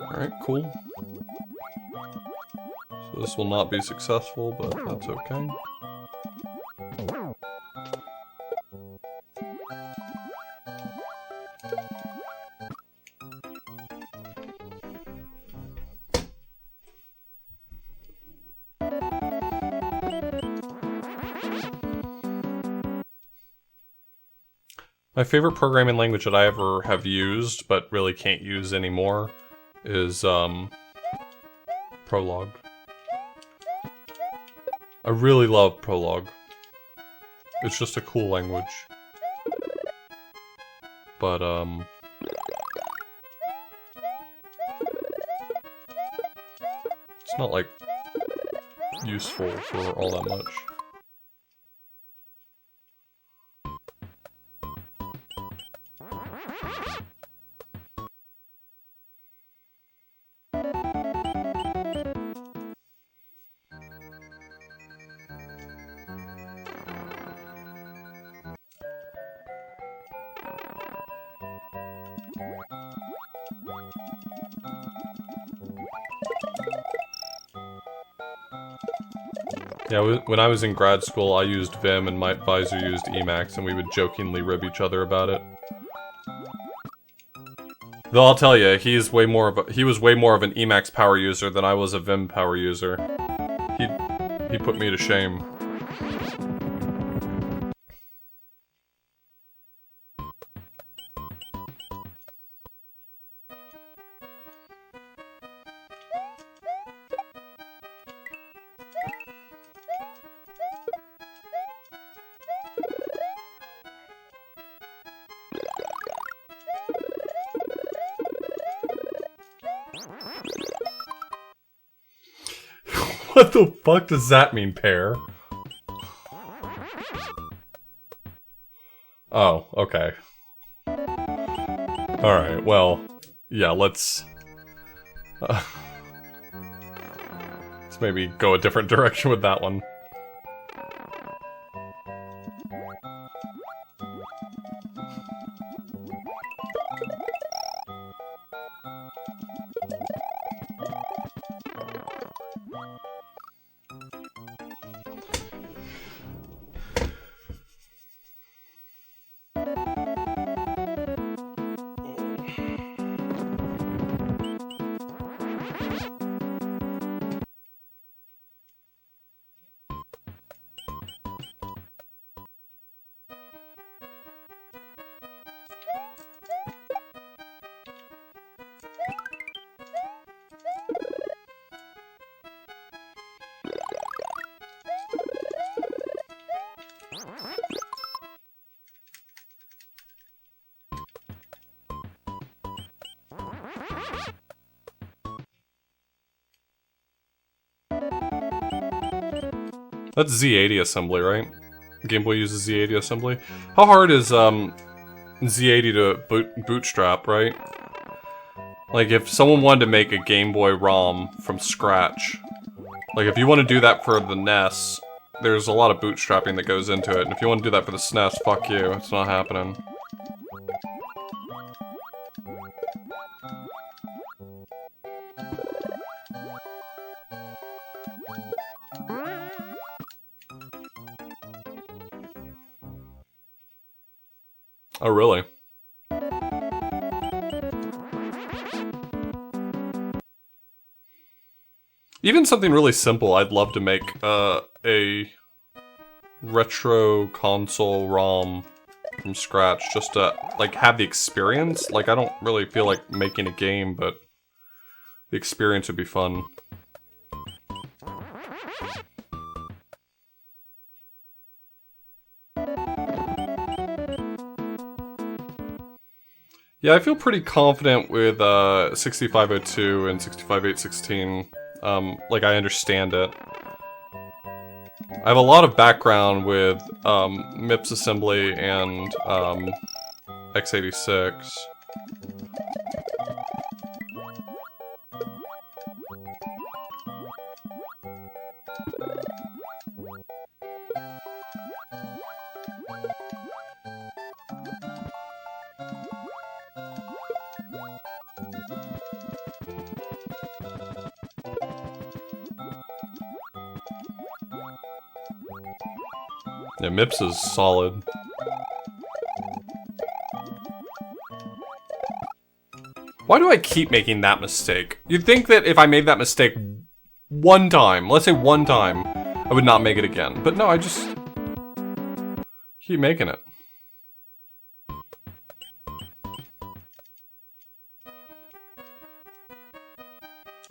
Alright, cool. So this will not be successful, but that's okay. My favorite programming language that I ever have used, but really can't use anymore, is, Prolog. I really love Prolog. It's just a cool language. But, it's not, like, useful for all that much. Yeah, when I was in grad school, I used Vim and my advisor used Emacs, and we would jokingly rib each other about it. Though I'll tell you, he was way more of an Emacs power user than I was a Vim power user. He put me to shame. What the fuck does that mean, pair? Oh, okay. Alright, well, yeah, let's maybe go a different direction with that one. That's Z80 assembly, right? Game Boy uses Z80 assembly. How hard is Z80 to bootstrap, right? Like if someone wanted to make a Game Boy ROM from scratch, like if you want to do that for the NES, there's a lot of bootstrapping that goes into it. And if you want to do that for the SNES, fuck you, it's not happening. Oh, really? Even something really simple, I'd love to make a retro console ROM from scratch, just to, like, have the experience. Like, I don't really feel like making a game, but the experience would be fun. Yeah, I feel pretty confident with 6502 and 65816. Like, I understand it. I have a lot of background with MIPS assembly and x86. Yeah, MIPS is solid. Why do I keep making that mistake? You'd think that if I made that mistake one time, let's say one time, I would not make it again. But no, I just keep making it.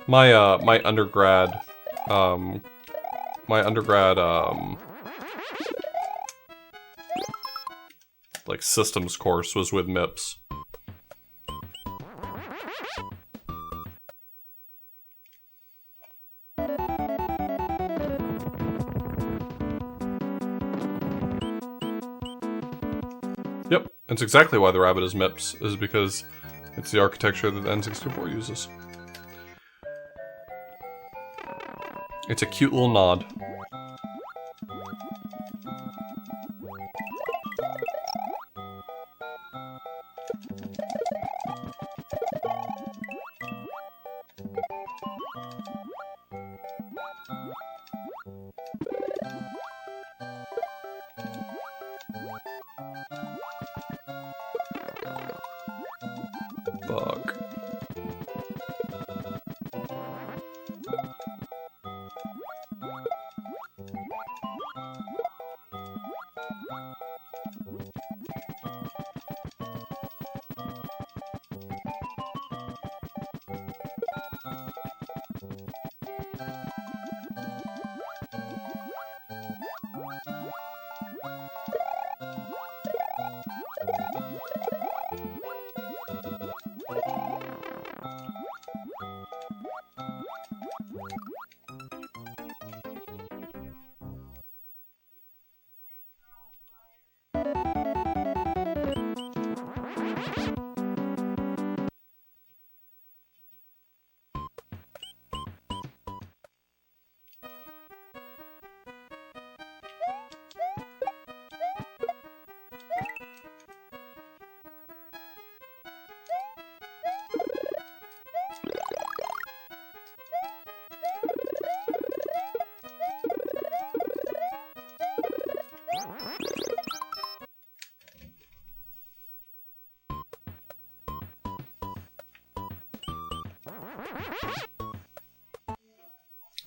My undergrad like systems course was with MIPS. Yep, that's exactly why the rabbit is MIPS, is because it's the architecture that the N64 uses. It's a cute little nod. Fuck.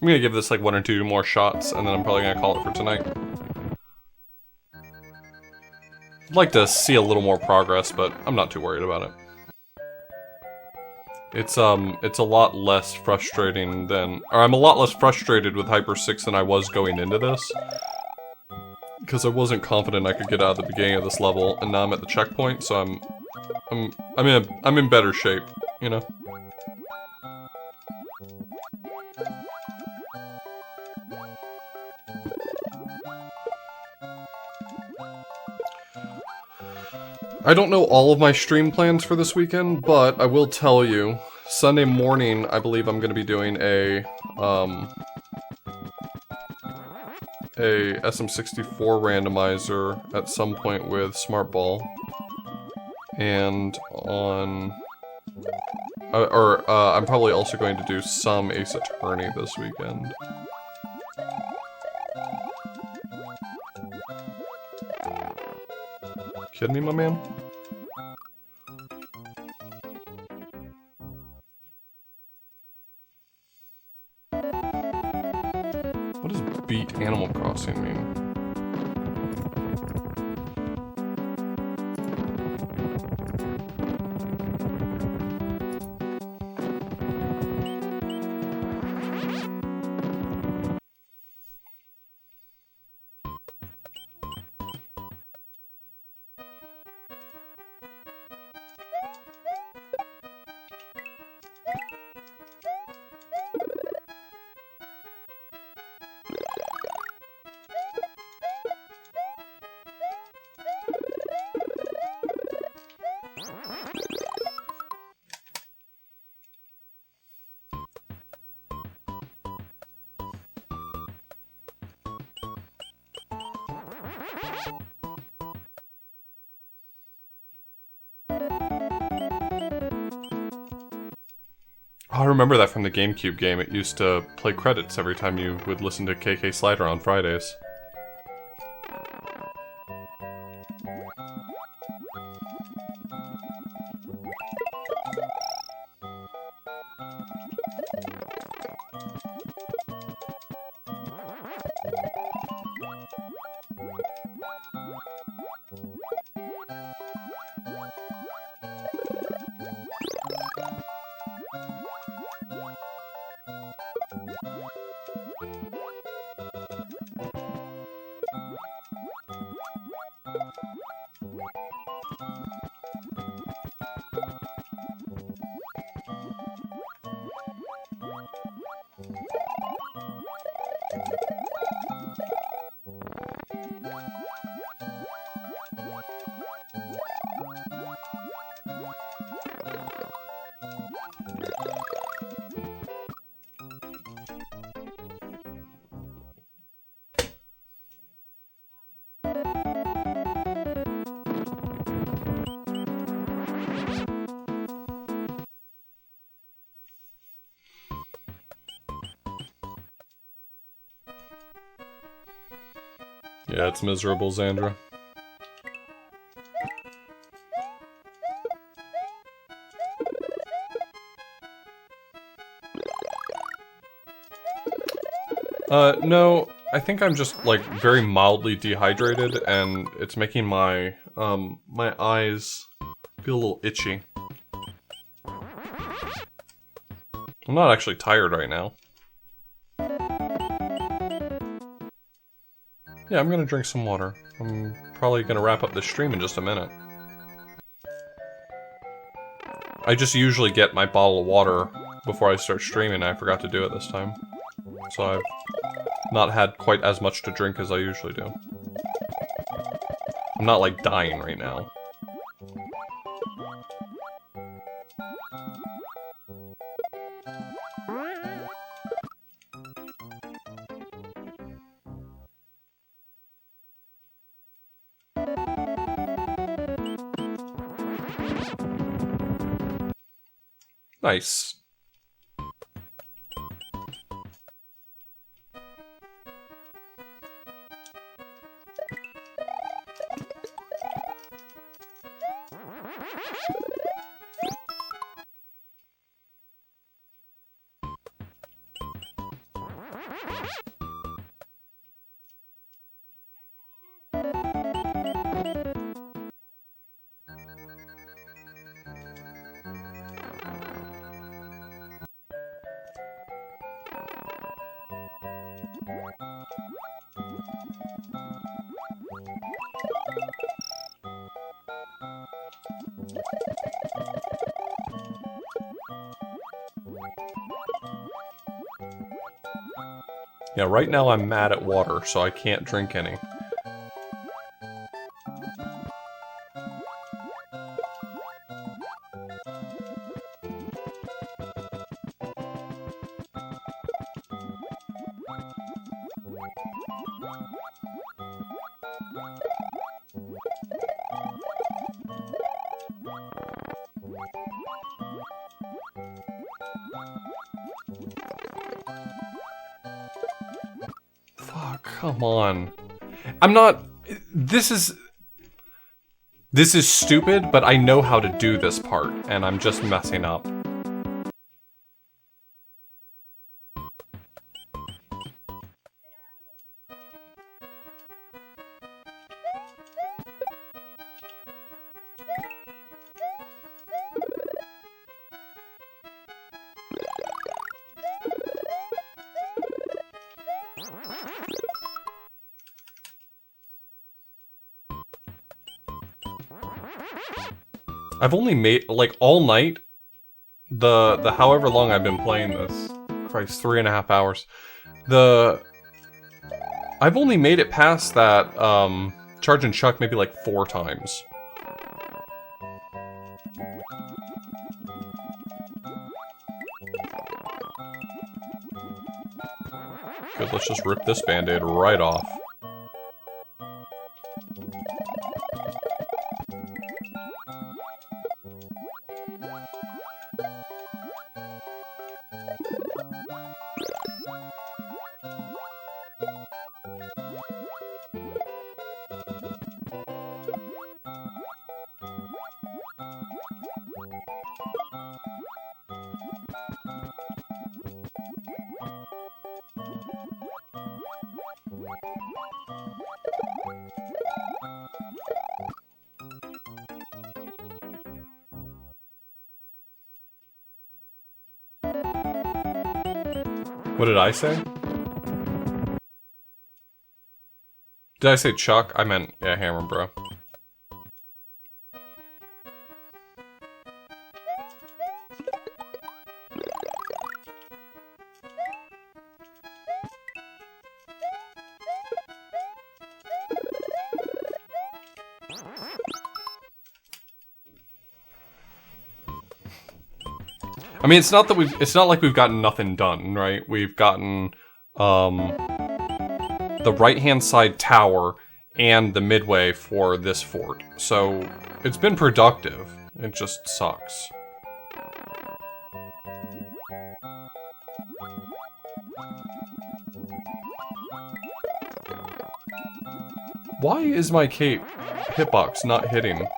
I'm gonna give this like 1 or 2 more shots, and then I'm probably gonna call it for tonight. I'd like to see a little more progress, but I'm not too worried about it. It's a lot less frustrating than, or I'm a lot less frustrated with Hyper 6 than I was going into this. Because I wasn't confident I could get out at the beginning of this level, and now I'm at the checkpoint, so I'm in better shape, you know? I don't know all of my stream plans for this weekend, but I will tell you, Sunday morning, I believe I'm going to be doing a SM64 randomizer at some point with Smartball. And on... I'm probably also going to do some Ace Attorney this weekend. Kidding me, my man? What does beat Animal Crossing mean? Oh, I remember that from the GameCube game. It used to play credits every time you would listen to KK Slider on Fridays. Yeah, it's miserable, Xandra. No, I think I'm just, like, very mildly dehydrated, and it's making my, my eyes feel a little itchy. I'm not actually tired right now. Yeah, I'm gonna drink some water. I'm probably gonna wrap up this stream in just a minute. I just usually get my bottle of water before I start streaming, and I forgot to do it this time. So I've not had quite as much to drink as I usually do. I'm not, like, dying right now. Nice. Yeah, right now I'm mad at water, so I can't drink any. Fuck, come on. I'm not... This is stupid, but I know how to do this part, and I'm just messing up. I've only made, like, all night, the however long I've been playing this, Christ, 3.5 hours, I've only made it past that, Charge and Chuck maybe like 4 times. Good, let's just rip this band-aid right off. What did I say? Did I say Chuck? I meant, yeah, Hammer Bro. I mean, it's not like we've gotten nothing done, right? We've gotten, the right-hand side tower and the midway for this fort. So, it's been productive. It just sucks. Why is my cape hitbox not hitting?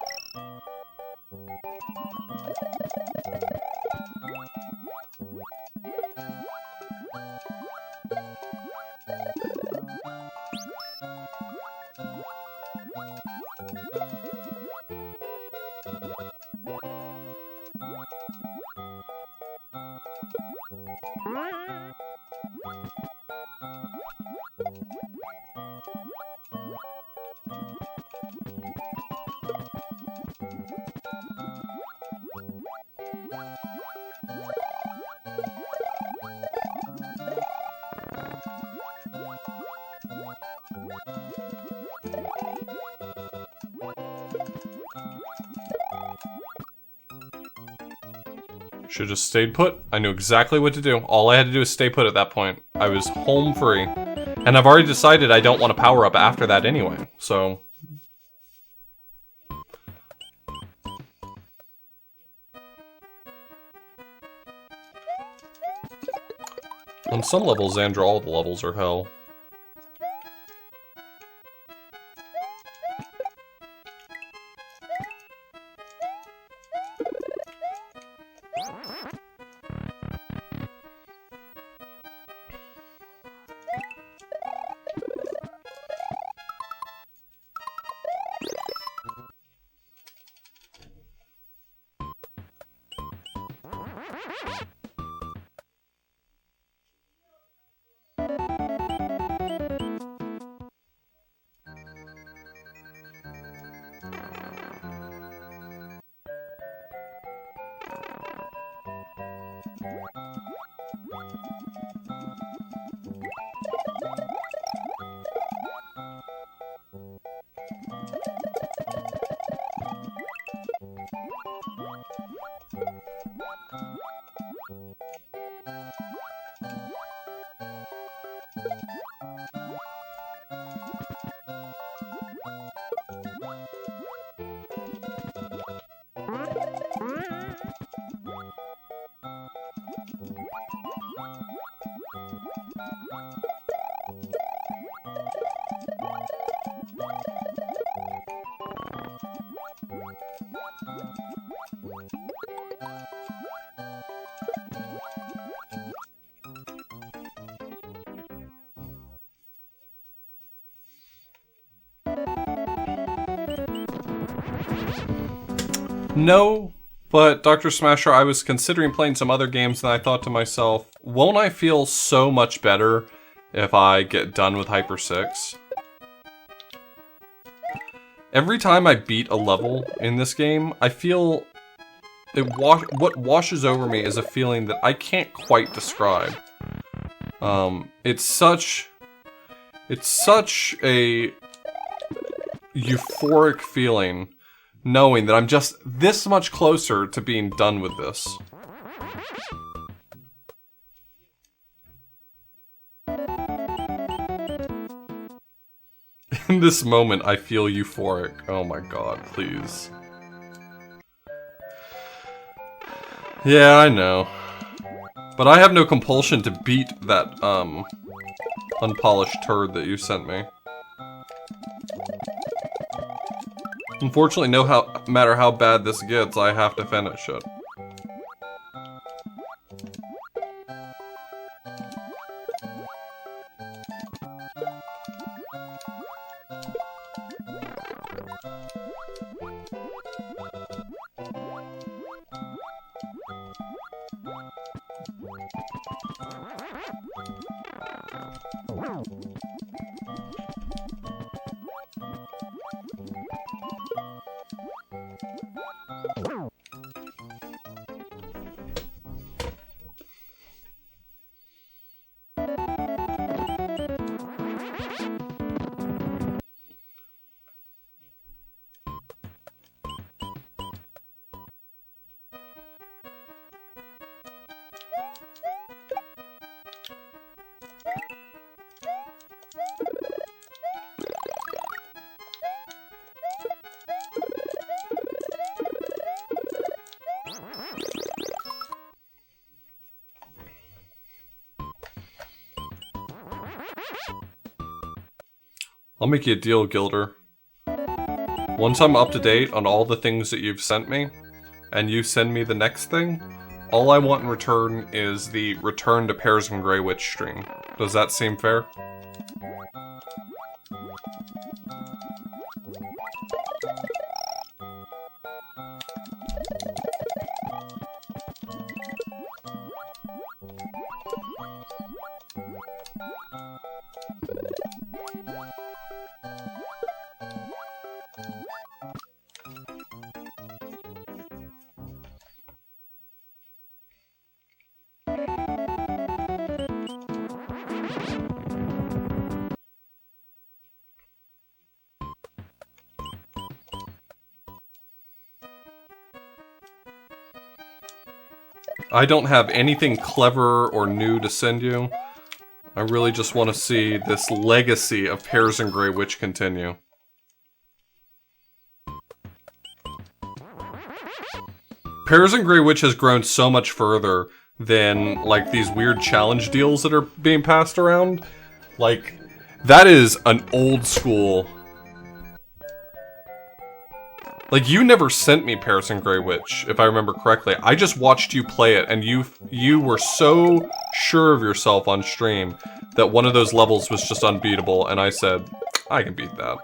Should've just stayed put. I knew exactly what to do. All I had to do was stay put at that point. I was home free. And I've already decided I don't want to power up after that anyway, so... On some levels, Xandra, all the levels are hell. No, but Dr. Smasher, I was considering playing some other games and I thought to myself, won't I feel so much better if I get done with Hyper 6? Every time I beat a level in this game, I feel what washes over me is a feeling that I can't quite describe. It's such a euphoric feeling knowing that I'm just this much closer to being done with this. In this moment, I feel euphoric. Oh my god, please. Yeah, I know. But I have no compulsion to beat that, unpolished turd that you sent me. Unfortunately, no matter how bad this gets, I have to finish it. I'll make you a deal, Gilder. Once I'm up to date on all the things that you've sent me, and you send me the next thing, all I want in return is the Return to Pears and Grey Witch stream. Does that seem fair? I don't have anything clever or new to send you. I really just want to see this legacy of Pears and Grey Witch continue. Pears and Grey Witch has grown so much further than, like, these weird challenge deals that are being passed around. Like, that is an old school... Like, you never sent me Pears and Grey Witch, if I remember correctly. I just watched you play it, and you were so sure of yourself on stream that one of those levels was just unbeatable, and I said, I can beat that.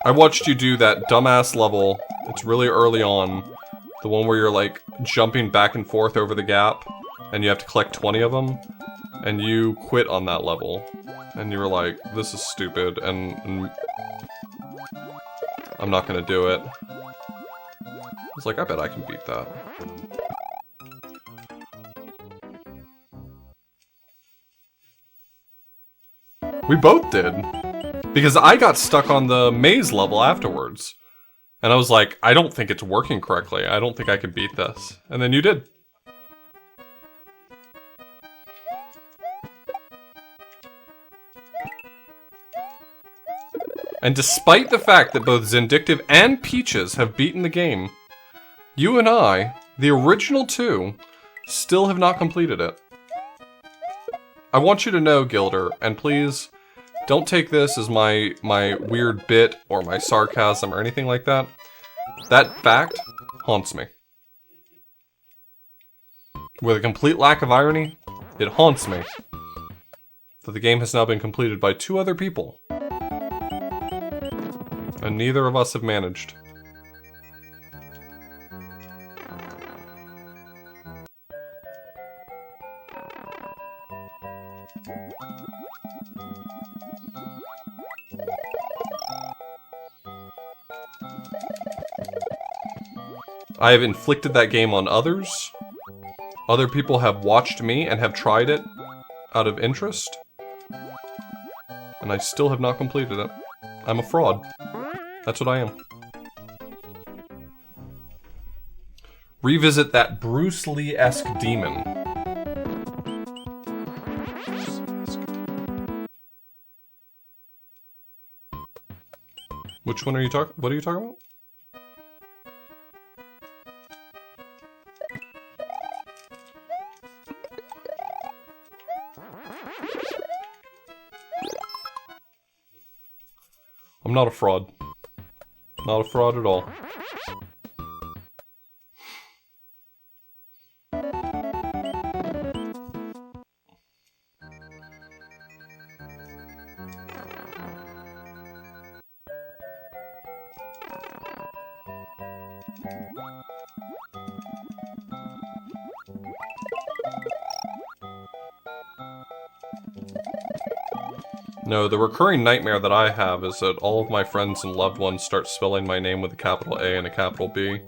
I watched you do that dumbass level. It's really early on. The one where you're like jumping back and forth over the gap and you have to collect 20 of them. And you quit on that level. And you were like, this is stupid and I'm not gonna do it. I was like, I bet I can beat that. We both did. Because I got stuck on the maze level afterwards. And I was like, I don't think it's working correctly. I don't think I can beat this. And then you did. And despite the fact that both Zindictive and Peaches have beaten the game, you and I, the original two, still have not completed it. I want you to know, Gilder, and please... don't take this as my weird bit or my sarcasm or anything like that. That fact haunts me. With a complete lack of irony, it haunts me that the game has now been completed by 2 other people. And neither of us have managed. I have inflicted that game on others. Other people have watched me and have tried it out of interest. And I still have not completed it. I'm a fraud. That's what I am. Revisit that Bruce Lee-esque demon. Which one are you talking? What are you talking about? I'm not a fraud. Not a fraud at all. No, the recurring nightmare that I have is that all of my friends and loved ones start spelling my name with a capital A and a capital B.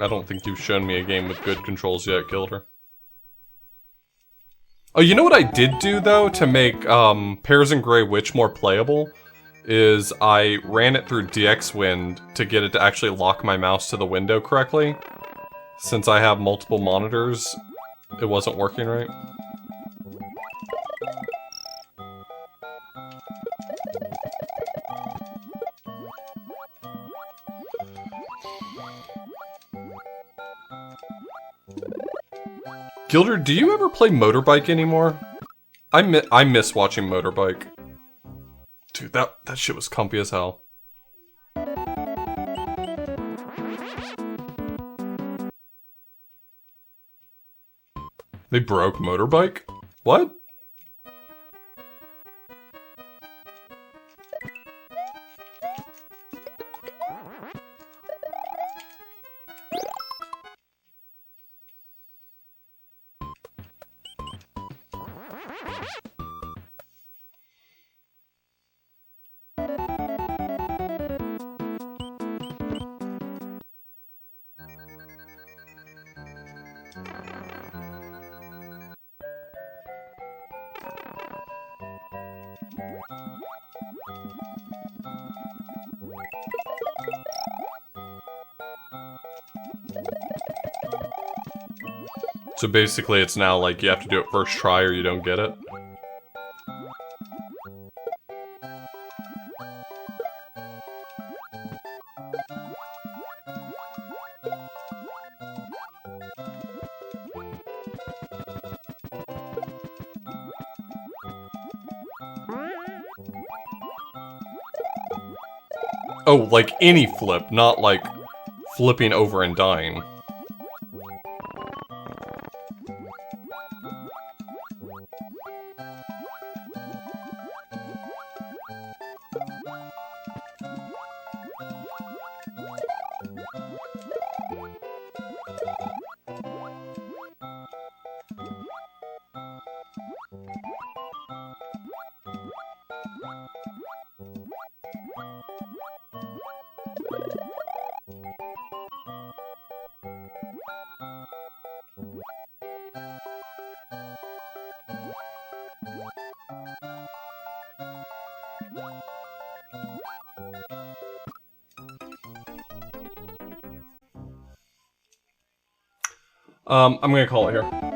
I don't think you've shown me a game with good controls yet, Gilder. Oh, you know what I did do, though, to make Pears and Grey Witch more playable? Is I ran it through DxWind to get it to actually lock my mouse to the window correctly. Since I have multiple monitors, it wasn't working right. Gilder, do you ever play Motorbike anymore? I miss watching Motorbike. Dude, that shit was comfy as hell. They broke motorbike? What? So basically it's now like you have to do it first try or you don't get it? Oh, like any flip, not like flipping over and dying. I'm gonna call it here.